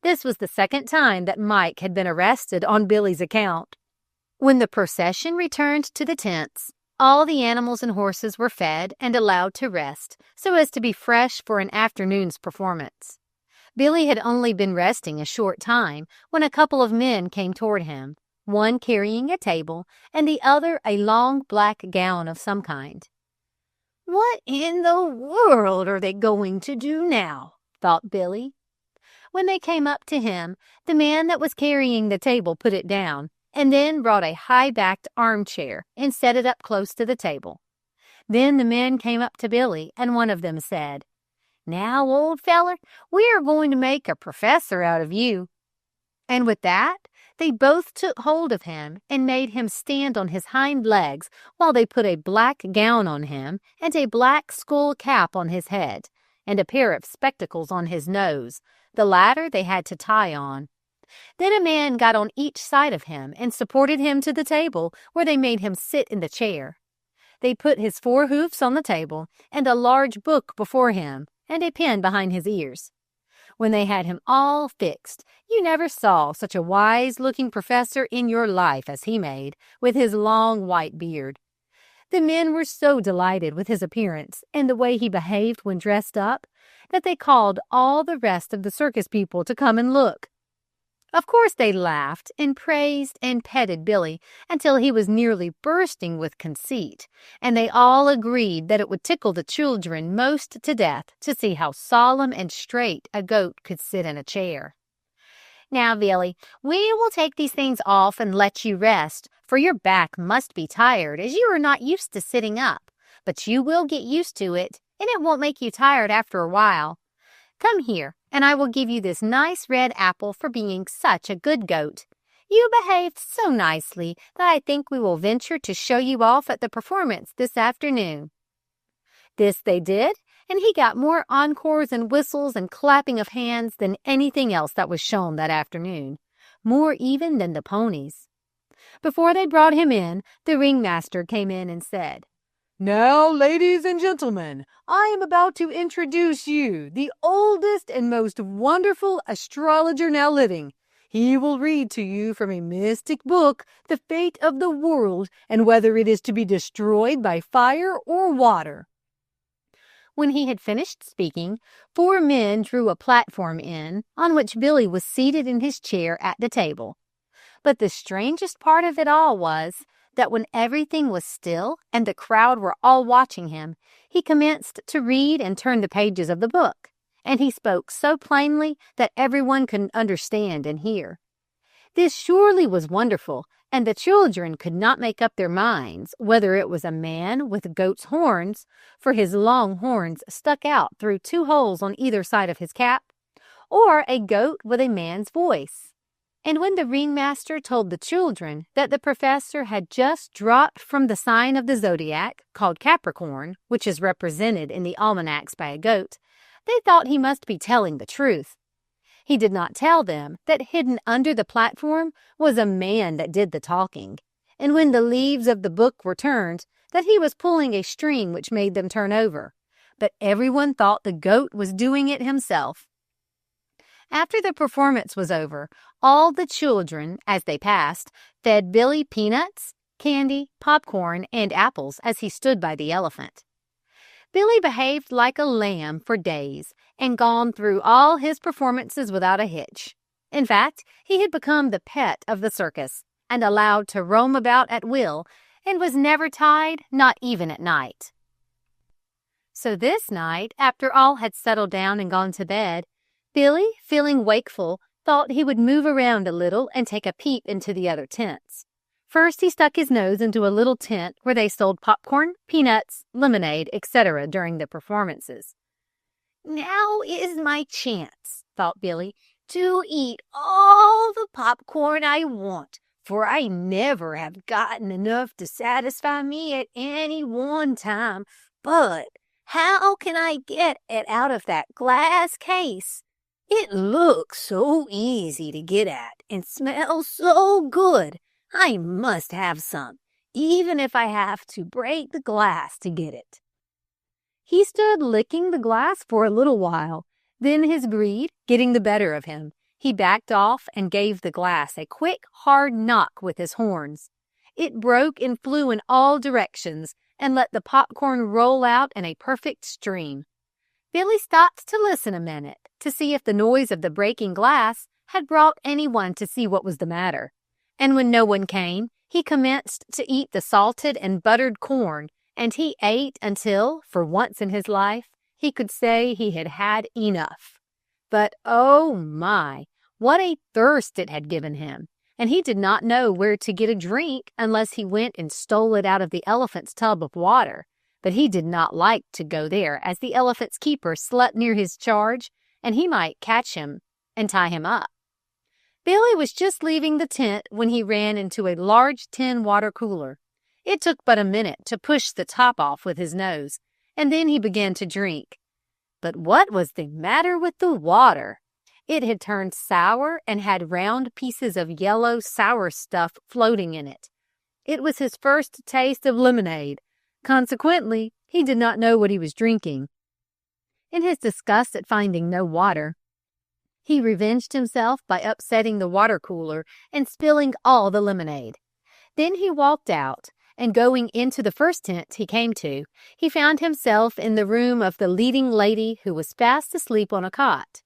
This was the second time that Mike had been arrested on Billy's account. When the procession returned to the tents, all the animals and horses were fed and allowed to rest so as to be fresh for an afternoon's performance. Billy had only been resting a short time when a couple of men came toward him, one carrying a table and the other a long black gown of some kind. "What in the world are they going to do now?" thought Billy. When they came up to him, the man that was carrying the table put it down and then brought a high-backed armchair and set it up close to the table. Then the men came up to Billy, and one of them said, "Now, old feller, we are going to make a professor out of you." And with that, they both took hold of him and made him stand on his hind legs while they put a black gown on him and a black skull cap on his head and a pair of spectacles on his nose. The latter they had to tie on. Then a man got on each side of him and supported him to the table, where they made him sit in the chair. They put his 4 hoofs on the table and a large book before him and a pen behind his ears. When they had him all fixed, you never saw such a wise-looking professor in your life as he made, with his long white beard. The men were so delighted with his appearance and the way he behaved when dressed up that they called all the rest of the circus people to come and look. Of course they laughed and praised and petted Billy until he was nearly bursting with conceit, and they all agreed that it would tickle the children most to death to see how solemn and straight a goat could sit in a chair. "Now, Billy, we will take these things off and let you rest, for your back must be tired, as you are not used to sitting up. But you will get used to it, and it won't make you tired after a while. Come here, and I will give you this nice red apple for being such a good goat. You behaved so nicely that I think we will venture to show you off at the performance this afternoon." This they did, and he got more encores and whistles and clapping of hands than anything else that was shown that afternoon, more even than the ponies. Before they brought him in, the ringmaster came in and said, "Now, ladies and gentlemen, I am about to introduce you the oldest and most wonderful astrologer now living. He will read to you from a mystic book the fate of the world and whether it is to be destroyed by fire or water." When he had finished speaking, 4 men drew a platform in, on which Billy was seated in his chair at the table. But the strangest part of it all was that when everything was still and the crowd were all watching him, he commenced to read and turn the pages of the book, and he spoke so plainly that everyone could understand and hear. This surely was wonderful, and the children could not make up their minds whether it was a man with goat's horns, for his long horns stuck out through 2 holes on either side of his cap, or a goat with a man's voice. And when the ringmaster told the children that the professor had just dropped from the sign of the zodiac, called Capricorn, which is represented in the almanacs by a goat, they thought he must be telling the truth. He did not tell them that hidden under the platform was a man that did the talking, and when the leaves of the book were turned, that he was pulling a string which made them turn over. But everyone thought the goat was doing it himself. After the performance was over, all the children, as they passed, fed Billy peanuts, candy, popcorn, and apples as he stood by the elephant. Billy behaved like a lamb for days and gone through all his performances without a hitch. In fact, he had become the pet of the circus and allowed to roam about at will and was never tied, not even at night. So this night, after all had settled down and gone to bed, Billy, feeling wakeful, thought he would move around a little and take a peep into the other tents. First, he stuck his nose into a little tent where they sold popcorn, peanuts, lemonade, etc. during the performances. "Now is my chance," thought Billy, "to eat all the popcorn I want, for I never have gotten enough to satisfy me at any one time. But how can I get it out of that glass case? It looks so easy to get at and smells so good. I must have some, even if I have to break the glass to get it." He stood licking the glass for a little while. Then his greed getting the better of him, he backed off and gave the glass a quick, hard knock with his horns. It broke and flew in all directions and let the popcorn roll out in a perfect stream. Billy stopped to listen a minute to see if the noise of the breaking glass had brought anyone to see what was the matter. And when no one came, he commenced to eat the salted and buttered corn, and he ate until, for once in his life, he could say he had had enough. But oh my, what a thirst it had given him, and he did not know where to get a drink unless he went and stole it out of the elephant's tub of water. But he did not like to go there, as the elephant's keeper slept near his charge, and he might catch him and tie him up. Billy was just leaving the tent when he ran into a large tin water cooler. It took but a minute to push the top off with his nose, and then he began to drink. But what was the matter with the water? It had turned sour and had round pieces of yellow sour stuff floating in it. It was his first taste of lemonade. Consequently, he did not know what he was drinking. In his disgust at finding no water, he revenged himself by upsetting the water cooler and spilling all the lemonade. Then he walked out, and going into the first tent he came to, he found himself in the room of the leading lady who was fast asleep on a cot.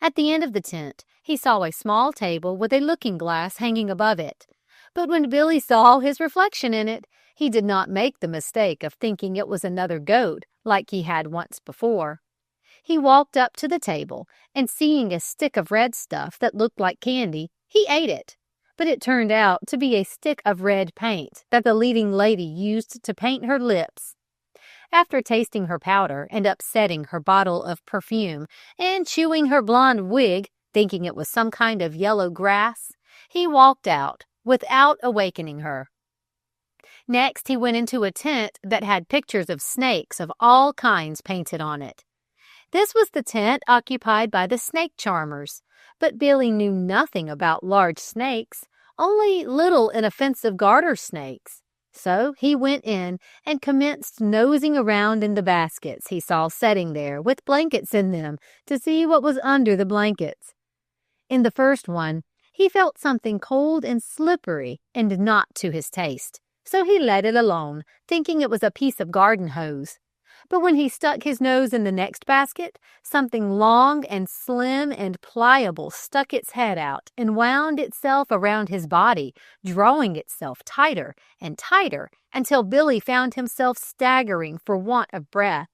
At the end of the tent, he saw a small table with a looking-glass hanging above it. But when Billy saw his reflection in it, he did not make the mistake of thinking it was another goat like he had once before. He walked up to the table, and seeing a stick of red stuff that looked like candy, he ate it. But it turned out to be a stick of red paint that the leading lady used to paint her lips. After tasting her powder and upsetting her bottle of perfume and chewing her blonde wig, thinking it was some kind of yellow grass, he walked out without awakening her. Next, he went into a tent that had pictures of snakes of all kinds painted on it. This was the tent occupied by the snake charmers, but Billy knew nothing about large snakes, only little inoffensive garter snakes. So he went in and commenced nosing around in the baskets he saw setting there with blankets in them to see what was under the blankets. In the first one, he felt something cold and slippery and not to his taste, so he let it alone, thinking it was a piece of garden hose. But when he stuck his nose in the next basket, something long and slim and pliable stuck its head out and wound itself around his body, drawing itself tighter and tighter until Billy found himself staggering for want of breath.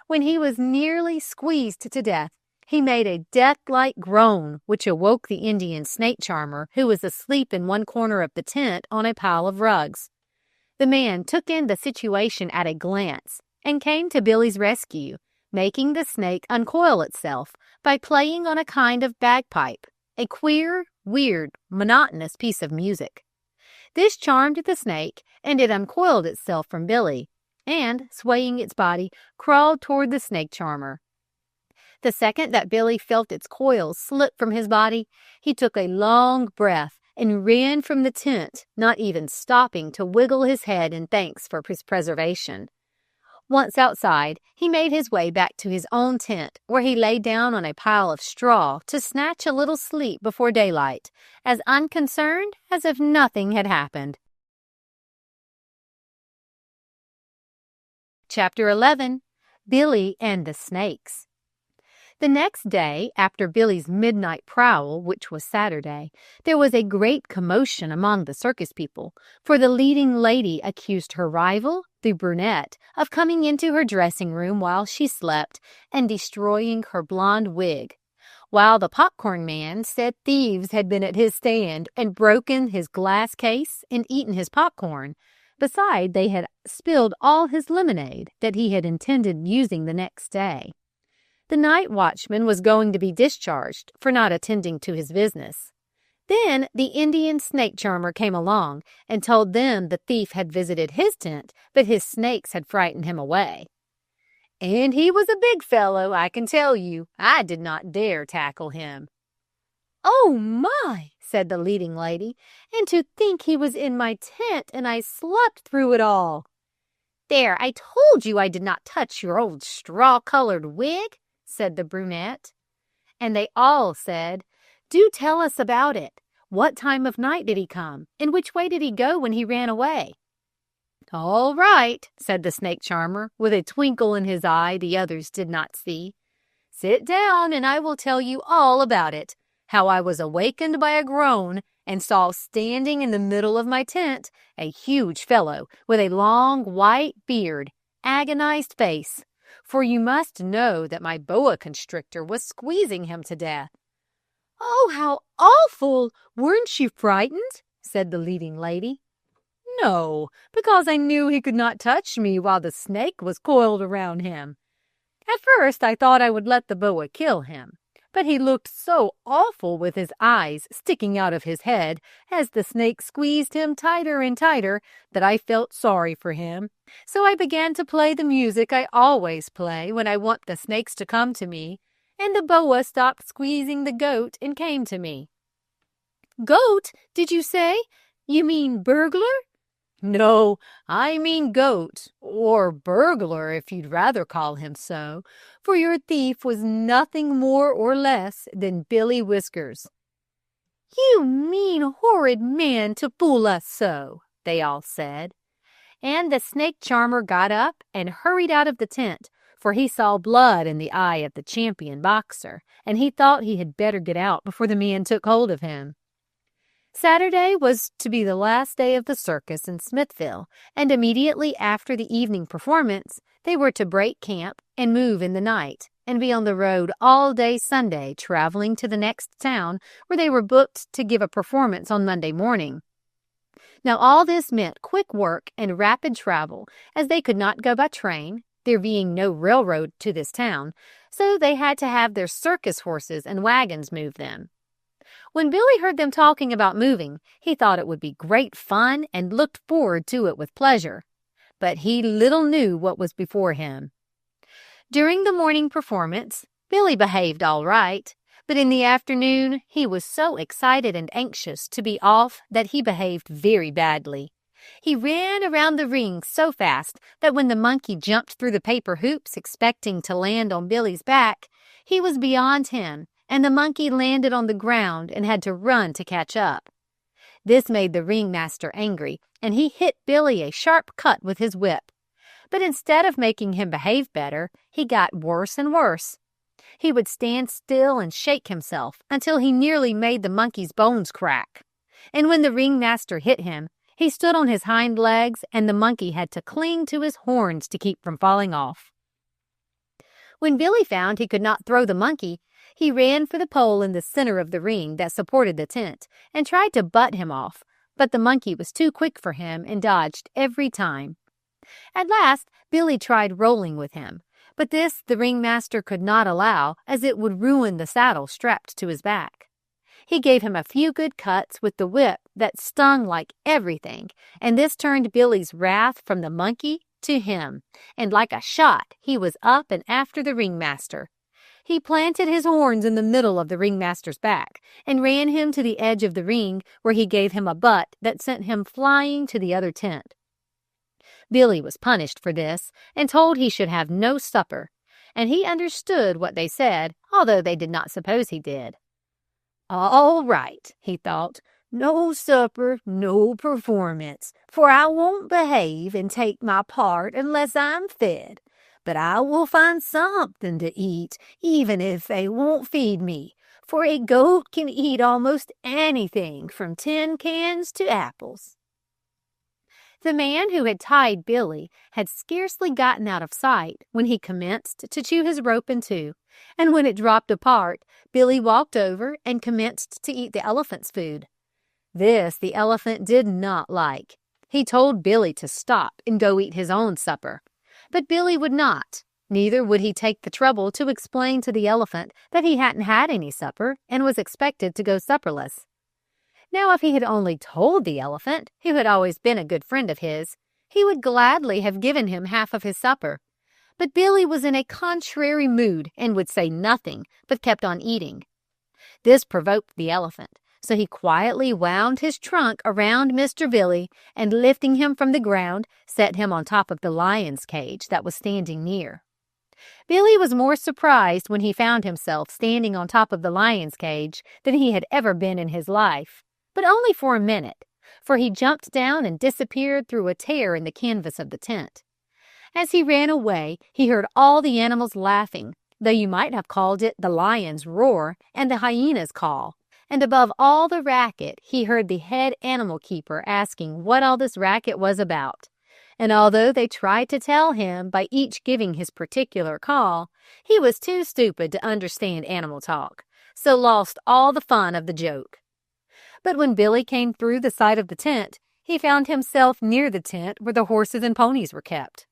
When he was nearly squeezed to death, he made a death-like groan which awoke the Indian snake charmer, who was asleep in one corner of the tent on a pile of rugs. The man took in the situation at a glance and came to Billy's rescue, making the snake uncoil itself by playing on a kind of bagpipe, a queer, weird, monotonous piece of music. This charmed the snake, and it uncoiled itself from Billy, and, swaying its body, crawled toward the snake charmer. The second that Billy felt its coils slip from his body, he took a long breath and ran from the tent, not even stopping to wiggle his head in thanks for his preservation. Once outside, he made his way back to his own tent, where he lay down on a pile of straw to snatch a little sleep before daylight, as unconcerned as if nothing had happened. Chapter 11. Billy and the Snakes. The next day, after Billy's midnight prowl, which was Saturday, there was a great commotion among the circus people, for the leading lady accused her rival, the brunette, of coming into her dressing room while she slept and destroying her blonde wig, while the popcorn man said thieves had been at his stand and broken his glass case and eaten his popcorn. Besides, they had spilled all his lemonade that he had intended using the next day. The night watchman was going to be discharged for not attending to his business. Then the Indian snake charmer came along and told them the thief had visited his tent, but his snakes had frightened him away. And he was a big fellow, I can tell you. I did not dare tackle him. "Oh, my," said the leading lady, "and to think he was in my tent and I slept through it all." "There, I told you I did not touch your old straw-colored wig," said the brunette. And they all said, "Do tell us about it. What time of night did he come, and which way did he go when he ran away?" "All right," said the snake charmer, with a twinkle in his eye the others did not see. "Sit down, and I will tell you all about it. How I was awakened by a groan, and saw standing in the middle of my tent a huge fellow with a long white beard, agonized face, for you must know that my boa constrictor was squeezing him to death." "Oh, how awful! Weren't you frightened?" said the leading lady. "No, because I knew he could not touch me while the snake was coiled around him. At first I thought I would let the boa kill him, but he looked so awful with his eyes sticking out of his head as the snake squeezed him tighter and tighter that I felt sorry for him. So I began to play the music I always play when I want the snakes to come to me, and the boa stopped squeezing the goat and came to me." "Goat, did you say? You mean burglar?" "No, I mean goat, or burglar if you'd rather call him so, for your thief was nothing more or less than Billy Whiskers." "You mean, horrid man, to fool us so," they all said. And the snake charmer got up and hurried out of the tent, for he saw blood in the eye of the champion boxer, and he thought he had better get out before the man took hold of him. Saturday was to be the last day of the circus in Smithville, and immediately after the evening performance, they were to break camp and move in the night, and be on the road all day Sunday, traveling to the next town where they were booked to give a performance on Monday morning. Now all this meant quick work and rapid travel, as they could not go by train, there being no railroad to this town, so they had to have their circus horses and wagons move them. When Billy heard them talking about moving, he thought it would be great fun and looked forward to it with pleasure. But he little knew what was before him. During the morning performance, Billy behaved all right, but in the afternoon he was so excited and anxious to be off that he behaved very badly. He ran around the ring so fast that when the monkey jumped through the paper hoops expecting to land on Billy's back, he was beyond him, and the monkey landed on the ground and had to run to catch up. This made the ringmaster angry, and he hit Billy a sharp cut with his whip. But instead of making him behave better, he got worse and worse. He would stand still and shake himself until he nearly made the monkey's bones crack. And when the ringmaster hit him, he stood on his hind legs, and the monkey had to cling to his horns to keep from falling off. When Billy found he could not throw the monkey, he ran for the pole in the center of the ring that supported the tent and tried to butt him off, but the monkey was too quick for him and dodged every time. At last, Billy tried rolling with him, but this the ringmaster could not allow, as it would ruin the saddle strapped to his back. He gave him a few good cuts with the whip that stung like everything, and this turned Billy's wrath from the monkey to him, and like a shot he was up and after the ringmaster. He planted his horns in the middle of the ringmaster's back and ran him to the edge of the ring, where he gave him a butt that sent him flying to the other tent. Billy was punished for this and told he should have no supper, and he understood what they said, although they did not suppose he did. "All right," he thought, "no supper, no performance, for I won't behave and take my part unless I'm fed. But I will find something to eat, even if they won't feed me, for a goat can eat almost anything from tin cans to apples." The man who had tied Billy had scarcely gotten out of sight when he commenced to chew his rope in two, and when it dropped apart, Billy walked over and commenced to eat the elephant's food. This the elephant did not like. He told Billy to stop and go eat his own supper. But Billy would not. Neither would he take the trouble to explain to the elephant that he hadn't had any supper and was expected to go supperless. Now, if he had only told the elephant, who had always been a good friend of his, he would gladly have given him half of his supper. But Billy was in a contrary mood and would say nothing, but kept on eating. This provoked the elephant, so he quietly wound his trunk around Mr. Billy and, lifting him from the ground, set him on top of the lion's cage that was standing near. Billy was more surprised when he found himself standing on top of the lion's cage than he had ever been in his life, but only for a minute, for he jumped down and disappeared through a tear in the canvas of the tent. As he ran away, he heard all the animals laughing, though you might have called it the lion's roar and the hyena's call. And above all the racket, he heard the head animal keeper asking what all this racket was about. And although they tried to tell him by each giving his particular call, he was too stupid to understand animal talk, so lost all the fun of the joke. But when Billy came through the side of the tent, he found himself near the tent where the horses and ponies were kept.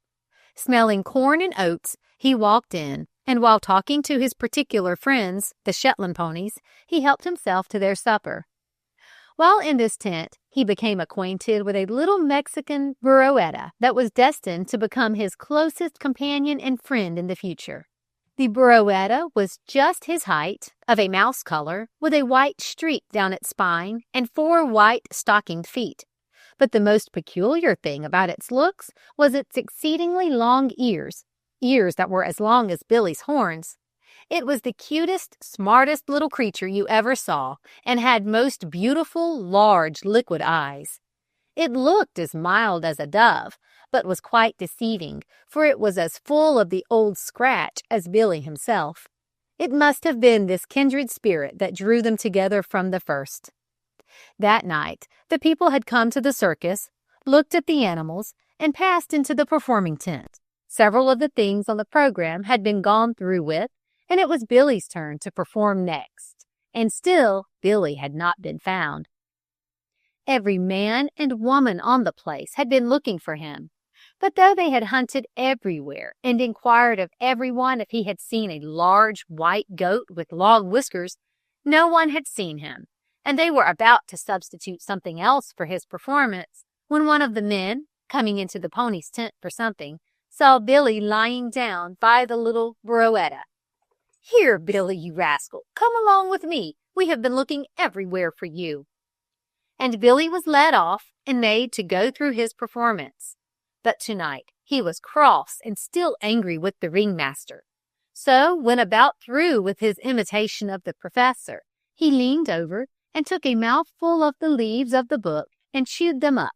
Smelling corn and oats, he walked in, and while talking to his particular friends, the Shetland ponies, he helped himself to their supper. While in this tent, he became acquainted with a little Mexican burroetta that was destined to become his closest companion and friend in the future. The burroetta was just his height, of a mouse color, with a white streak down its spine and 4 white stockinged feet. But the most peculiar thing about its looks was its exceedingly long ears that were as long as Billy's horns. It was the cutest, smartest little creature you ever saw, and had most beautiful, large, liquid eyes. It looked as mild as a dove, but was quite deceiving, for it was as full of the old scratch as Billy himself. It must have been this kindred spirit that drew them together from the first. That night, the people had come to the circus, looked at the animals, and passed into the performing tent. Several of the things on the program had been gone through with, and it was Billy's turn to perform next. And still, Billy had not been found. Every man and woman on the place had been looking for him. But though they had hunted everywhere and inquired of everyone if he had seen a large white goat with long whiskers, no one had seen him, and they were about to substitute something else for his performance when one of the men, coming into the pony's tent for something, saw Billy lying down by the little burroetta. "Here, Billy, you rascal, come along with me. We have been looking everywhere for you." And Billy was led off and made to go through his performance. But tonight he was cross and still angry with the ringmaster. So, when about through with his imitation of the professor, he leaned over and took a mouthful of the leaves of the book and chewed them up.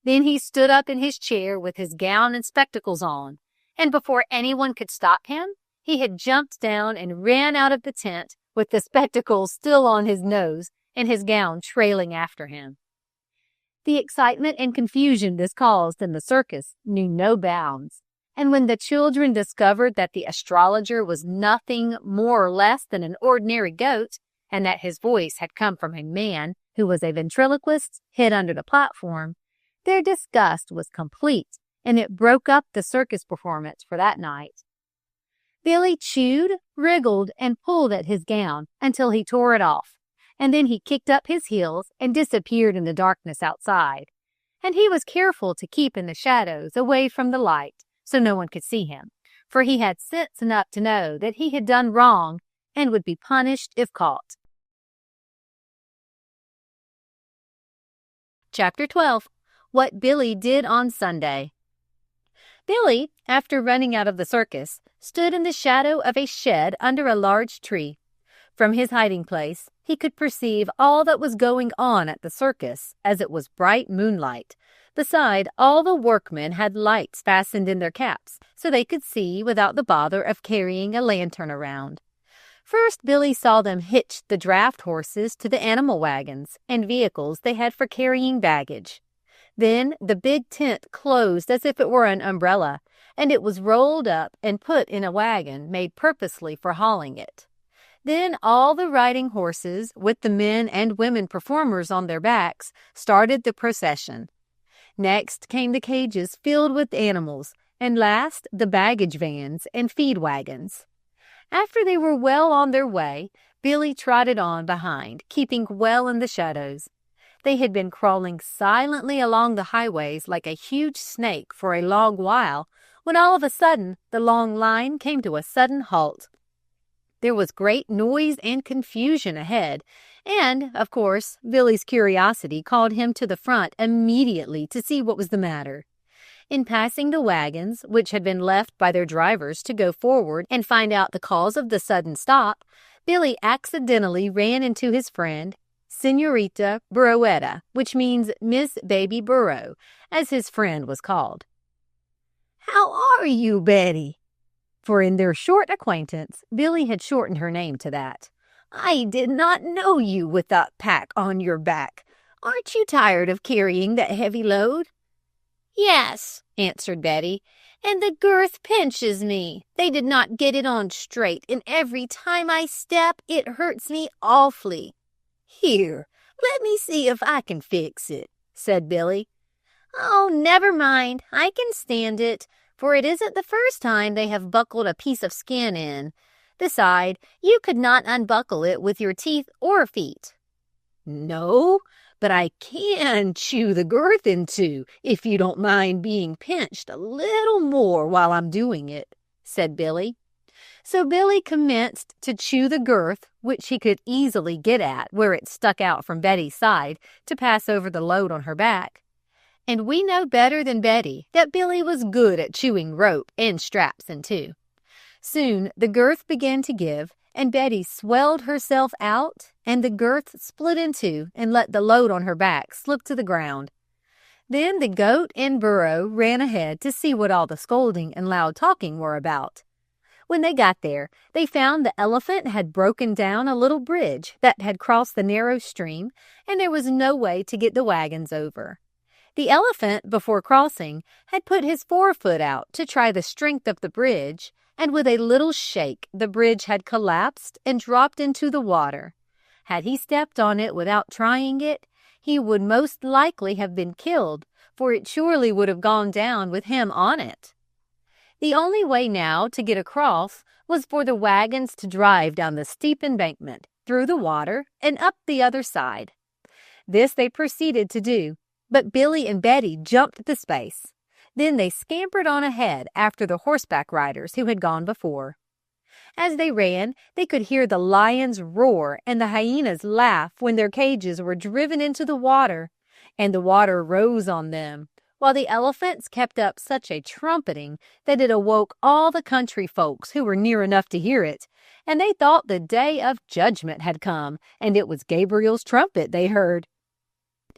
Then he stood up in his chair with his gown and spectacles on, and before anyone could stop him, he had jumped down and ran out of the tent with the spectacles still on his nose and his gown trailing after him. The excitement and confusion this caused in the circus knew no bounds, and when the children discovered that the astrologer was nothing more or less than an ordinary goat, and that his voice had come from a man who was a ventriloquist hid under the platform, their disgust was complete, and it broke up the circus performance for that night. Billy chewed, wriggled, and pulled at his gown until he tore it off, and then he kicked up his heels and disappeared in the darkness outside. And he was careful to keep in the shadows away from the light so no one could see him, for he had sense enough to know that he had done wrong and would be punished if caught. Chapter 12. What Billy Did on Sunday. Billy, after running out of the circus, stood in the shadow of a shed under a large tree. From his hiding place, he could perceive all that was going on at the circus, as it was bright moonlight. Beside, all the workmen had lights fastened in their caps, so they could see without the bother of carrying a lantern around. First, Billy saw them hitch the draft horses to the animal wagons and vehicles they had for carrying baggage. Then the big tent closed as if it were an umbrella, and it was rolled up and put in a wagon made purposely for hauling it. Then all the riding horses, with the men and women performers on their backs, started the procession. Next came the cages filled with animals, and last the baggage vans and feed wagons. After they were well on their way, Billy trotted on behind, keeping well in the shadows. They had been crawling silently along the highways like a huge snake for a long while, when all of a sudden the long line came to a sudden halt. There was great noise and confusion ahead, and, of course, Billy's curiosity called him to the front immediately to see what was the matter. In passing the wagons, which had been left by their drivers to go forward and find out the cause of the sudden stop, Billy accidentally ran into his friend, Senorita Burroetta, which means Miss Baby Burro, as his friend was called. "How are you, Betty?" For in their short acquaintance, Billy had shortened her name to that. "I did not know you with that pack on your back. Aren't you tired of carrying that heavy load?" "Yes," answered Betty, "and the girth pinches me. They did not get it on straight, and every time I step, it hurts me awfully." "Here, let me see if I can fix it," said Billy. "Oh, never mind. I can stand it, for it isn't the first time they have buckled a piece of skin in. Beside, you could not unbuckle it with your teeth or feet." "No, but I can chew the girth in two, if you don't mind being pinched a little more while I'm doing it," said Billy. So Billy commenced to chew the girth, which he could easily get at where it stuck out from Betty's side to pass over the load on her back. And we know better than Betty that Billy was good at chewing rope and straps in two. Soon the girth began to give, and Betty swelled herself out, and the girth split in two and let the load on her back slip to the ground. Then the goat and burro ran ahead to see what all the scolding and loud talking were about. When they got there, they found the elephant had broken down a little bridge that had crossed the narrow stream, and there was no way to get the wagons over. The elephant, before crossing, had put his forefoot out to try the strength of the bridge, and with a little shake the bridge had collapsed and dropped into the water. Had he stepped on it without trying it, he would most likely have been killed, for it surely would have gone down with him on it. The only way now to get across was for the wagons to drive down the steep embankment, through the water, and up the other side. This they proceeded to do, but Billy and Betty jumped the space. Then they scampered on ahead after the horseback riders who had gone before. As they ran, they could hear the lions roar and the hyenas laugh when their cages were driven into the water, and the water rose on them, while the elephants kept up such a trumpeting that it awoke all the country folks who were near enough to hear it, and they thought the day of judgment had come, and it was Gabriel's trumpet they heard.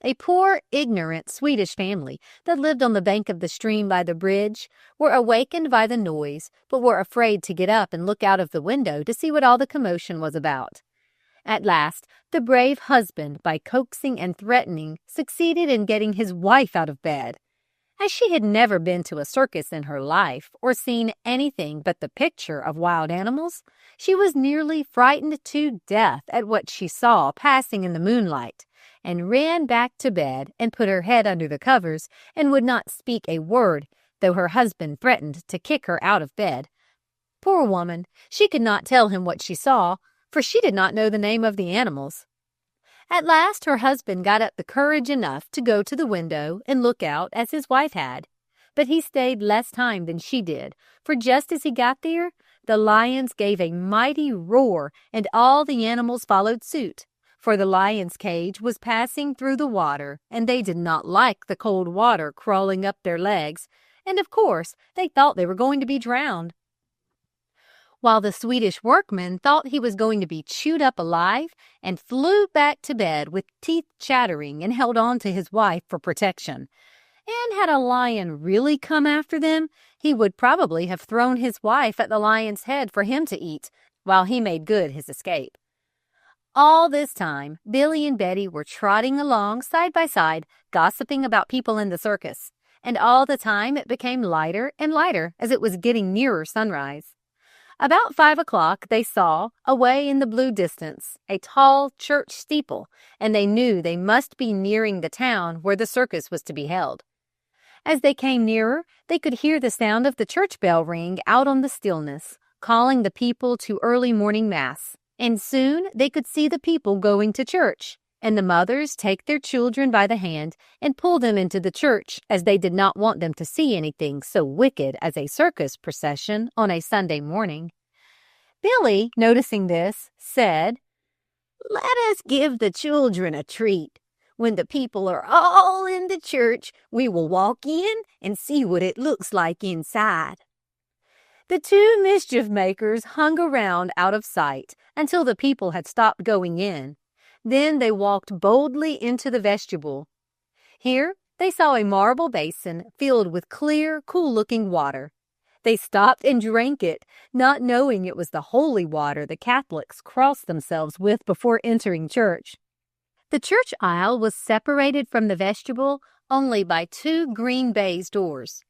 A poor, ignorant Swedish family that lived on the bank of the stream by the bridge were awakened by the noise, but were afraid to get up and look out of the window to see what all the commotion was about. At last, the brave husband, by coaxing and threatening, succeeded in getting his wife out of bed. As she had never been to a circus in her life or seen anything but the picture of wild animals, she was nearly frightened to death at what she saw passing in the moonlight, and ran back to bed and put her head under the covers and would not speak a word, though her husband threatened to kick her out of bed. Poor woman, she could not tell him what she saw, for she did not know the name of the animals. At last her husband got up the courage enough to go to the window and look out as his wife had. But he stayed less time than she did, for just as he got there, the lions gave a mighty roar, and all the animals followed suit. For the lion's cage was passing through the water, and they did not like the cold water crawling up their legs, and of course they thought they were going to be drowned. While the Swedish workman thought he was going to be chewed up alive and flew back to bed with teeth chattering and held on to his wife for protection. And had a lion really come after them, he would probably have thrown his wife at the lion's head for him to eat, while he made good his escape. All this time, Billy and Betty were trotting along side by side, gossiping about people in the circus. And all the time it became lighter and lighter as it was getting nearer sunrise. About 5 o'clock, they saw, away in the blue distance, a tall church steeple, and they knew they must be nearing the town where the circus was to be held. As they came nearer, they could hear the sound of the church bell ring out on the stillness, calling the people to early morning mass. And soon they could see the people going to church, and the mothers take their children by the hand and pull them into the church, as they did not want them to see anything so wicked as a circus procession on a Sunday morning. Billy, noticing this, said, "Let us give the children a treat. When the people are all in the church, we will walk in and see what it looks like inside." The two mischief makers hung around out of sight until the people had stopped going in. Then they walked boldly into the vestibule. Here they saw a marble basin filled with clear, cool-looking water. They stopped and drank it, not knowing it was the holy water the Catholics crossed themselves with before entering church. The church aisle was separated from the vestibule only by 2 green baize doors.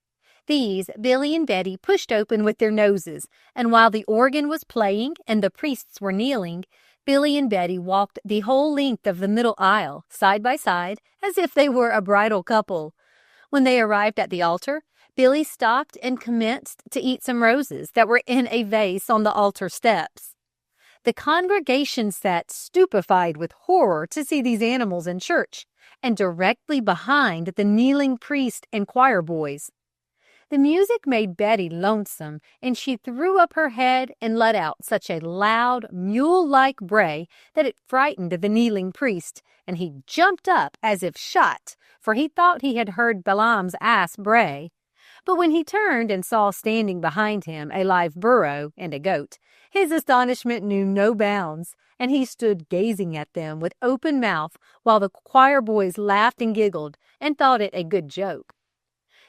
These Billy and Betty pushed open with their noses, and while the organ was playing and the priests were kneeling, Billy and Betty walked the whole length of the middle aisle, side by side, as if they were a bridal couple. When they arrived at the altar, Billy stopped and commenced to eat some roses that were in a vase on the altar steps. The congregation sat stupefied with horror to see these animals in church, and directly behind the kneeling priest and choir boys. The music made Betty lonesome, and she threw up her head and let out such a loud, mule-like bray that it frightened the kneeling priest, and he jumped up as if shot, for he thought he had heard Balaam's ass bray. But when he turned and saw standing behind him a live burro and a goat, his astonishment knew no bounds, and he stood gazing at them with open mouth while the choir boys laughed and giggled and thought it a good joke.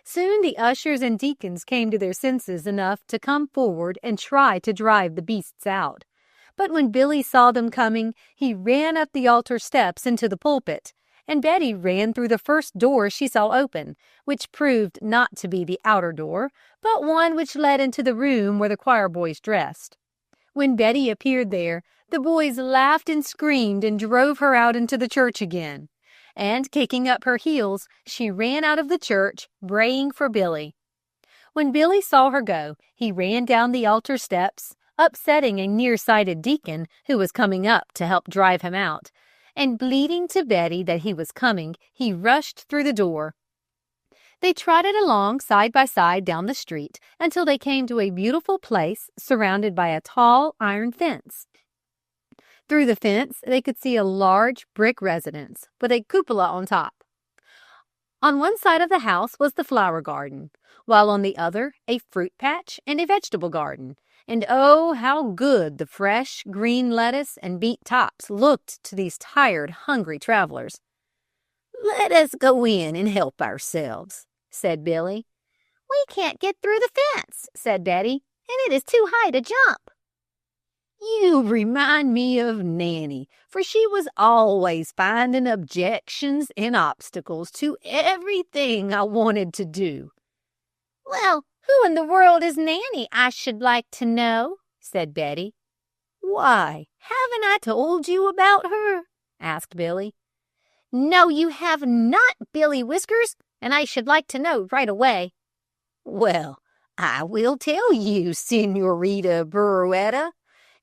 Soon the ushers and deacons came to their senses enough to come forward and try to drive the beasts out. But when Billy saw them coming, he ran up the altar steps into the pulpit, and Betty ran through the first door she saw open, which proved not to be the outer door, but one which led into the room where the choir boys dressed. When Betty appeared there, the boys laughed and screamed and drove her out into the church again. And kicking up her heels, she ran out of the church, braying for Billy. When Billy saw her go, he ran down the altar steps, upsetting a nearsighted deacon who was coming up to help drive him out, and bleating to Betty that he was coming, he rushed through the door. They trotted along side by side down the street until they came to a beautiful place surrounded by a tall iron fence. Through the fence, they could see a large brick residence with a cupola on top. On one side of the house was the flower garden, while on the other a fruit patch and a vegetable garden. And oh, how good the fresh green lettuce and beet tops looked to these tired, hungry travelers. "Let us go in and help ourselves," said Billy. "We can't get through the fence," said Betty, "and it is too high to jump." "You remind me of Nanny, for she was always finding objections and obstacles to everything I wanted to do." "Well, who in the world is Nanny, I should like to know?" said Betty. "Why, haven't I told you about her?" asked Billy. "No, you have not, Billy Whiskers, and I should like to know right away." "Well, I will tell you, Senorita Burrowetta.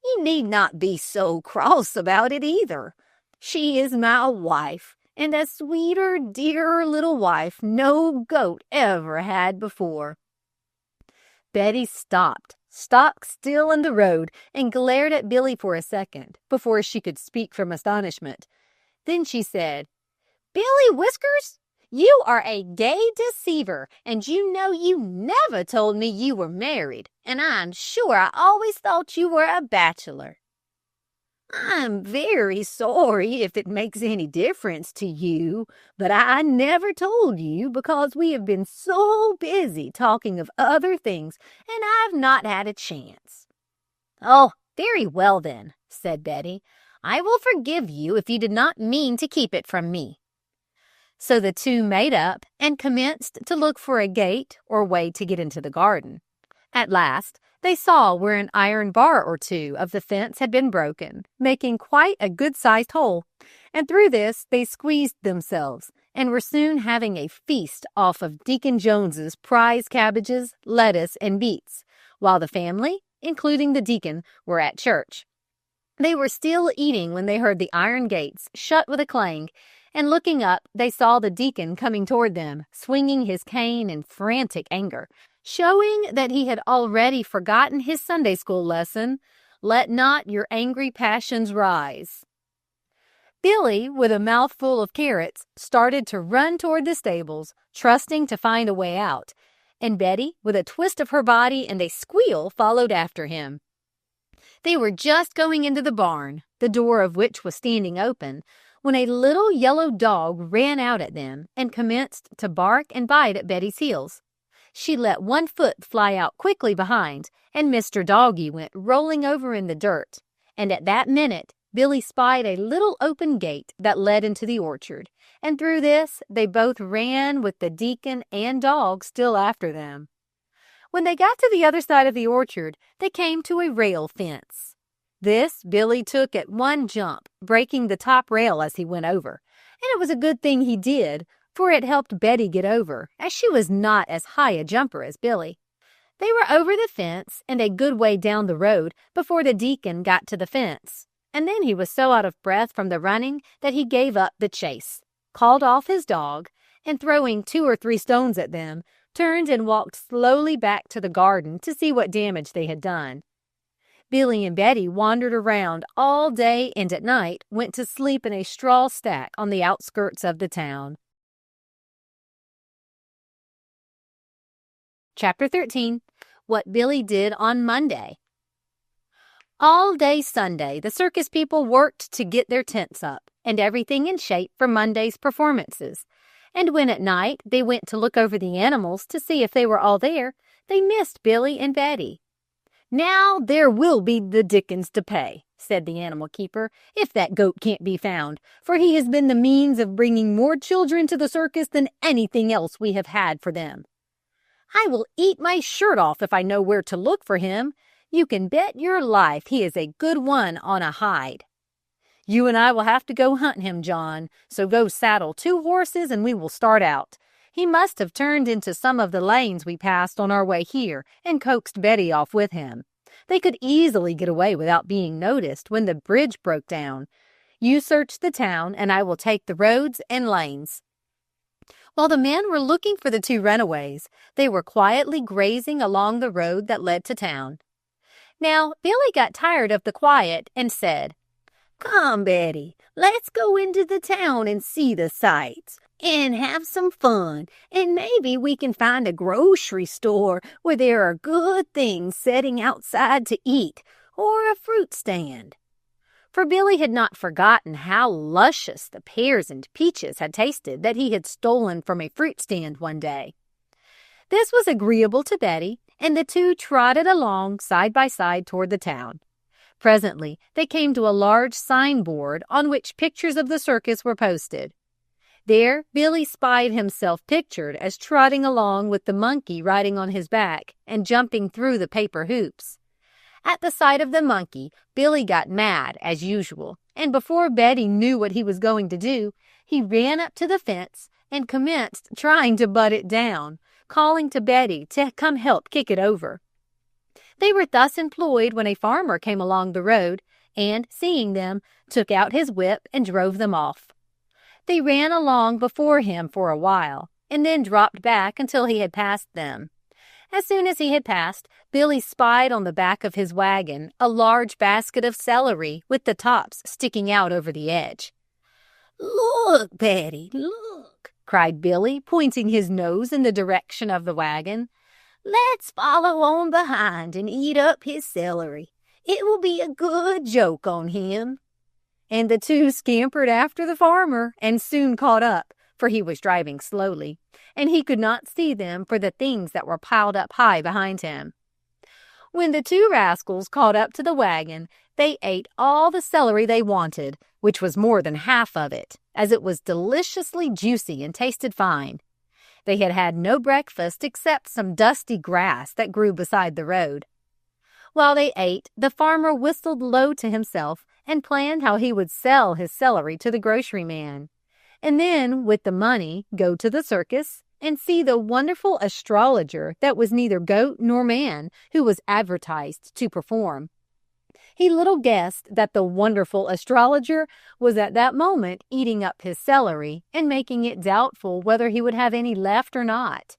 You need not be so cross about it either. She is my wife, and a sweeter, dearer little wife no goat ever had before." Betty stopped, stock still in the road, and glared at Billy for a second before she could speak from astonishment. Then she said, "Billy Whiskers, you are a gay deceiver, and you know you never told me you were married, and I'm sure I always thought you were a bachelor." "I'm very sorry if it makes any difference to you, but I never told you because we have been so busy talking of other things, and I've not had a chance." "Oh, very well then," said Betty. "I will forgive you if you did not mean to keep it from me." So the two made up and commenced to look for a gate or way to get into the garden. At last, they saw where an iron bar or two of the fence had been broken, making quite a good-sized hole, and through this they squeezed themselves, and were soon having a feast off of Deacon Jones's prize cabbages, lettuce, and beets, while the family, including the deacon, were at church. They were still eating when they heard the iron gates shut with a clang, and looking up, they saw the deacon coming toward them, swinging his cane in frantic anger, showing that he had already forgotten his Sunday school lesson, "Let not your angry passions rise." Billy, with a mouthful of carrots, started to run toward the stables, trusting to find a way out, and Betty, with a twist of her body and a squeal, followed after him. They were just going into the barn, the door of which was standing open, when a little yellow dog ran out at them and commenced to bark and bite at Betty's heels. She let one foot fly out quickly behind, and Mr. Doggy went rolling over in the dirt. And at that minute, Billy spied a little open gate that led into the orchard, and through this they both ran with the deacon and dog still after them. When they got to the other side of the orchard, they came to a rail fence. This Billy took at one jump, breaking the top rail as he went over, and it was a good thing he did, for it helped Betty get over, as she was not as high a jumper as Billy. They were over the fence and a good way down the road before the deacon got to the fence, and then he was so out of breath from the running that he gave up the chase, called off his dog, and throwing 2 or 3 stones at them, turned and walked slowly back to the garden to see what damage they had done. Billy and Betty wandered around all day and at night went to sleep in a straw stack on the outskirts of the town. Chapter 13. What Billy Did on Monday. All day Sunday, the circus people worked to get their tents up and everything in shape for Monday's performances. And when at night they went to look over the animals to see if they were all there, they missed Billy and Betty. "Now there will be the dickens to pay," said the animal keeper, "if that goat can't be found, for he has been the means of bringing more children to the circus than anything else we have had for them. I will eat my shirt off if I know where to look for him. You can bet your life he is a good one on a hide. You and I will have to go hunt him, John, so go saddle 2 horses and we will start out. He must have turned into some of the lanes we passed on our way here and coaxed Betty off with him. They could easily get away without being noticed when the bridge broke down. You search the town and I will take the roads and lanes." While the men were looking for the 2 runaways, they were quietly grazing along the road that led to town. Now, Billy got tired of the quiet and said, "Come, Betty, let's go into the town and see the sights and have some fun, and maybe we can find a grocery store where there are good things setting outside to eat, or a fruit stand." For Billy had not forgotten how luscious the pears and peaches had tasted that he had stolen from a fruit stand one day. This was agreeable to Betty, and the 2 trotted along side by side toward the town. Presently, they came to a large signboard on which pictures of the circus were posted. There, Billy spied himself pictured as trotting along with the monkey riding on his back and jumping through the paper hoops. At the sight of the monkey, Billy got mad as usual, and before Betty knew what he was going to do, he ran up to the fence and commenced trying to butt it down, calling to Betty to come help kick it over. They were thus employed when a farmer came along the road and, seeing them, took out his whip and drove them off. They ran along before him for a while, and then dropped back until he had passed them. As soon as he had passed, Billy spied on the back of his wagon a large basket of celery with the tops sticking out over the edge. "Look, Betty, look," cried Billy, pointing his nose in the direction of the wagon. "Let's follow on behind and eat up his celery. It will be a good joke on him." And the two scampered after the farmer and soon caught up, for he was driving slowly, and he could not see them for the things that were piled up high behind him. When the two rascals caught up to the wagon, they ate all the celery they wanted, which was more than half of it, as it was deliciously juicy and tasted fine. They had had no breakfast except some dusty grass that grew beside the road. While they ate, the farmer whistled low to himself and planned how he would sell his celery to the grocery man, and then, with the money, go to the circus and see the wonderful astrologer that was neither goat nor man, who was advertised to perform. He little guessed that the wonderful astrologer was at that moment eating up his celery and making it doubtful whether he would have any left or not.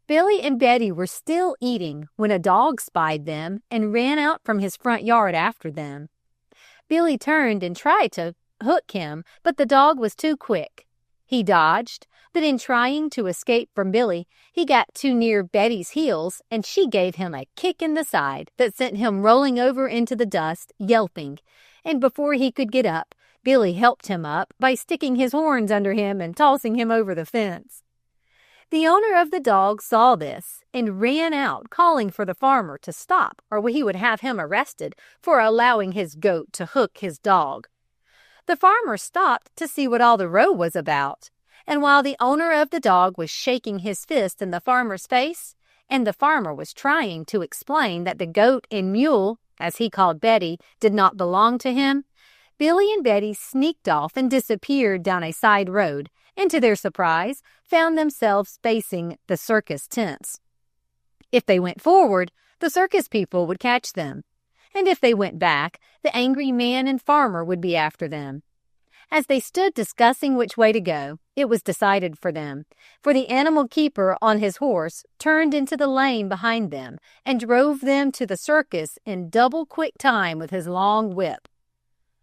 Billy and Betty were still eating when a dog spied them and ran out from his front yard after them. Billy turned and tried to hook him, but the dog was too quick. He dodged, but in trying to escape from Billy, he got too near Betty's heels, and she gave him a kick in the side that sent him rolling over into the dust, yelping. And before he could get up, Billy helped him up by sticking his horns under him and tossing him over the fence. The owner of the dog saw this and ran out, calling for the farmer to stop, or he would have him arrested for allowing his goat to hook his dog. The farmer stopped to see what all the row was about, and while the owner of the dog was shaking his fist in the farmer's face, and the farmer was trying to explain that the goat and mule, as he called Betty, did not belong to him, Billy and Betty sneaked off and disappeared down a side road, and to their surprise, found themselves facing the circus tents. If they went forward, the circus people would catch them, and if they went back, the angry man and farmer would be after them. As they stood discussing which way to go, it was decided for them, for the animal keeper on his horse turned into the lane behind them and drove them to the circus in double quick time with his long whip.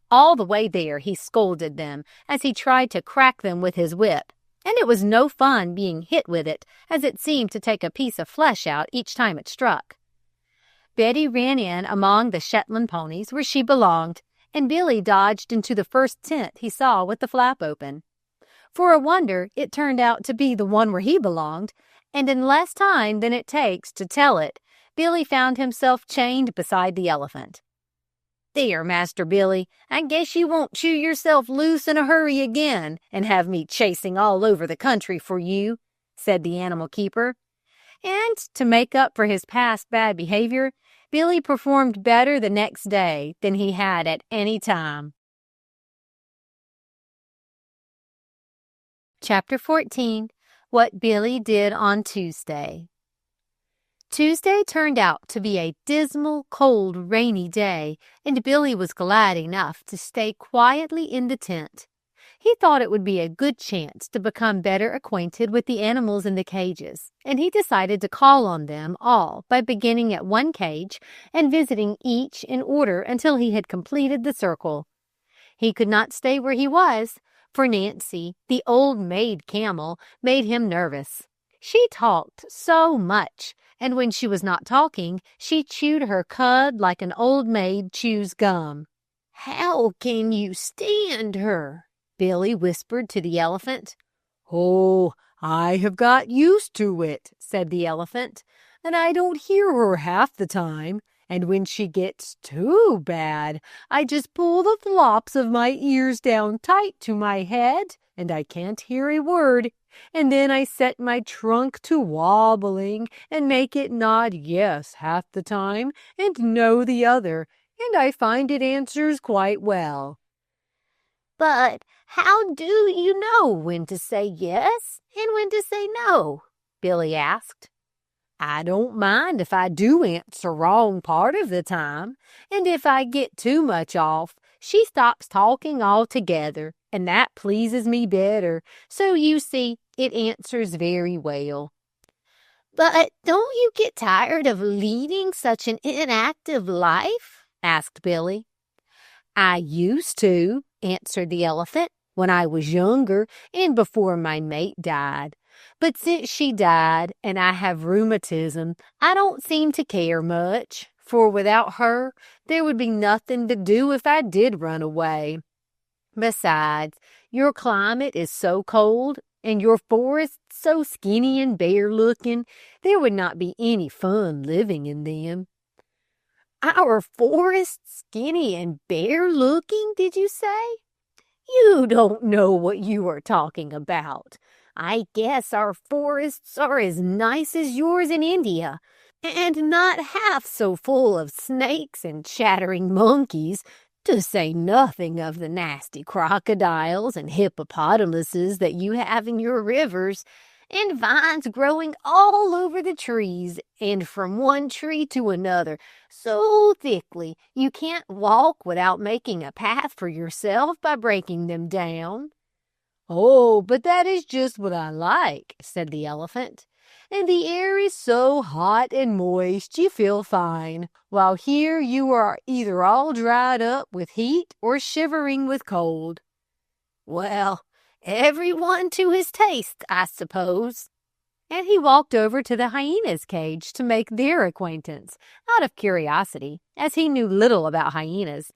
All the way there he scolded them as he tried to crack them with his whip, and it was no fun being hit with it, as it seemed to take a piece of flesh out each time it struck. Betty ran in among the Shetland ponies where she belonged, and Billy dodged into the first tent he saw with the flap open. For a wonder, it turned out to be the one where he belonged, and in less time than it takes to tell it, Billy found himself chained beside the elephant. "There, Master Billy, I guess you won't chew yourself loose in a hurry again and have me chasing all over the country for you," said the animal keeper. And to make up for his past bad behavior, Billy performed better the next day than he had at any time. Chapter 14. What Billy Did on Tuesday. Tuesday turned out to be a dismal, cold, rainy day, and Billy was glad enough to stay quietly in the tent. He thought it would be a good chance to become better acquainted with the animals in the cages, and he decided to call on them all by beginning at one cage and visiting each in order until he had completed the circle. He could not stay where he was, for Nancy, the old maid camel, made him nervous. She talked so much, and when she was not talking, she chewed her cud like an old maid chews gum. "How can you stand her?" Billy whispered to the elephant. "Oh, I have got used to it," said the elephant, "and I don't hear her half the time, and when she gets too bad, I just pull the flops of my ears down tight to my head, and I can't hear a word, and then I set my trunk to wobbling and make it nod yes half the time and no the other, and I find it answers quite well." "But how do you know when to say yes and when to say no?" Billy asked. "I don't mind if I do answer wrong part of the time, and if I get too much off, she stops talking altogether, and that pleases me better. So you see, it answers very well." "But don't you get tired of leading such an inactive life?" asked Billy. "I used to," answered the elephant, "when I was younger and before my mate died. But since she died and I have rheumatism, I don't seem to care much, for without her, there would be nothing to do if I did run away. Besides, your climate is so cold and your forests so skinny and bare-looking, there would not be any fun living in them." "Our forests skinny and bare-looking, did you say? You don't know what you are talking about. I guess our forests are as nice as yours in India, and not half so full of snakes and chattering monkeys, to say nothing of the nasty crocodiles and hippopotamuses that you have in your rivers, and vines growing all over the trees, and from one tree to another, so thickly you can't walk without making a path for yourself by breaking them down." "Oh, but that is just what I like," said the elephant. "And the air is so hot and moist you feel fine, while here you are either all dried up with heat or shivering with cold." "Well, everyone to his taste, I suppose." And he walked over to the hyena's cage to make their acquaintance, out of curiosity, as he knew little about hyenas.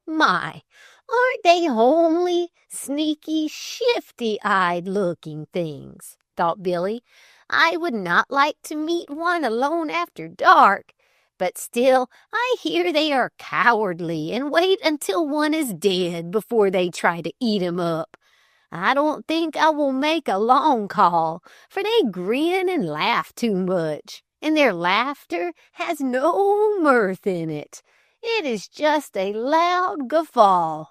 "My, aren't they homely, sneaky, shifty-eyed looking things?" thought Billy. "I would not like to meet one alone after dark, but still I hear they are cowardly and wait until one is dead before they try to eat him up. I don't think I will make a long call, for they grin and laugh too much, and their laughter has no mirth in it. It is just a loud guffaw."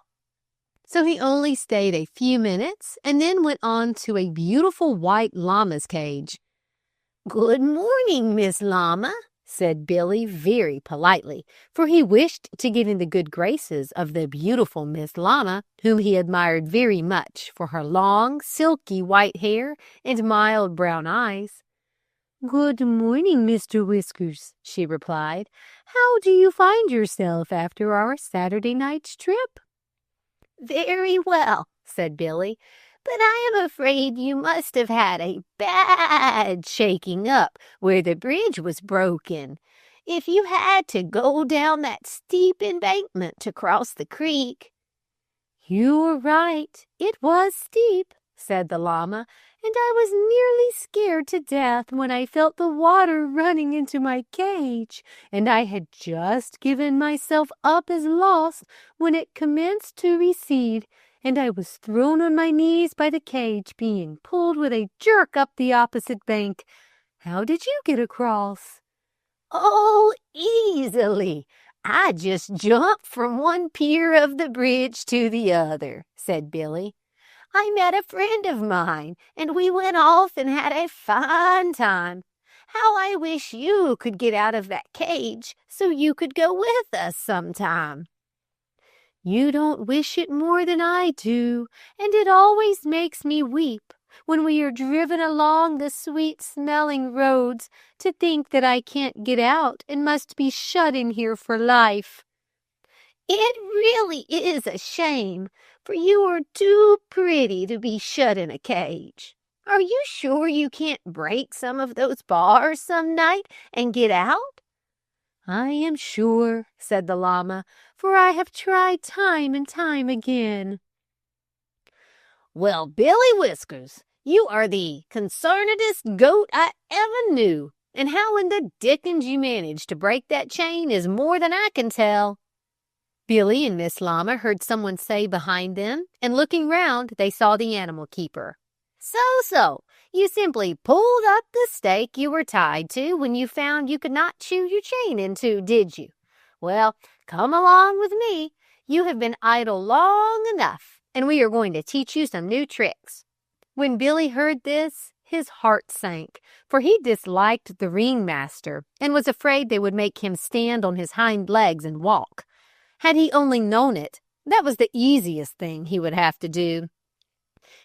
So he only stayed a few minutes and then went on to a beautiful white llama's cage. "Good morning, Miss Llama," said Billy very politely, for he wished to get in the good graces of the beautiful Miss Llama, whom he admired very much for her long, silky white hair and mild brown eyes. "Good morning, Mr. Whiskers," she replied. "How do you find yourself after our Saturday night's trip?" "Very well," said Billy, "but I am afraid you must have had a bad shaking up where the bridge was broken. If you had to go down that steep embankment to cross the creek." "You're right, it was steep," said the llama, "and I was nearly scared to death when I felt the water running into my cage, and I had just given myself up as lost when it commenced to recede, and I was thrown on my knees by the cage being pulled with a jerk up the opposite bank. How did you get across?" "Oh, easily. I just jumped from one pier of the bridge to the other," said Billy. "I met a friend of mine, and we went off and had a fine time. How I wish you could get out of that cage so you could go with us sometime." "You don't wish it more than I do, and it always makes me weep when we are driven along the sweet-smelling roads to think that I can't get out and must be shut in here for life." "It really is a shame, for you are too pretty to be shut in a cage. Are you sure you can't break some of those bars some night and get out?" "I am sure," said the llama, "for I have tried time and time again." "Well, Billy Whiskers, you are the concernedest goat I ever knew, and how in the dickens you managed to break that chain is more than I can tell." Billy and Miss Llama heard someone say behind them, and looking round, they saw the animal keeper. So, you simply pulled up the stake you were tied to when you found you could not chew your chain in two, did you? Well, come along with me. You have been idle long enough, and we are going to teach you some new tricks." When Billy heard this, his heart sank, for he disliked the ringmaster and was afraid they would make him stand on his hind legs and walk. Had he only known it, That was the easiest thing he would have to do.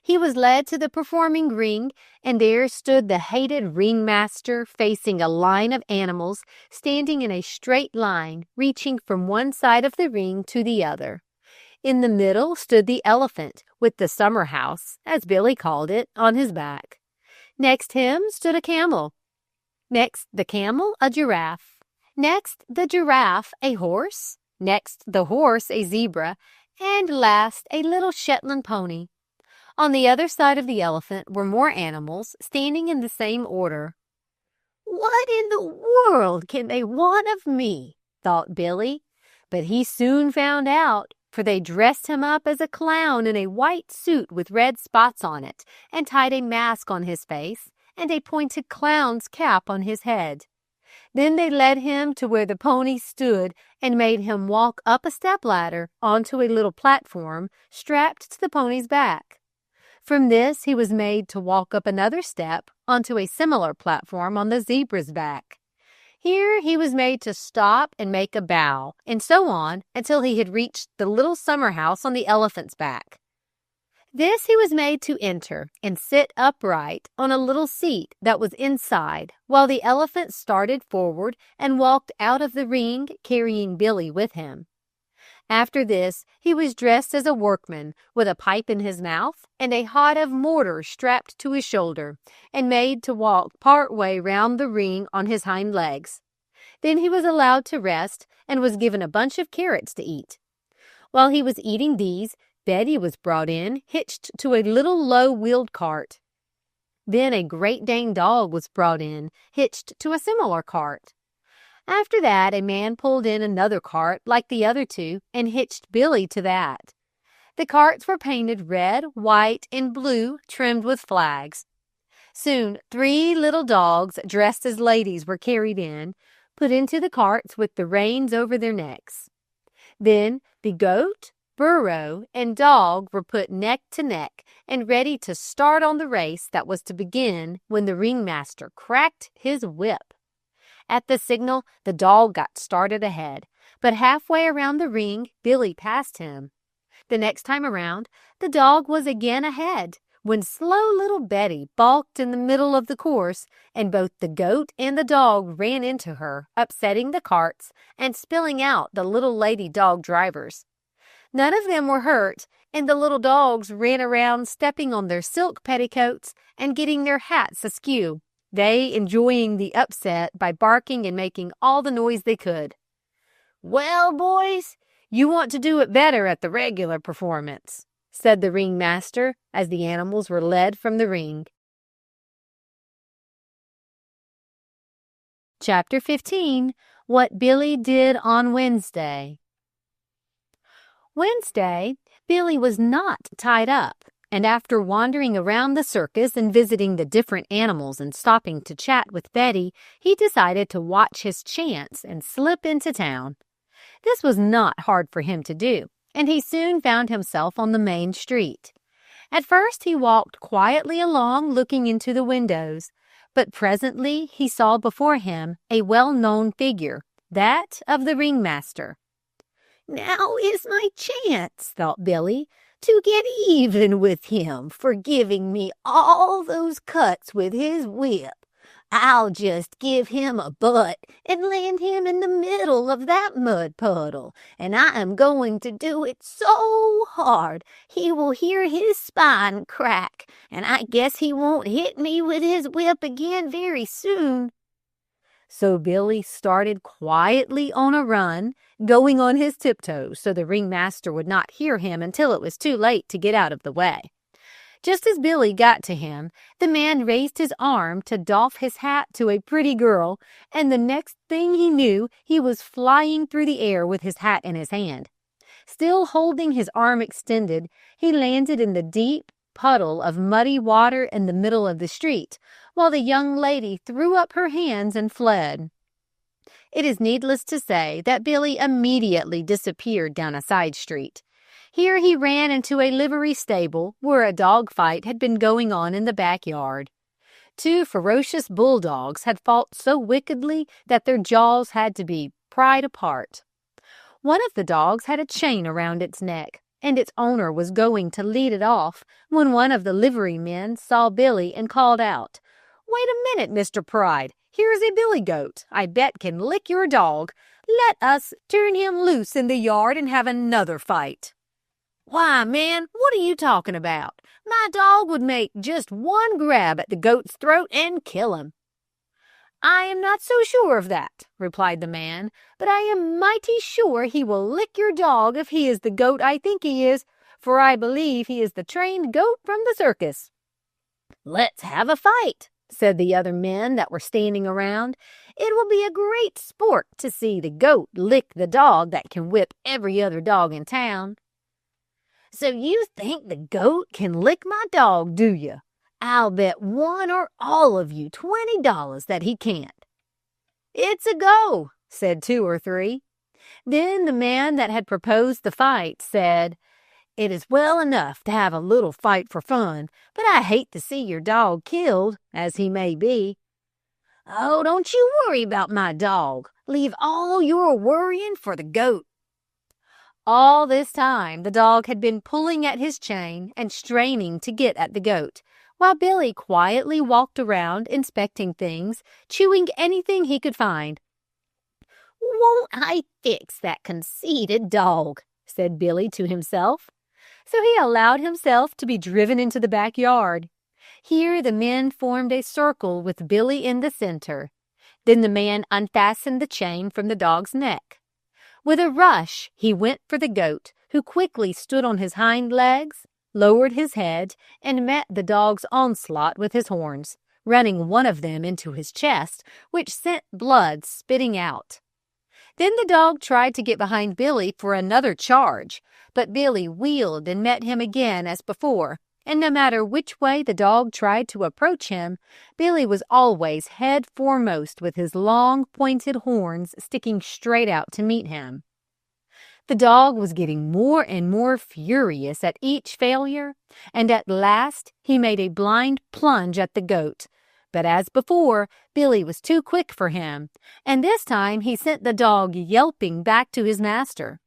He was led to the performing ring, and there stood the hated ringmaster facing a line of animals standing in a straight line, reaching from one side of the ring to the other. In the middle stood the elephant, with the summer house, as Billy called it, on his back. Next him stood a camel. Next the camel, a giraffe. Next the giraffe, a horse. Next the horse, a zebra. And last, a little Shetland pony. On the other side of the elephant were more animals, standing in the same order. "What in the world can they want of me?" thought Billy. But he soon found out, for they dressed him up as a clown in a white suit with red spots on it, and tied a mask on his face and a pointed clown's cap on his head. Then they led him to where the pony stood and made him walk up a stepladder onto a little platform strapped to the pony's back. From this, he was made to walk up another step onto a similar platform on the zebra's back. Here he was made to stop and make a bow, and so on until he had reached the little summer house on the elephant's back. This he was made to enter and sit upright on a little seat that was inside, while the elephant started forward and walked out of the ring, carrying Billy with him. After this, he was dressed as a workman, with a pipe in his mouth and a hod of mortar strapped to his shoulder, and made to walk part way round the ring on his hind legs. Then he was allowed to rest and was given a bunch of carrots to eat. While he was eating these, Betty was brought in, hitched to a little low-wheeled cart. Then a Great Dane dog was brought in, hitched to a similar cart. After that, a man pulled in another cart like the other two and hitched Billy to that. The carts were painted red, white, and blue, trimmed with flags. Soon 3 little dogs dressed as ladies were carried in, put into the carts with the reins over their necks. Then the goat, burro, and dog were put neck to neck and ready to start on the race that was to begin when the ringmaster cracked his whip. At the signal, the dog got started ahead, but halfway around the ring, Billy passed him. The next time around, the dog was again ahead, when slow little Betty balked in the middle of the course, and both the goat and the dog ran into her, upsetting the carts and spilling out the little lady dog drivers. None of them were hurt, and the little dogs ran around stepping on their silk petticoats and getting their hats askew, they enjoying the upset by barking and making all the noise they could. "Well, boys, you want to do it better at the regular performance," said the ringmaster as the animals were led from the ring. Chapter 15, What Billy Did on Wednesday. Wednesday, Billy was not tied up, and after wandering around the circus and visiting the different animals and stopping to chat with Betty, he decided to watch his chance and slip into town. This was not hard for him to do, and he soon found himself on the main street. At first he walked quietly along looking into the windows, but presently he saw before him a well-known figure, that of the ringmaster. "Now is my chance," thought Billy, "to get even with him for giving me all those cuts with his whip. I'll just give him a butt and land him in the middle of that mud puddle, and I am going to do it so hard he will hear his spine crack, and I guess he won't hit me with his whip again very soon." So Billy started quietly on a run, going on his tiptoes so the ringmaster would not hear him until it was too late to get out of the way. Just as Billy got to him, the man raised his arm to doff his hat to a pretty girl, and the next thing he knew, he was flying through the air with his hat in his hand. Still holding his arm extended, he landed in the deep puddle of muddy water in the middle of the street, while the young lady threw up her hands and fled. It is needless to say that Billy immediately disappeared down a side street. Here he ran into a livery stable where a dog fight had been going on in the backyard. 2 ferocious bulldogs had fought so wickedly that their jaws had to be pried apart. One of the dogs had a chain around its neck, and its owner was going to lead it off when one of the livery men saw Billy and called out, "Wait a minute, Mr. Pride. Here's a billy goat I bet can lick your dog. Let us turn him loose in the yard and have another fight." "Why, man, what are you talking about? My dog would make just one grab at the goat's throat and kill him." "I am not so sure of that," replied the man, "but I am mighty sure he will lick your dog if he is the goat I think he is, for I believe he is the trained goat from the circus." "Let's have a fight," said the other men that were standing around. "It will be a great sport to see the goat lick the dog that can whip every other dog in town." "So you think the goat can lick my dog, do you? I'll bet one or all of you $20 that he can't." "It's a go," said 2 or 3. Then the man that had proposed the fight said, "It is well enough to have a little fight for fun, but I hate to see your dog killed, as he may be." "Oh, don't you worry about my dog. Leave all your worrying for the goat." All this time the dog had been pulling at his chain and straining to get at the goat, while Billy quietly walked around inspecting things, chewing anything he could find. "Won't I fix that conceited dog?" said Billy to himself. So he allowed himself to be driven into the backyard. Here the men formed a circle with Billy in the center. Then the man unfastened the chain from the dog's neck. With a rush, he went for the goat, who quickly stood on his hind legs, lowered his head, and met the dog's onslaught with his horns, running one of them into his chest, which sent blood spitting out. Then the dog tried to get behind Billy for another charge, but Billy wheeled and met him again as before, and no matter which way the dog tried to approach him, Billy was always head foremost with his long, pointed horns sticking straight out to meet him. The dog was getting more and more furious at each failure, and at last he made a blind plunge at the goat. But as before, Billy was too quick for him, and this time he sent the dog yelping back to his master.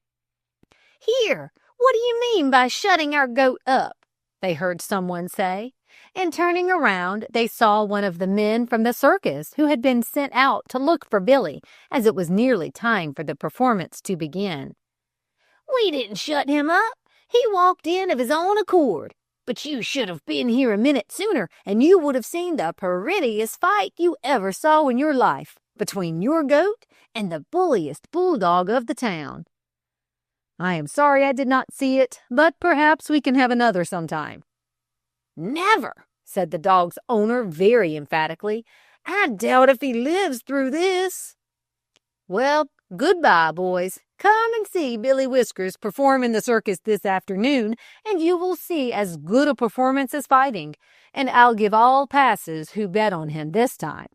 "Here, what do you mean by shutting our goat up?" they heard someone say, and turning around, they saw one of the men from the circus who had been sent out to look for Billy, as it was nearly time for the performance to begin. "We didn't shut him up. He walked in of his own accord. But you should have been here a minute sooner, and you would have seen the prettiest fight you ever saw in your life, between your goat and the bulliest bulldog of the town." "I am sorry I did not see it, but perhaps we can have another sometime." "Never," said the dog's owner very emphatically. "I doubt if he lives through this." "Well, goodbye, boys. Come and see Billy Whiskers perform in the circus this afternoon, and you will see as good a performance as fighting, and I'll give all passes who bet on him this time."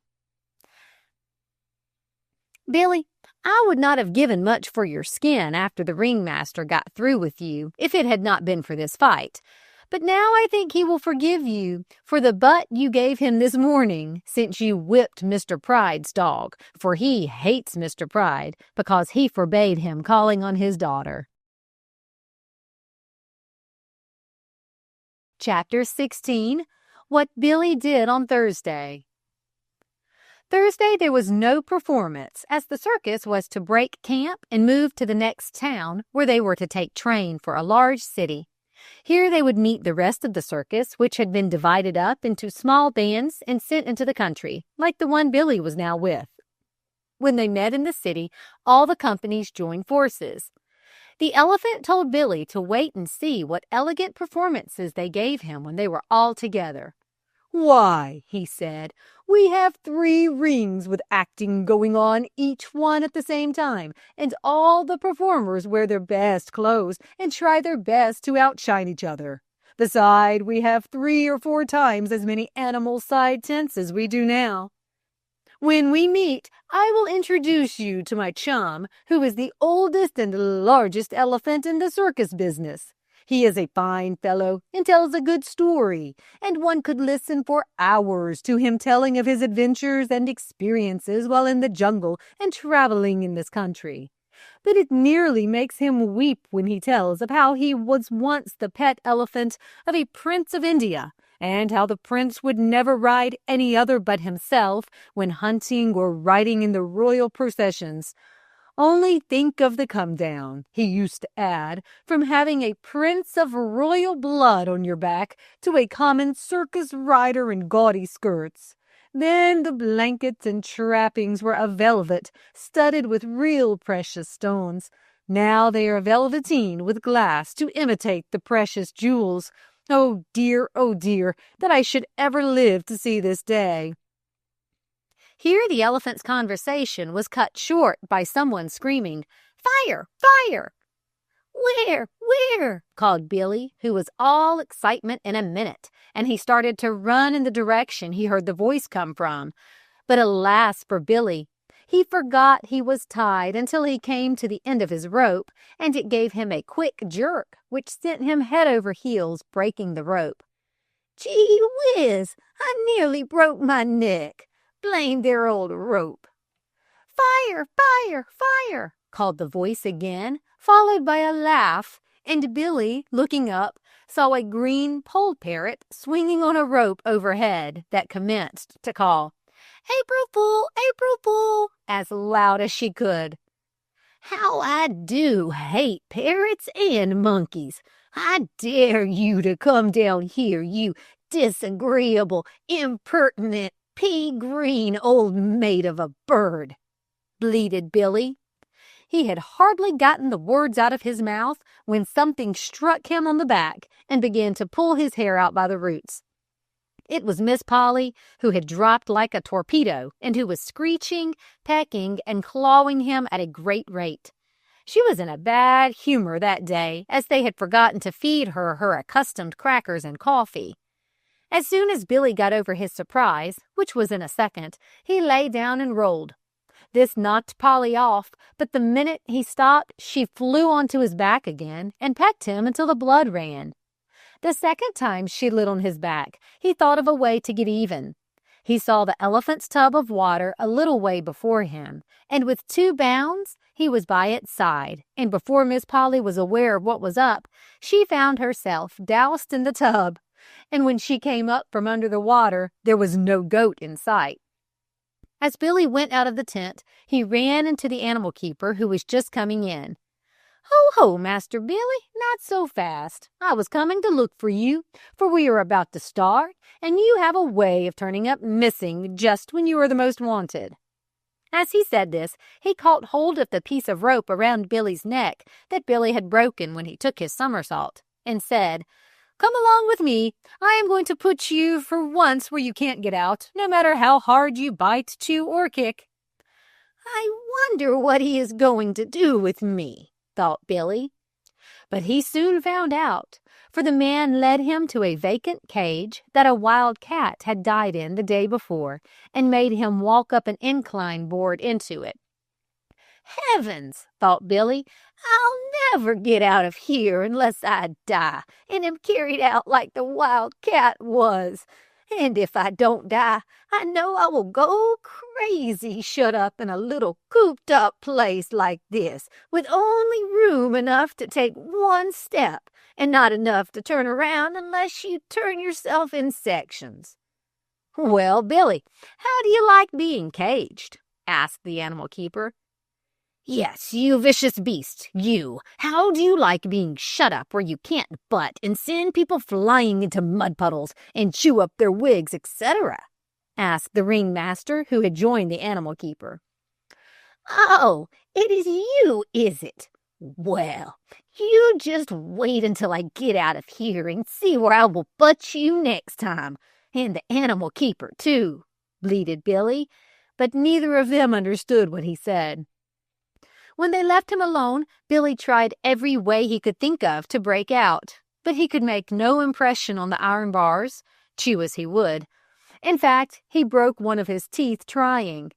"Billy, I would not have given much for your skin after the ringmaster got through with you if it had not been for this fight. But now I think he will forgive you for the butt you gave him this morning, since you whipped Mr. Pride's dog, for he hates Mr. Pride because he forbade him calling on his daughter." Chapter 16. What Billy Did on Thursday. Thursday there was no performance, as the circus was to break camp and move to the next town, where they were to take train for a large city. Here they would meet the rest of the circus, which had been divided up into small bands and sent into the country, like the one Billy was now with. When they met in the city, all the companies joined forces. The elephant told Billy to wait and see what elegant performances they gave him when they were all together. "Why," he said, "we have 3 rings with acting going on, each one at the same time, and all the performers wear their best clothes and try their best to outshine each other. Beside, we have 3 or 4 times as many animal side tents as we do now. When we meet, I will introduce you to my chum, who is the oldest and largest elephant in the circus business. He is a fine fellow and tells a good story, and one could listen for hours to him telling of his adventures and experiences while in the jungle and traveling in this country. but it nearly makes him weep when he tells of how he was once the pet elephant of a prince of India, and how the prince would never ride any other but himself when hunting or riding in the royal processions. Only think of the come-down, he used to add, from having a prince of royal blood on your back to a common circus rider in gaudy skirts. Then the blankets and trappings were of velvet, studded with real precious stones. Now they are velveteen with glass to imitate the precious jewels. Oh dear, that I should ever live to see this day." Here the elephant's conversation was cut short by someone screaming, "Fire! Fire!" Where? Called Billy, who was all excitement in a minute, and he started to run in the direction he heard the voice come from. But alas for Billy! He forgot he was tied until he came to the end of his rope, and it gave him a quick jerk, which sent him head over heels, breaking the rope. "Gee whiz! I nearly broke my neck. Blame their old rope." "Fire! Fire! Fire!" called the voice again, followed by a laugh, and Billy, looking up, saw a green pole parrot swinging on a rope overhead that commenced to call, "April Fool! April Fool!" as loud as she could. "How I do hate parrots and monkeys! I dare you to come down here, you disagreeable, impertinent, pea-green old maid of a bird," bleated Billy. He had hardly gotten the words out of his mouth when something struck him on the back and began to pull his hair out by the roots. It was Miss Polly, who had dropped like a torpedo and who was screeching, pecking, and clawing him at a great rate. She was in a bad humor that day, as they had forgotten to feed her accustomed crackers and coffee. As soon as Billy got over his surprise, which was in a second, he lay down and rolled. This knocked Polly off, but the minute he stopped, she flew onto his back again and pecked him until the blood ran. The second time she lit on his back, he thought of a way to get even. He saw the elephant's tub of water a little way before him, and with 2 bounds, he was by its side, and before Miss Polly was aware of what was up, she found herself doused in the tub, and when she came up from under the water, there was no goat in sight. As Billy went out of the tent, he ran into the animal keeper, who was just coming in. "Ho, ho, Master Billy, not so fast. I was coming to look for you, for we are about to start, and you have a way of turning up missing just when you are the most wanted." As he said this, he caught hold of the piece of rope around Billy's neck that Billy had broken when he took his somersault, and said, "Come along with me. I am going to put you for once where you can't get out, no matter how hard you bite, chew, or kick." "I wonder what he is going to do with me," thought Billy. But he soon found out, for the man led him to a vacant cage that a wild cat had died in the day before, and made him walk up an incline board into it. "Heavens," thought Billy, "I'll never get out of here unless I die and am carried out like the wild cat was. And if I don't die, I know I will go crazy shut up in a little cooped-up place like this, with only room enough to take 1 step and not enough to turn around unless you turn yourself in sections." "Well, Billy, how do you like being caged?" asked the animal keeper. "Yes, you vicious beast, you. How do you like being shut up where you can't butt and send people flying into mud puddles and chew up their wigs, etc.?" asked the ringmaster, who had joined the animal keeper. "Oh, it is you, is it? Well, you just wait until I get out of here and see where I will butt you next time, and the animal keeper, too," bleated Billy, but neither of them understood what he said. When they left him alone, Billy tried every way he could think of to break out, but he could make no impression on the iron bars, chew as he would. In fact, he broke one of his teeth trying.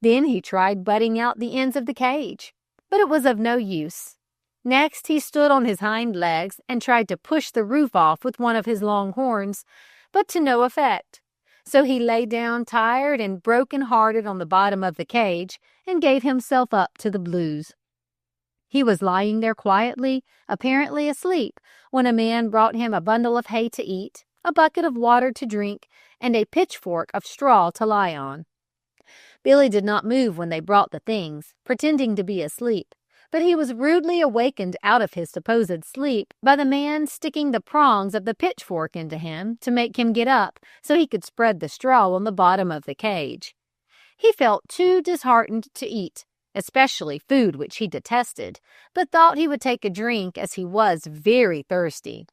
Then he tried butting out the ends of the cage, but it was of no use. Next, he stood on his hind legs and tried to push the roof off with one of his long horns, but to no effect. So he lay down tired and broken-hearted on the bottom of the cage and gave himself up to the blues. He was lying there quietly, apparently asleep, when a man brought him a bundle of hay to eat, a bucket of water to drink, and a pitchfork of straw to lie on. Billy did not move when they brought the things, pretending to be asleep, but he was rudely awakened out of his supposed sleep by the man sticking the prongs of the pitchfork into him to make him get up so he could spread the straw on the bottom of the cage. He felt too disheartened to eat, especially food which he detested, but thought he would take a drink as he was very thirsty.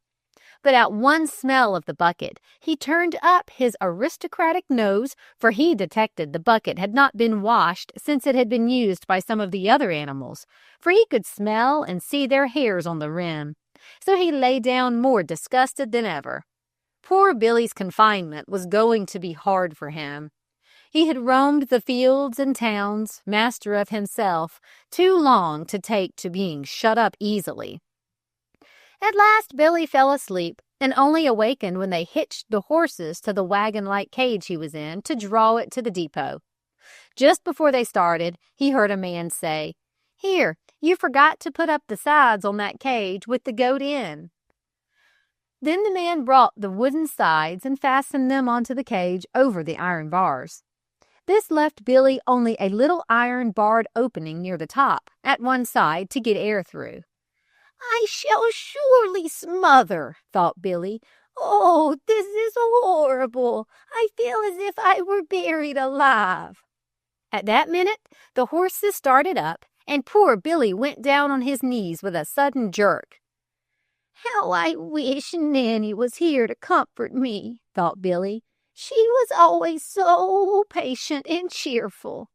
But at one smell of the bucket, he turned up his aristocratic nose, for he detected the bucket had not been washed since it had been used by some of the other animals, for he could smell and see their hairs on the rim. So he lay down more disgusted than ever. Poor Billy's confinement was going to be hard for him. He had roamed the fields and towns, master of himself, too long to take to being shut up easily. At last Billy fell asleep, and only awakened when they hitched the horses to the wagon-like cage he was in to draw it to the depot. Just before they started, he heard a man say, "Here, you forgot to put up the sides on that cage with the goat in." Then the man brought the wooden sides and fastened them onto the cage over the iron bars. This left Billy only a little iron barred opening near the top, at one side, to get air through. "I shall surely smother," thought Billy. "Oh, this is horrible. I feel as if I were buried alive." At that minute, the horses started up, and poor Billy went down on his knees with a sudden jerk. "How I wish Nanny was here to comfort me," thought Billy. "She was always so patient and cheerful."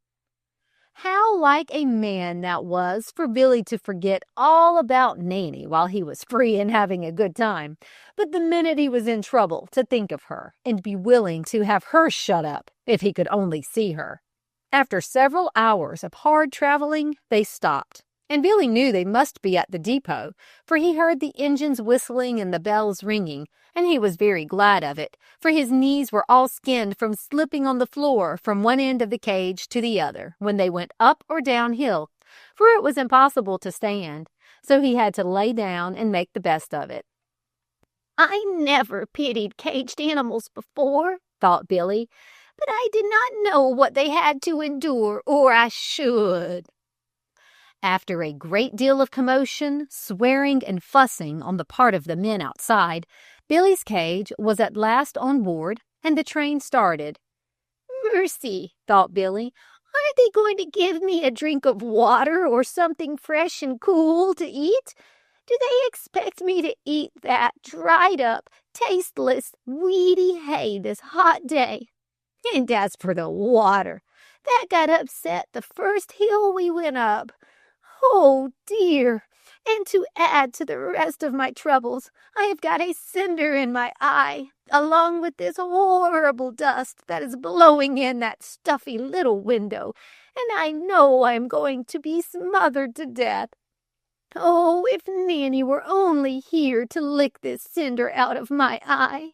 How like a man that was for Billy to forget all about Nanny while he was free and having a good time, but the minute he was in trouble to think of her and be willing to have her shut up if he could only see her. After several hours of hard traveling, they stopped, and Billy knew they must be at the depot, for he heard the engines whistling and the bells ringing, and he was very glad of it, for his knees were all skinned from slipping on the floor from one end of the cage to the other when they went up or downhill, for it was impossible to stand, so he had to lay down and make the best of it. "I never pitied caged animals before," thought Billy, "but I did not know what they had to endure, or I should." After a great deal of commotion, swearing, and fussing on the part of the men outside, Billy's cage was at last on board, and the train started. "Mercy," thought Billy, "aren't they going to give me a drink of water or something fresh and cool to eat? Do they expect me to eat that dried-up, tasteless, weedy hay this hot day? And as for the water, that got upset the first hill we went up. Oh, dear! And to add to the rest of my troubles, I have got a cinder in my eye, along with this horrible dust that is blowing in that stuffy little window, and I know I am going to be smothered to death. Oh, if Nanny were only here to lick this cinder out of my eye!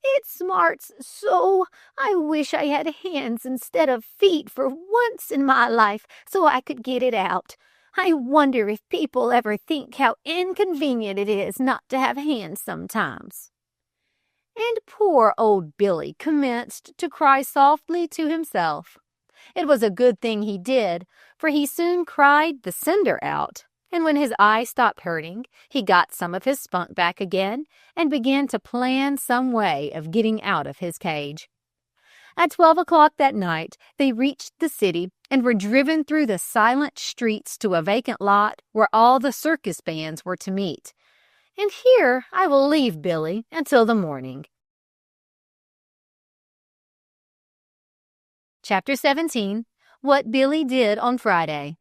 It smarts so. I wish I had hands instead of feet for once in my life, so I could get it out. I wonder if people ever think how inconvenient it is not to have hands sometimes." And poor old Billy commenced to cry softly to himself. It was a good thing he did, for he soon cried the cinder out, and when his eye stopped hurting, he got some of his spunk back again and began to plan some way of getting out of his cage. At 12 o'clock that night, they reached the city and were driven through the silent streets to a vacant lot where all the circus bands were to meet. And here I will leave Billy until the morning. Chapter 17. What Billy Did on Friday.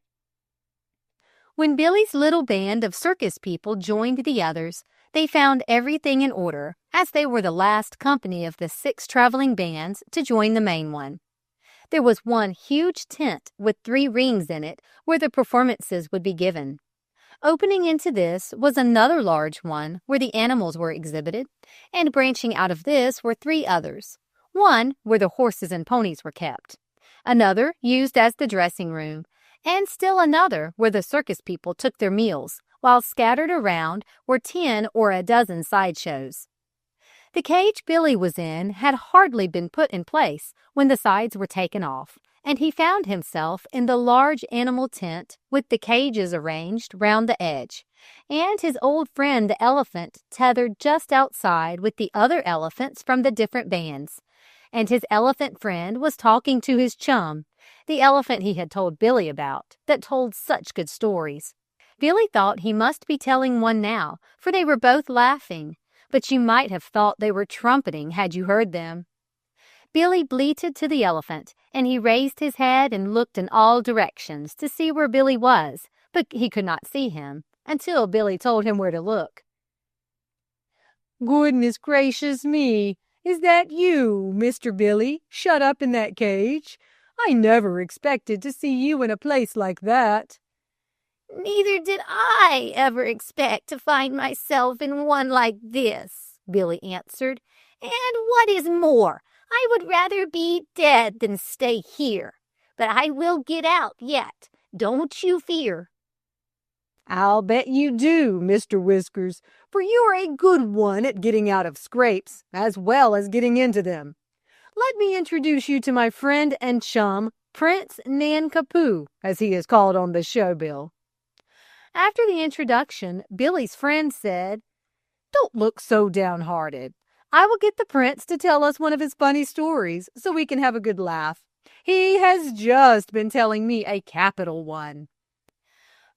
When Billy's little band of circus people joined the others, they found everything in order, as they were the last company of the 6 traveling bands to join the main one. There was one huge tent with 3 rings in it where the performances would be given. Opening into this was another large one where the animals were exhibited, and branching out of this were 3 others. One where the horses and ponies were kept, another used as the dressing room, and still another where the circus people took their meals, while scattered around were 10 or a dozen sideshows. The cage Billy was in had hardly been put in place when the sides were taken off, and he found himself in the large animal tent with the cages arranged round the edge, and his old friend the elephant tethered just outside with the other elephants from the different bands. And his elephant friend was talking to his chum, the elephant he had told Billy about, that told such good stories. Billy thought he must be telling one now, for they were both laughing, but you might have thought they were trumpeting had you heard them. Billy bleated to the elephant, and he raised his head and looked in all directions to see where Billy was, but he could not see him until Billy told him where to look. "Goodness gracious me! Is that you, Mr. Billy, shut up in that cage? I never expected to see you in a place like that." "Neither did I ever expect to find myself in one like this," Billy answered. "And what is more, I would rather be dead than stay here. But I will get out yet. Don't you fear." "I'll bet you do, Mr. Whiskers, for you are a good one at getting out of scrapes, as well as getting into them. Let me introduce you to my friend and chum, Prince Nankapoo, as he is called on the show bill." After the introduction, Billy's friend said, "Don't look so downhearted. I will get the prince to tell us one of his funny stories so we can have a good laugh. He has just been telling me a capital one."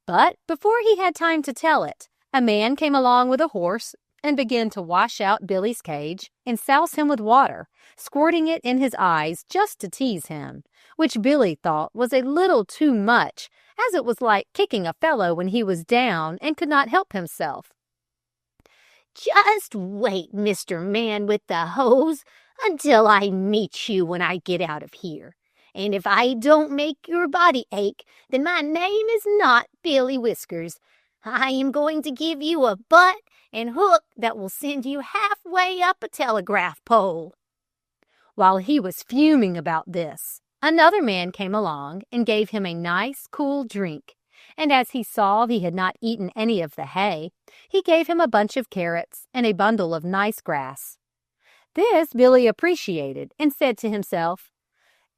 But before he had time to tell it, a man came along with a horse and began to wash out Billy's cage and souse him with water, squirting it in his eyes just to tease him, which Billy thought was a little too much, as it was like kicking a fellow when he was down and could not help himself. "Just wait, Mr. Man with the hose, until I meet you when I get out of here. And if I don't make your body ache, then my name is not Billy Whiskers. I am going to give you a butt and hook that will send you halfway up a telegraph pole." While he was fuming about this, another man came along and gave him a nice, cool drink. And as he saw he had not eaten any of the hay, he gave him a bunch of carrots and a bundle of nice grass. This Billy appreciated and said to himself,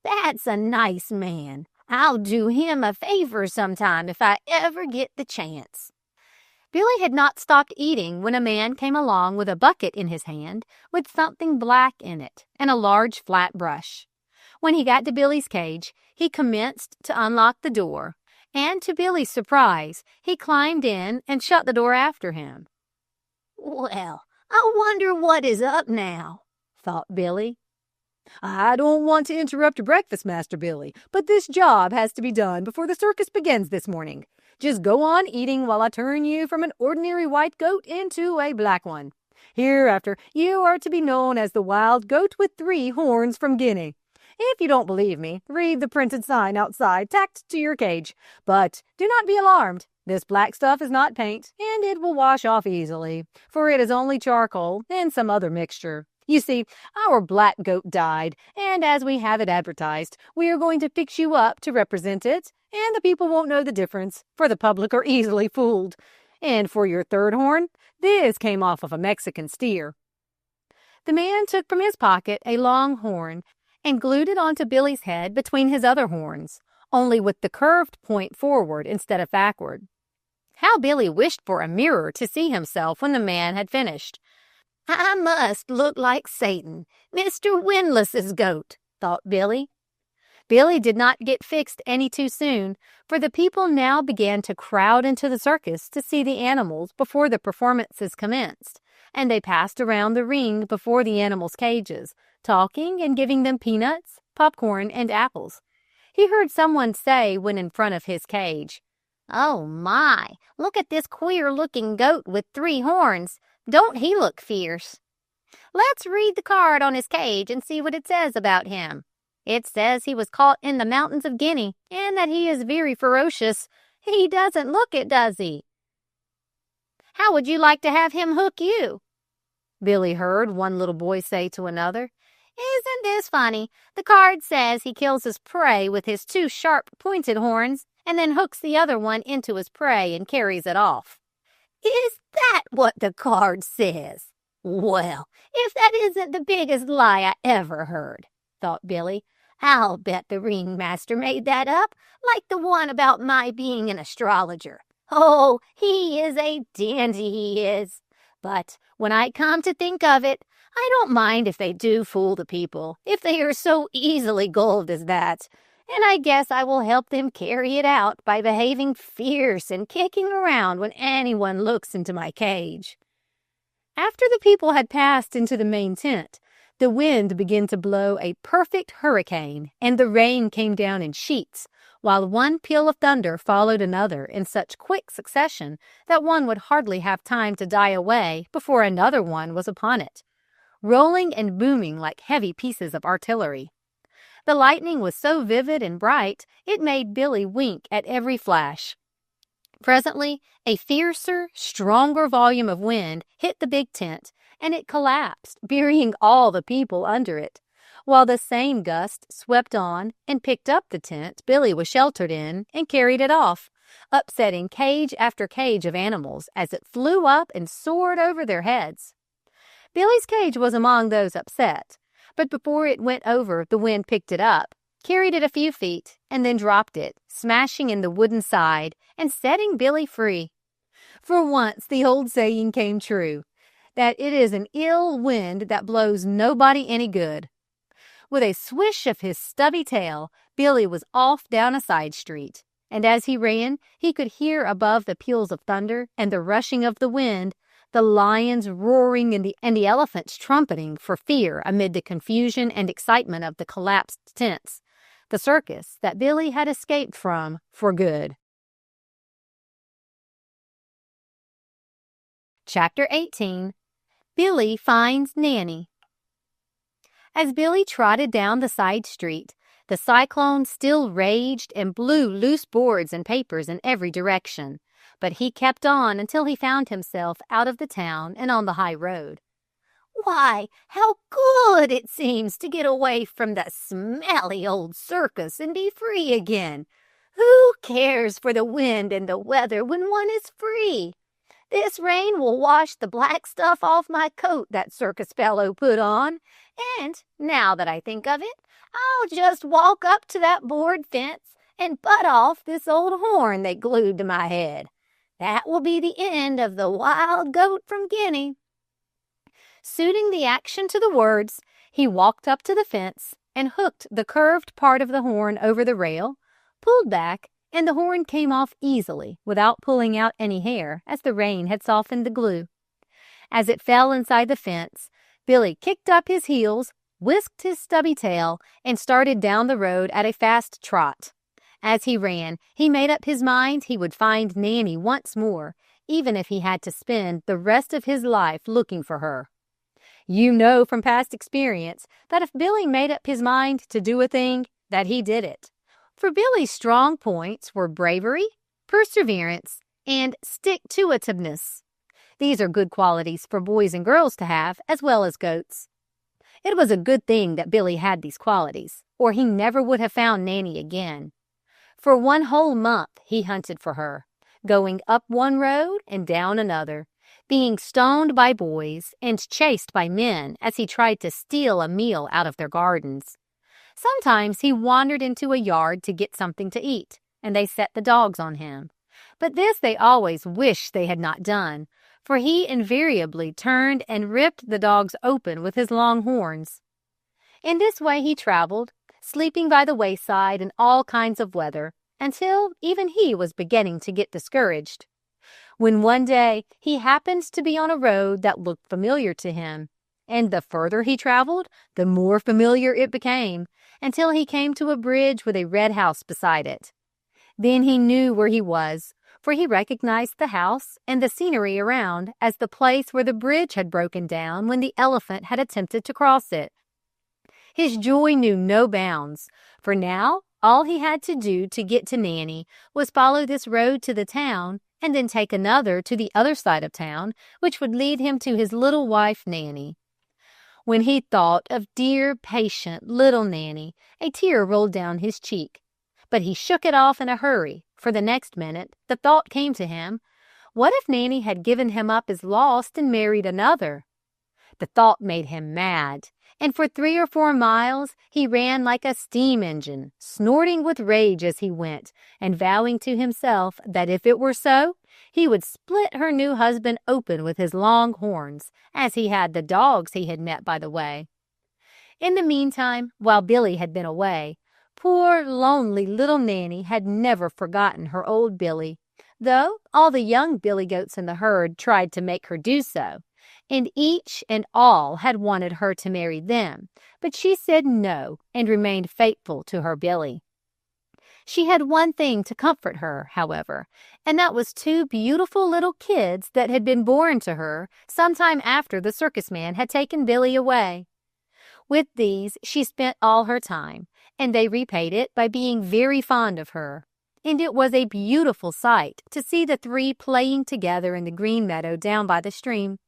"That's a nice man. I'll do him a favor sometime if I ever get the chance." Billy had not stopped eating when a man came along with a bucket in his hand with something black in it and a large flat brush. When he got to Billy's cage, he commenced to unlock the door, and to Billy's surprise, he climbed in and shut the door after him. "Well, I wonder what is up now," thought Billy. "I don't want to interrupt your breakfast, Master Billy, but this job has to be done before the circus begins this morning. Just go on eating while I turn you from an ordinary white goat into a black one. Hereafter, you are to be known as the wild goat with 3 horns from Guinea. If you don't believe me, read the printed sign outside tacked to your cage. But do not be alarmed. This black stuff is not paint, and it will wash off easily, for it is only charcoal and some other mixture. You see, our black goat died, and as we have it advertised, we are going to fix you up to represent it, and the people won't know the difference, for the public are easily fooled. And for your 3rd horn, this came off of a Mexican steer." The man took from his pocket a long horn and glued it onto Billy's head between his other horns, only with the curved point forward instead of backward. How Billy wished for a mirror to see himself when the man had finished. "I must look like Satan, Mr. Windlass's goat," thought Billy. Billy did not get fixed any too soon, for the people now began to crowd into the circus to see the animals before the performances commenced, and they passed around the ring before the animals' cages, talking and giving them peanuts, popcorn, and apples. He heard someone say when in front of his cage, "Oh my, look at this queer-looking goat with 3 horns. Don't he look fierce? Let's read the card on his cage and see what it says about him. It says he was caught in the mountains of Guinea and that he is very ferocious. He doesn't look it, does he? How would you like to have him hook you?" Billy heard one little boy say to another. "Isn't this funny? The card says he kills his prey with his 2 sharp, pointed horns, and then hooks the other one into his prey and carries it off. Is that what the card says? Well, if that isn't the biggest lie I ever heard, thought Billy. I'll bet the ringmaster made that up, like the one about my being an astrologer. Oh, he is a dandy, he is. But when I come to think of it, I don't mind if they do fool the people, if they are so easily gulled as that. And I guess I will help them carry it out by behaving fierce and kicking around when anyone looks into my cage. After the people had passed into the main tent, the wind began to blow a perfect hurricane, and the rain came down in sheets, while one peal of thunder followed another in such quick succession that one would hardly have time to die away before another one was upon it, rolling and booming like heavy pieces of artillery. The lightning was so vivid and bright it made Billy wink at every flash. Presently, a fiercer, stronger volume of wind hit the big tent, and it collapsed, burying all the people under it, while the same gust swept on and picked up the tent Billy was sheltered in and carried it off, upsetting cage after cage of animals as it flew up and soared over their heads. Billy's cage was among those upset, but before it went over, the wind picked it up, carried it a few feet, and then dropped it, smashing in the wooden side and setting Billy free. For once, the old saying came true, that it is an ill wind that blows nobody any good. With a swish of his stubby tail, Billy was off down a side street, and as he ran, he could hear above the peals of thunder and the rushing of the wind the lions roaring and the elephants trumpeting for fear amid the confusion and excitement of the collapsed tents, the circus that Billy had escaped from for good. Chapter 18. Billy Finds Nanny. As Billy trotted down the side street, the cyclone still raged and blew loose boards and papers in every direction, but he kept on until he found himself out of the town and on the high road. Why, how good it seems to get away from the smelly old circus and be free again. Who cares for the wind and the weather when one is free? This rain will wash the black stuff off my coat that circus fellow put on, and, now that I think of it, I'll just walk up to that board fence and butt off this old horn they glued to my head. That will be the end of the wild goat from Guinea. Suiting the action to the words, he walked up to the fence and hooked the curved part of the horn over the rail, pulled back, and the horn came off easily without pulling out any hair, as the rain had softened the glue. As it fell inside the fence, Billy kicked up his heels, whisked his stubby tail, and started down the road at a fast trot. As he ran, he made up his mind he would find Nanny once more, even if he had to spend the rest of his life looking for her. You know from past experience that if Billy made up his mind to do a thing, that he did it. For Billy's strong points were bravery, perseverance, and stick-to-itiveness. These are good qualities for boys and girls to have, as well as goats. It was a good thing that Billy had these qualities, or he never would have found Nanny again. For 1 whole month he hunted for her, going up one road and down another, being stoned by boys and chased by men as he tried to steal a meal out of their gardens. Sometimes he wandered into a yard to get something to eat, and they set the dogs on him. But this they always wished they had not done, for he invariably turned and ripped the dogs open with his long horns. In this way he traveled, sleeping by the wayside in all kinds of weather, until even he was beginning to get discouraged. When one day he happened to be on a road that looked familiar to him, and the further he traveled, the more familiar it became, until he came to a bridge with a red house beside it. Then he knew where he was, for he recognized the house and the scenery around as the place where the bridge had broken down when the elephant had attempted to cross it. His joy knew no bounds, for now all he had to do to get to Nanny was follow this road to the town and then take another to the other side of town, which would lead him to his little wife Nanny. When he thought of dear, patient little Nanny, a tear rolled down his cheek. But he shook it off in a hurry, for the next minute the thought came to him, what if Nanny had given him up as lost and married another? The thought made him mad, and for 3 or 4 miles he ran like a steam engine, snorting with rage as he went, and vowing to himself that if it were so, he would split her new husband open with his long horns, as he had the dogs he had met by the way. In the meantime, while Billy had been away, poor, lonely little Nanny had never forgotten her old Billy, though all the young billy goats in the herd tried to make her do so, and each and all had wanted her to marry them, but she said no and remained faithful to her Billy. She had one thing to comfort her, however, and that was 2 beautiful little kids that had been born to her sometime after the circus man had taken Billy away. With these she spent all her time, and they repaid it by being very fond of her. And it was a beautiful sight to see the 3 playing together in the green meadow down by the stream.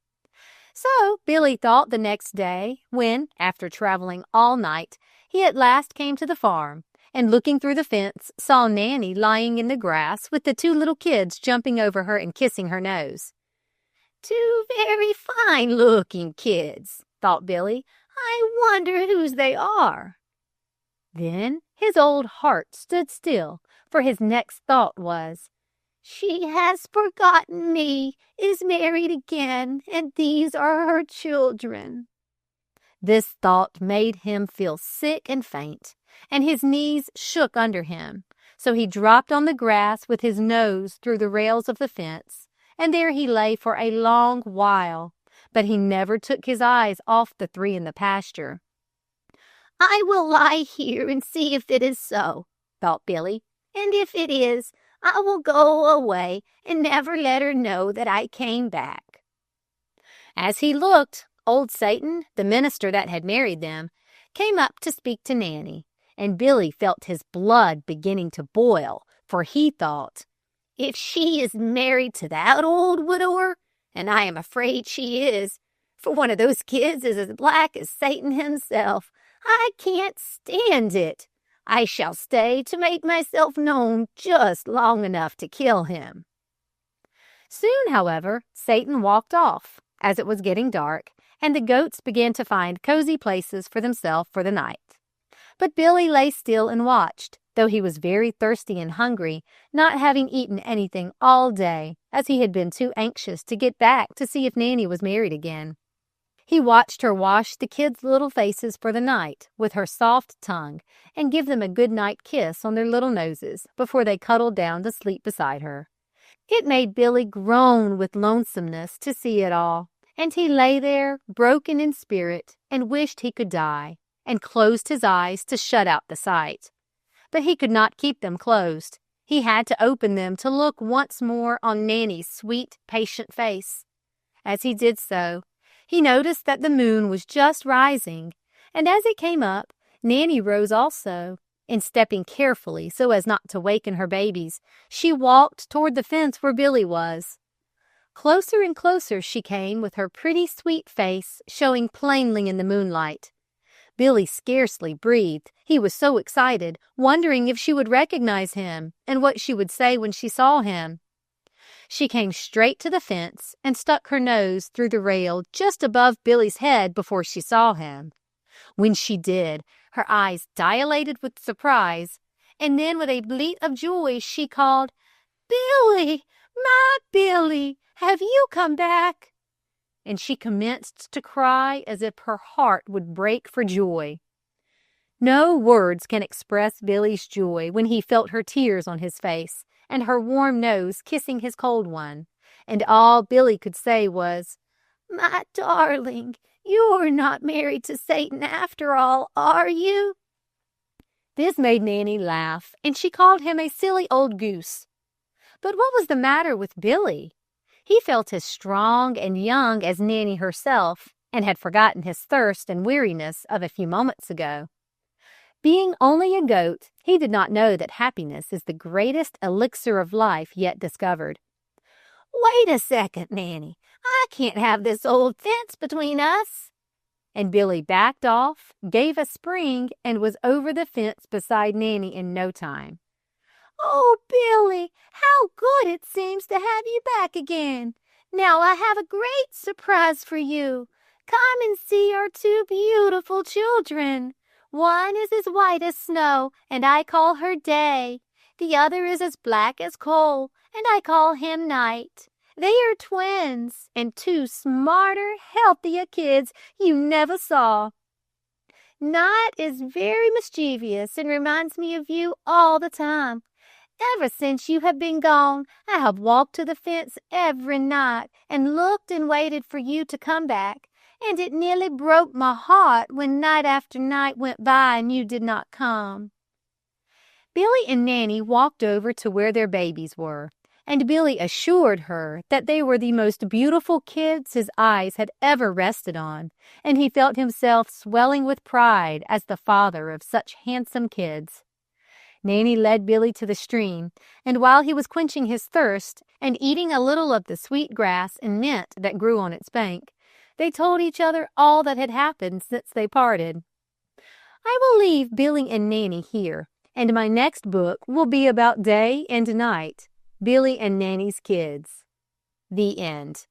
So Billy thought the next day, when, after traveling all night, he at last came to the farm, and looking through the fence, saw Nanny lying in the grass with the 2 little kids jumping over her and kissing her nose. 2 very fine-looking kids, thought Billy. I wonder whose they are. Then his old heart stood still, for his next thought was, she has forgotten me, is married again, and these are her children. This thought made him feel sick and faint, and his knees shook under him. So he dropped on the grass with his nose through the rails of the fence, and there he lay for a long while, but he never took his eyes off the 3 in the pasture. I will lie here and see if it is so, thought Billy, and if it is, I will go away and never let her know that I came back. As he looked, old Satan, the minister that had married them, came up to speak to Nanny, and Billy felt his blood beginning to boil, for he thought, if she is married to that old widower, and I am afraid she is, for one of those kids is as black as Satan himself, I can't stand it. I shall stay to make myself known just long enough to kill him. Soon, however, Satan walked off, as it was getting dark, and the goats began to find cozy places for themselves for the night. But Billy lay still and watched, though he was very thirsty and hungry, not having eaten anything all day, as he had been too anxious to get back to see if Nanny was married again. He watched her wash the kids' little faces for the night with her soft tongue and give them a good-night kiss on their little noses before they cuddled down to sleep beside her. It made Billy groan with lonesomeness to see it all, and he lay there, broken in spirit, and wished he could die, and closed his eyes to shut out the sight. But he could not keep them closed. He had to open them to look once more on Nanny's sweet, patient face. As he did so, he noticed that the moon was just rising, and as it came up, Nanny rose also, and stepping carefully so as not to waken her babies, she walked toward the fence where Billy was. Closer and closer she came with her pretty sweet face showing plainly in the moonlight. Billy scarcely breathed. He was so excited, wondering if she would recognize him and what she would say when she saw him. She came straight to the fence and stuck her nose through the rail just above Billy's head before she saw him. When she did, her eyes dilated with surprise, and then with a bleat of joy she called, "Billy, my Billy, have you come back?" And she commenced to cry as if her heart would break for joy. No words can express Billy's joy when he felt her tears on his face and her warm nose kissing his cold one, and all Billy could say was, "My darling, you're not married to Satan after all, are you?" This made Nanny laugh, and she called him a silly old goose. But what was the matter with Billy? He felt as strong and young as Nanny herself, and had forgotten his thirst and weariness of a few moments ago. Being only a goat, he did not know that happiness is the greatest elixir of life yet discovered. "Wait a second, Nanny. I can't have this old fence between us." And Billy backed off, gave a spring, and was over the fence beside Nanny in no time. Oh, Billy, how good it seems to have you back again. Now I have a great surprise for you. Come and see our two beautiful children. One is as white as snow, and I call her Day. The other is as black as coal, and I call him Night. They are twins, and two smarter, healthier kids you never saw. Night is very mischievous and reminds me of you all the time. Ever since you have been gone, I have walked to the fence every night and looked and waited for you to come back, and it nearly broke my heart when night after night went by and you did not come. Billy and Nanny walked over to where their babies were, and Billy assured her that they were the most beautiful kids his eyes had ever rested on, and he felt himself swelling with pride as the father of such handsome kids. Nanny led Billy to the stream, and while he was quenching his thirst and eating a little of the sweet grass and mint that grew on its bank, they told each other all that had happened since they parted. I will leave Billy and Nanny here, and my next book will be about Day and Night, Billy and Nanny's kids. The end.